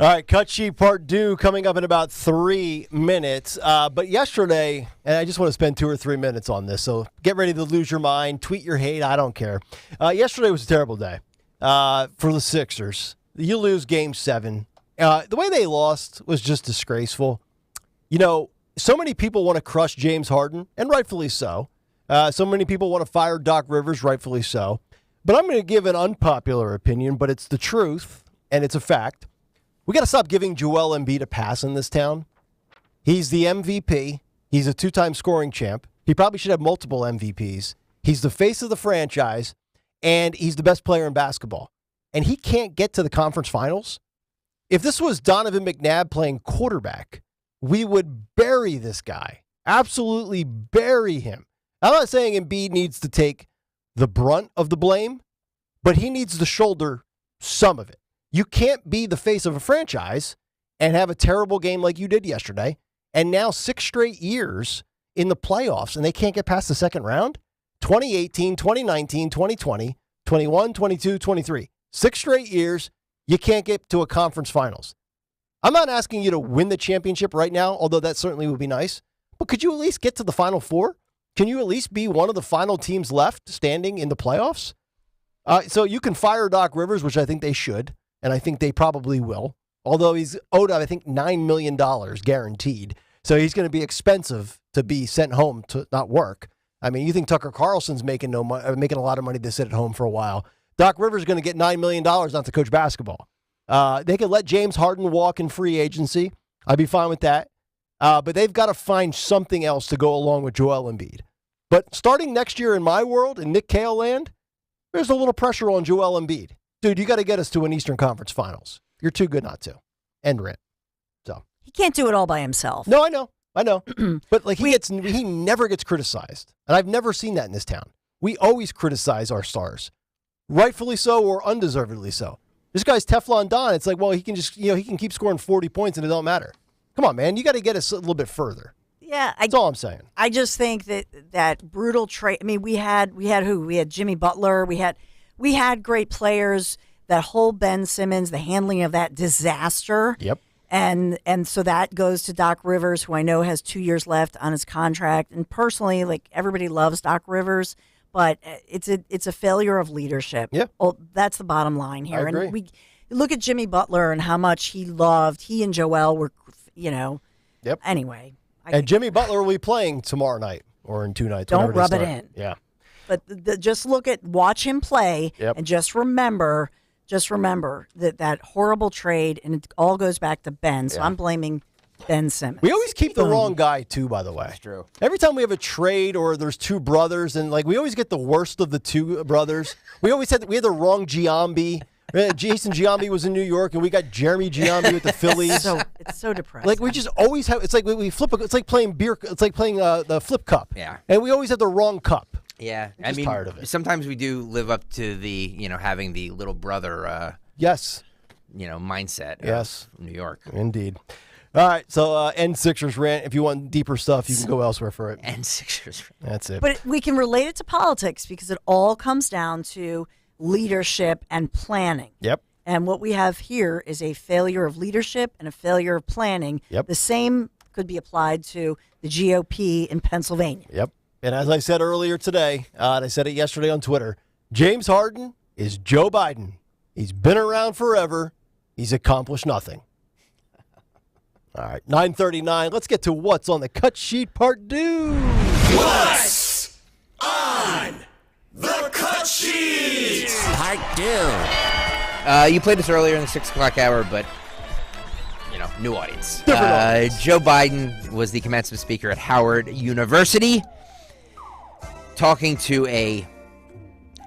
All right, cut sheet part 2 coming up in about 3 minutes. But yesterday, and I just want to spend 2 or 3 minutes on this, so get ready to lose your mind, tweet your hate. I don't care. Yesterday was a terrible day. For the Sixers. You lose Game 7. The way they lost was just disgraceful. So many people want to crush James Harden, and rightfully so. So many people want to fire Doc Rivers, rightfully so. But I'm going to give an unpopular opinion, but it's the truth, and it's a fact. We got to stop giving Joel Embiid a pass in this town. He's the MVP. He's a 2-time scoring champ. He probably should have multiple MVPs. He's the face of the franchise. And he's the best player in basketball. And he can't get to the conference finals. If this was Donovan McNabb playing quarterback, we would bury this guy. Absolutely bury him. I'm not saying Embiid needs to take the brunt of the blame, but he needs to shoulder some of it. You can't be the face of a franchise and have a terrible game like you did yesterday, and now 6 straight years in the playoffs, and they can't get past the second round? 2018, 2019, 2020, 21, 22, 23. 6 straight years, you can't get to a conference finals. I'm not asking you to win the championship right now, although that certainly would be nice. But could you at least get to the Final Four? Can you at least be one of the final teams left standing in the playoffs? So you can fire Doc Rivers, which I think they should, and I think they probably will. Although he's owed, I think, $9 million guaranteed. So he's going to be expensive to be sent home to not work. I mean, you think Tucker Carlson's making a lot of money to sit at home for a while. Doc Rivers is going to get $9 million not to coach basketball. They could let James Harden walk in free agency. I'd be fine with that. But they've got to find something else to go along with Joel Embiid. But starting next year in my world, in Nick Kale land, there's a little pressure on Joel Embiid. Dude, you got to get us to an Eastern Conference Finals. You're too good not to. End rant. So he can't do it all by himself. No, I know. But like he never gets criticized. And I've never seen that in this town. We always criticize our stars. Rightfully so or undeservedly so. This guy's Teflon Don. It's like, well, he can just, he can keep scoring 40 points and it don't matter. Come on, man. You got to get us a little bit further. Yeah. That's all I'm saying. I just think that brutal trade. I mean, we had who? We had Jimmy Butler. We had great players. That whole Ben Simmons, the handling of that disaster. Yep. And so that goes to Doc Rivers, who I know has 2 years left on his contract. And personally, like, everybody loves Doc Rivers, but it's a failure of leadership. Yeah. Well, that's the bottom line here. I agree. And we look at Jimmy Butler and how much he and Joel were, Yep. Anyway. And Jimmy Butler will be playing tomorrow night or in 2 nights. Don't rub it in. Yeah. But just watch him play, and just remember that horrible trade, and it all goes back to Ben. So I'm blaming Ben Simmons. We always keep the wrong guy, too, by the way. That's true. Every time we have a trade or there's two brothers, and we always get the worst of the two brothers. We had the wrong Giambi. Jason Giambi was in New York, and we got Jeremy Giambi with the Phillies. It's so depressing. We just always have. It's like we flip. It's like playing beer. It's like playing the flip cup. Yeah. And we always have the wrong cup. Yeah, I'm just tired of it. Sometimes we do live up to the having the little brother. Yes. Mindset. Yes. Of New York. Indeed. All right, so end Sixers rant. If you want deeper stuff, you can go elsewhere for it. End Sixers rant. That's it. But we can relate it to politics because it all comes down to leadership and planning. Yep. And what we have here is a failure of leadership and a failure of planning. Yep. The same could be applied to the GOP in Pennsylvania. Yep. And as I said earlier today, and I said it yesterday on Twitter, James Harden is Joe Biden. He's been around forever. He's accomplished nothing. All right, 9:39. Let's get to what's on the cut sheet, part 2. What's on the cut sheet? Part 2. You played this earlier in the 6 o'clock hour, but new audience. Joe Biden was the commencement speaker at Howard University, talking to a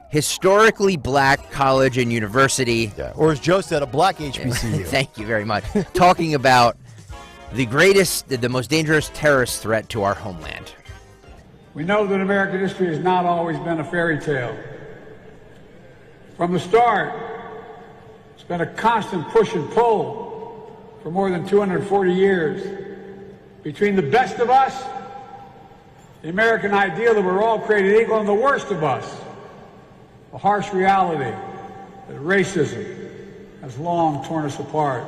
historically black college and university. Yeah. Or as Joe said, a black HBCU. Thank you very much. Talking about the most dangerous terrorist threat to our homeland. We know that American history has not always been a fairy tale. From the start, it's been a constant push and pull for more than 240 years between the best of us, the American ideal that we're all created equal, and the worst of us, the harsh reality that racism has long torn us apart.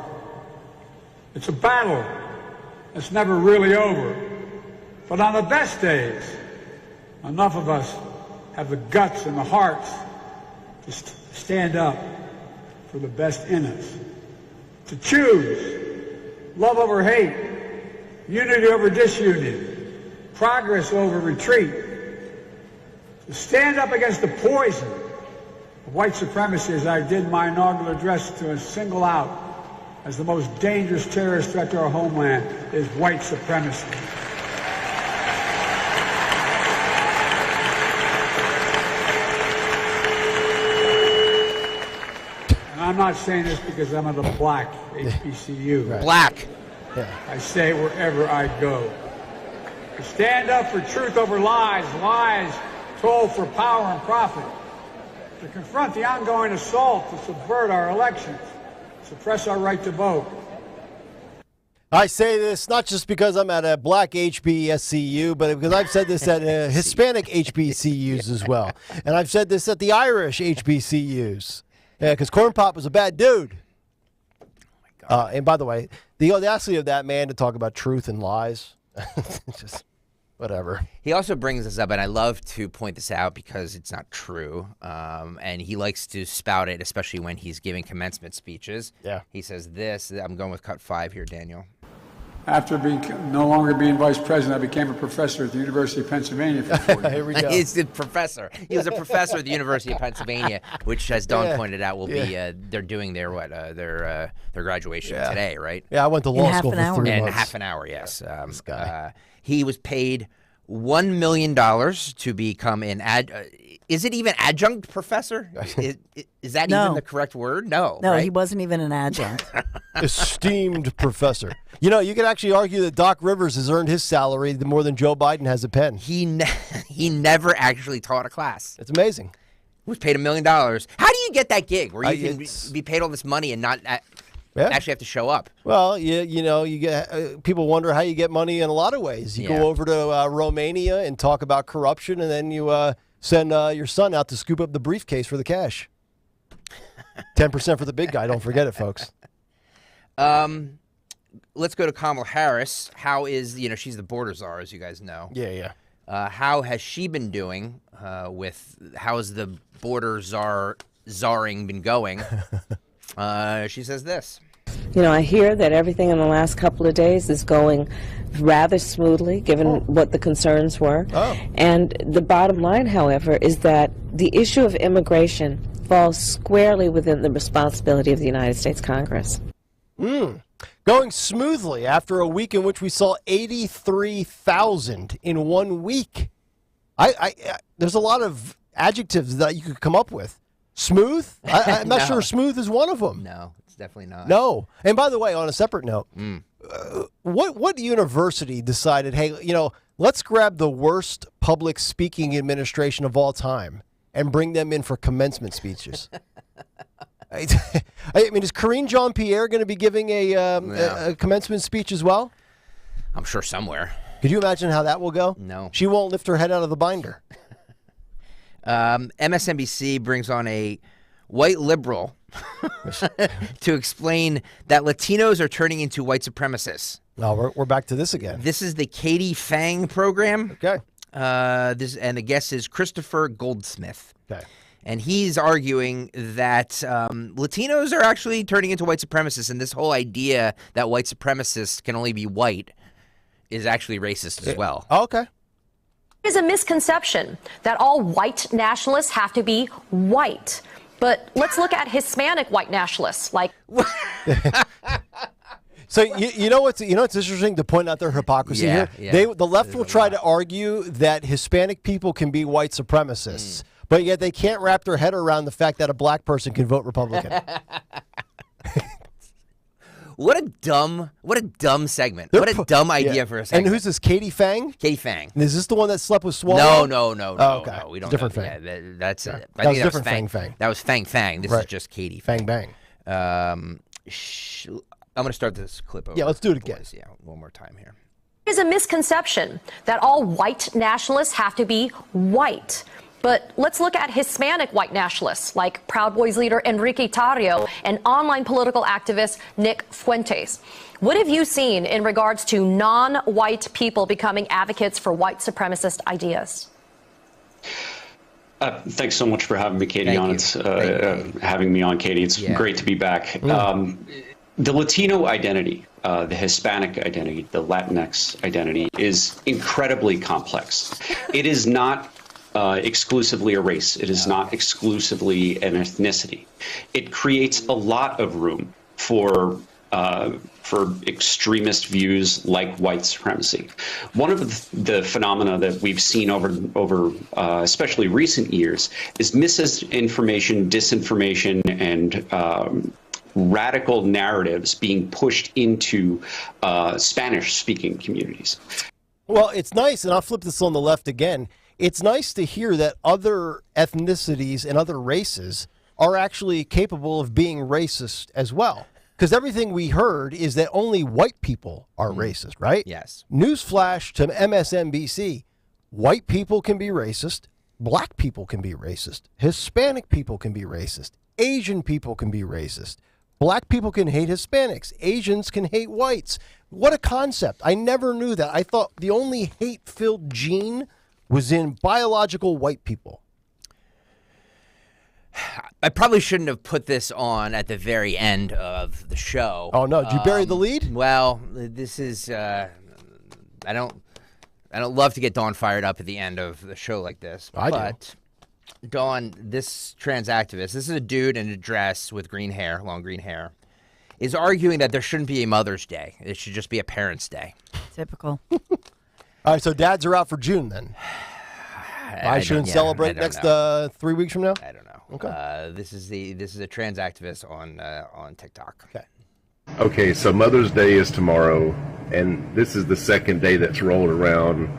It's a battle that's never really over. But on the best days, enough of us have the guts and the hearts to stand up for the best in us. To choose love over hate, unity over disunion, progress over retreat. To stand up against the poison of white supremacy, as I did in my inaugural address, to single out as the most dangerous terrorist threat to our homeland is white supremacy. And I'm not saying this because I'm at a black HBCU. Right. Black. Yeah. I say it wherever I go. To stand up for truth over lies, lies told for power and profit. To confront the ongoing assault to subvert our elections, suppress our right to vote. I say this not just because I'm at a black HBSCU, but because I've said this at Hispanic HBCUs as well. And I've said this at the Irish HBCUs. Yeah, because Corn Pop was a bad dude. Oh my God. And by the way, the audacity of that man to talk about truth and lies, just whatever. He also brings this up, and I love to point this out because it's not true. And he likes to spout it, especially when he's giving commencement speeches. Yeah. He says this. I'm going with cut 5 here, Daniel. After no longer being vice president, I became a professor at the University of Pennsylvania for 4 years. Here we go. He's the professor. He was a professor at the University of Pennsylvania, which, as Dawn pointed out, will be they're doing their graduation today, right? Yeah, I went to law school for 3 months. In half an hour, yes. This guy. He was paid $1 million to become is it even adjunct professor? Is that even the correct word? No. No, right? he wasn't even an adjunct. Esteemed professor. You know, you could actually argue that Doc Rivers has earned his salary more than Joe Biden has a pen. He never actually taught a class. It's amazing. was paid $1 million. How do you get that gig where you can be paid all this money and not actually have to show up? Well, you get people wonder how you get money in a lot of ways. You go over to Romania and talk about corruption, and then you send your son out to scoop up the briefcase for the cash. 10% for the big guy. Don't forget it, folks. Let's go to Kamala Harris. How is, she's the border czar, as you guys know. Yeah. How has she been doing how has the border czaring been going? She says this. I hear that everything in the last couple of days is going rather smoothly, given what the concerns were. And the bottom line, however, is that the issue of immigration falls squarely within the responsibility of the United States Congress. Going smoothly after a week in which we saw 83,000 in 1 week. There's a lot of adjectives that you could come up with. Smooth? I'm not sure smooth is one of them. No, it's definitely not. No. And by the way, on a separate note, what university decided, hey, let's grab the worst public speaking administration of all time and bring them in for commencement speeches? I mean, is Karine Jean-Pierre going to be giving a commencement speech as well? I'm sure somewhere. Could you imagine how that will go? No. She won't lift her head out of the binder. MSNBC brings on a white liberal to explain that Latinos are turning into white supremacists. Well, we're back to this again. This is the Katie Fang program. Okay. And the guest is Christopher Goldsmith. Okay. And he's arguing that Latinos are actually turning into white supremacists, and this whole idea that white supremacists can only be white is actually racist as well. Oh, okay. It is a misconception that all white nationalists have to be white. But let's look at Hispanic white nationalists. So you know what's interesting to point out their hypocrisy here? Yeah. The left will try to argue that Hispanic people can be white supremacists. But yet they can't wrap their head around the fact that a black person can vote Republican. What a dumb segment. What a dumb idea for a segment. And who's this, Katie Fang? Katie Fang. And is this the one that slept with Swallow? No. Okay. No, we don't different know. Fang. Yeah, that's yeah. it. That was different Fang. That was Fang. This is just Katie Fang Bang. I'm going to start this clip over. Yeah, let's do it again. Yeah, one more time here. It is a misconception that all white nationalists have to be white. But let's look at Hispanic white nationalists like Proud Boys leader Enrique Tarrio and online political activist Nick Fuentes. What have you seen in regards to non-white people becoming advocates for white supremacist ideas? Thanks so much for having me, Katie. Having me on, Katie. It's great to be back. The Latino identity, the Hispanic identity, the Latinx identity is incredibly complex. It is not exclusively a race. It is not exclusively an ethnicity. It creates a lot of room for extremist views like white supremacy. One of the phenomena that we've seen over especially recent years is misinformation, disinformation, and radical narratives being pushed into Spanish-speaking communities. Well, it's nice, and I'll flip this on the left again. It's nice to hear that other ethnicities and other races are actually capable of being racist as well. Because everything we heard is that only white people are racist, right? Yes. Newsflash to MSNBC. White people can be racist. Black people can be racist. Hispanic people can be racist. Asian people can be racist. Black people can hate Hispanics. Asians can hate whites. What a concept. I never knew that. I thought the only hate-filled gene was in biological white people. I probably shouldn't have put this on at the very end of the show. Oh no! Did you bury the lead? Well, this is. I don't love to get Dawn fired up at the end of the show like this. But Dawn, this trans activist, this is a dude in a dress with green hair, long green hair, is arguing that there shouldn't be a Mother's Day. It should just be a Parents' Day. Typical. All right, so dads are out for June then. I shouldn't celebrate next 3 weeks from now? I don't know. Okay. This is a trans activist on TikTok. Okay. Okay, so Mother's Day is tomorrow, and this is the second day that's rolled around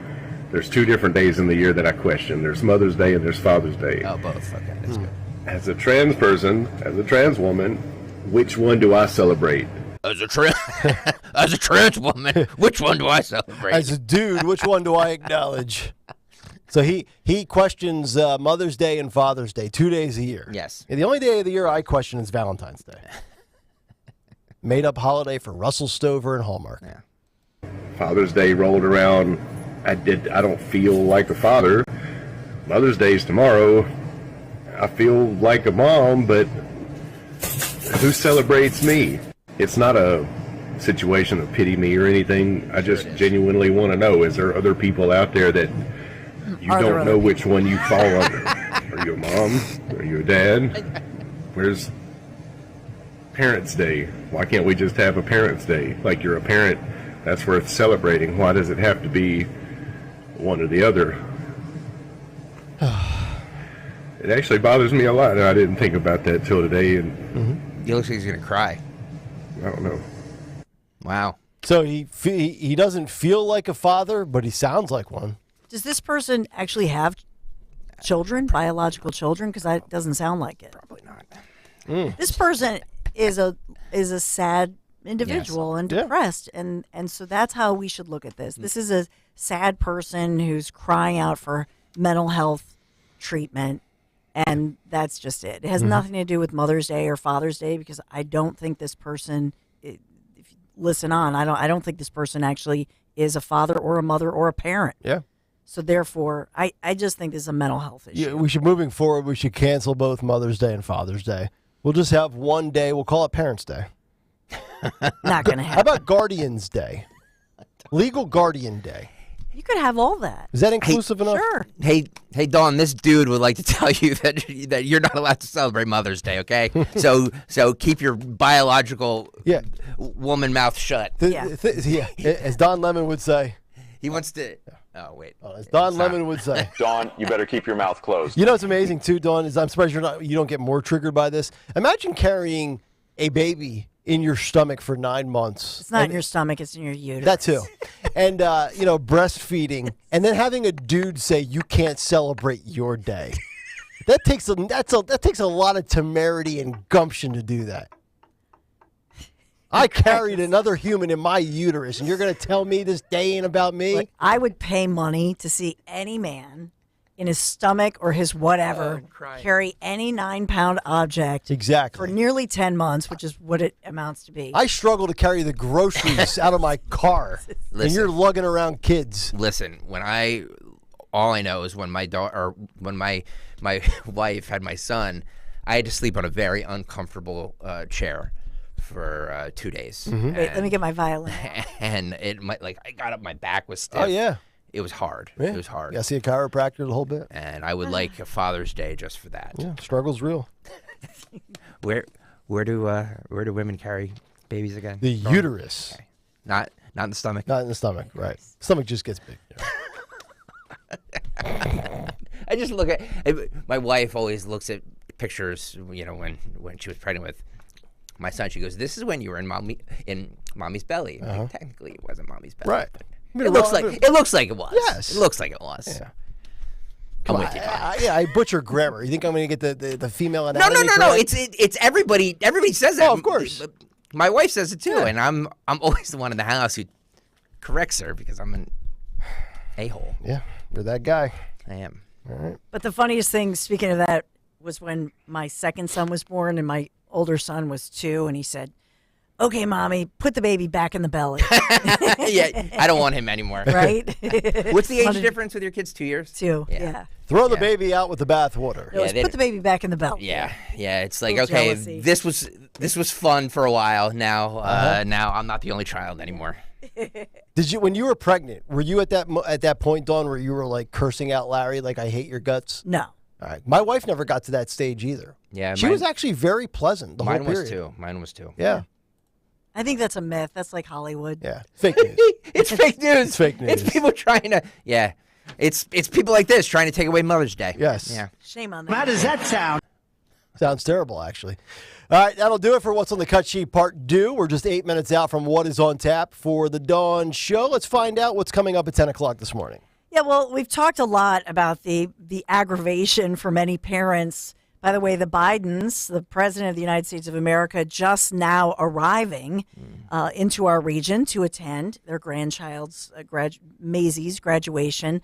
There's 2 different days in the year that I question. There's Mother's Day and there's Father's Day. Oh, both. Okay, that's good. As a trans person, as a trans woman, which one do I celebrate? As a trans woman, which one do I celebrate? As a dude, which one do I acknowledge? So he questions Mother's Day and Father's Day, 2 days a year. Yes. And the only day of the year I question is Valentine's Day. Made up holiday for Russell Stover and Hallmark. Yeah. Father's Day rolled around. I don't feel like a father. Mother's Day's tomorrow. I feel like a mom, but who celebrates me? It's not a situation of pity me or anything. I just genuinely want to know, is there other people out there that you don't know which one you fall under? Are you a mom? Are you a dad? Where's Parents' Day? Why can't we just have a Parents' Day? Like, you're a parent, that's worth celebrating. Why does it have to be one or the other? It actually bothers me a lot. I didn't think about that till today. And He looks like he's going to cry. I don't know. Wow. So he doesn't feel like a father, but he sounds like one. Does this person actually have children, biological children? Because that doesn't sound like it. Probably not. This person is a sad individual and depressed, and so that's how we should look at this. This is a sad person who's crying out for mental health treatment, and that's just it. It has nothing to do with Mother's Day or Father's Day, because I don't think this person. If you listen on, I don't think this person actually is a father or a mother or a parent. Yeah. So therefore, I just think this is a mental health issue. Yeah, moving forward, we should cancel both Mother's Day and Father's Day. We'll just have one day. We'll call it Parents' Day. Not going to happen. How about Guardian's Day? Legal Guardian Day. You could have all that. Is that inclusive enough? Sure. Hey, Dawn, this dude would like to tell you that you're not allowed to celebrate Mother's Day, okay? so keep your biological woman mouth shut. As Don Lemon would say. He wants to... Oh, wait. As Don Lemon would say. Dawn, you better keep your mouth closed. You know what's amazing, too, Dawn, is I'm surprised you don't get more triggered by this. Imagine carrying a baby in your stomach for 9 months. It's not in your stomach, it's in your uterus. That too. And, breastfeeding, and then having a dude say you can't celebrate your day. That takes a lot of temerity and gumption to do that. I carried another human in my uterus, and you're going to tell me this day ain't about me? Look, I would pay money to see any man in his stomach or his whatever carry any 9-pound object for nearly 10 months, which is what it amounts to be. I struggle to carry the groceries out of my car, and you're lugging around kids. Listen, all I know is when my wife had my son, I had to sleep on a very uncomfortable chair for 2 days. Wait, let me get my violin. And I got up, my back was stiff. Oh, yeah. It was hard. Yeah. It was hard. Yeah, see a chiropractor the whole bit. And I would like a Father's Day just for that. Yeah, struggle's real. Where do women carry babies again? The uterus. Okay. Not in the stomach. Not in the stomach, right. Stomach just gets big. I just look at my wife always looks at pictures, when she was pregnant with my son. She goes, "This is when you were in mommy's belly." Like, technically, it wasn't mommy's belly. Right. It looks like it was. Yes. It looks like it was. Yeah. I'm with you. I butcher grammar. You think I'm going to get the female anatomy? No. It's everybody. Everybody says that. Oh, of course. My wife says it too, and I'm always the one in the house who corrects her because I'm an a-hole. Yeah, you're that guy. I am. All right. But the funniest thing, speaking of that, was when my second son was born and my older son was 2, and he said, "Okay, Mommy, put the baby back in the belly." Yeah, I don't want him anymore. Right? What's the age difference with your kids? 2 years? 2, yeah. Throw the baby out with the bathwater. No, put the baby back in the belly. Yeah. It's like, Little okay, jealousy. this was fun for a while. Now, now I'm not the only child anymore. Did you, when you were pregnant, were you at that point, Dawn, where you were like cursing out Larry, like I hate your guts? No. All right. My wife never got to that stage either. Yeah, she was actually very pleasant the whole period. Mine was too. Yeah. I think that's a myth. That's like Hollywood. Yeah. Fake news. It's fake news. It's fake news. It's people trying to. Yeah. It's people like this trying to take away Mother's Day. Yes. Yeah. Shame on them. How does that sound? Sounds terrible, actually. All right, that'll do it for What's on the Cut Sheet Part 2. We're just 8 minutes out from what is on tap for the Dawn Show. Let's find out what's coming up at 10 o'clock this morning. Yeah, well, we've talked a lot about the aggravation for many parents. By the way, the Bidens, the President of the United States of America, just now arriving into our region to attend their grandchild's Maisie's graduation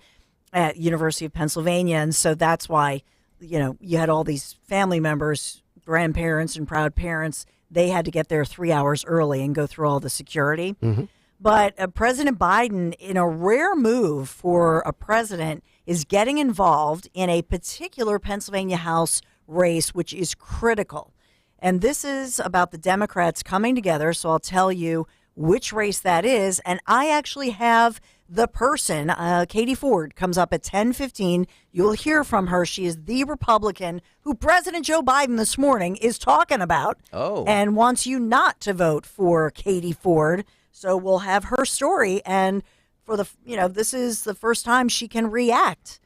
at University of Pennsylvania. And so that's why, you had all these family members, grandparents and proud parents. They had to get there 3 hours early and go through all the security. Mm-hmm. But President Biden, in a rare move for a president, is getting involved in a particular Pennsylvania House race, which is critical. And this is about the Democrats coming together. So I'll tell you which race that is. And I actually have the person. Katie Ford comes up at 10:15. You'll hear from her. She is the Republican who President Joe Biden this morning is talking about and wants you not to vote for Katie Ford. So we'll have her story. And for this is the first time she can react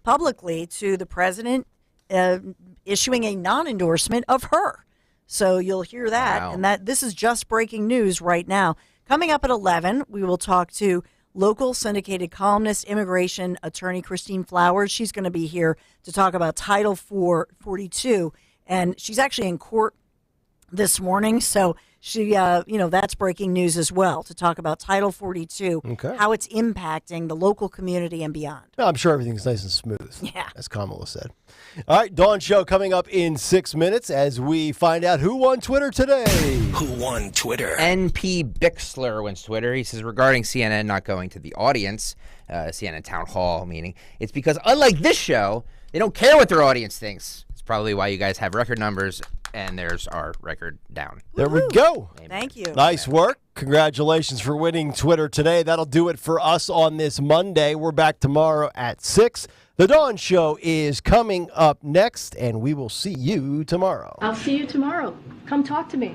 publicly to the president issuing a non-endorsement of her. So you'll hear that. Wow. And this is just breaking news right now. Coming up at 11, we will talk to local syndicated columnist, immigration attorney Christine Flowers. She's going to be here to talk about Title 42. And she's actually in court this morning. So she, that's breaking news as well, to talk about Title 42, how it's impacting the local community and beyond. Well, I'm sure everything's nice and smooth, yeah, as Kamala said. All right, Dawn Show coming up in 6 minutes as we find out who won Twitter today. Who won Twitter? NP Bixler wins Twitter. He says, regarding CNN not going to the audience, CNN Town Hall meeting, it's because unlike this show, they don't care what their audience thinks. It's probably why you guys have record numbers, and there's our record down. There we go. Thank you. Nice work. Congratulations for winning Twitter today. That'll do it for us on this Monday. We're back tomorrow at 6. The Dawn Show is coming up next, and we will see you tomorrow. I'll see you tomorrow. Come talk to me.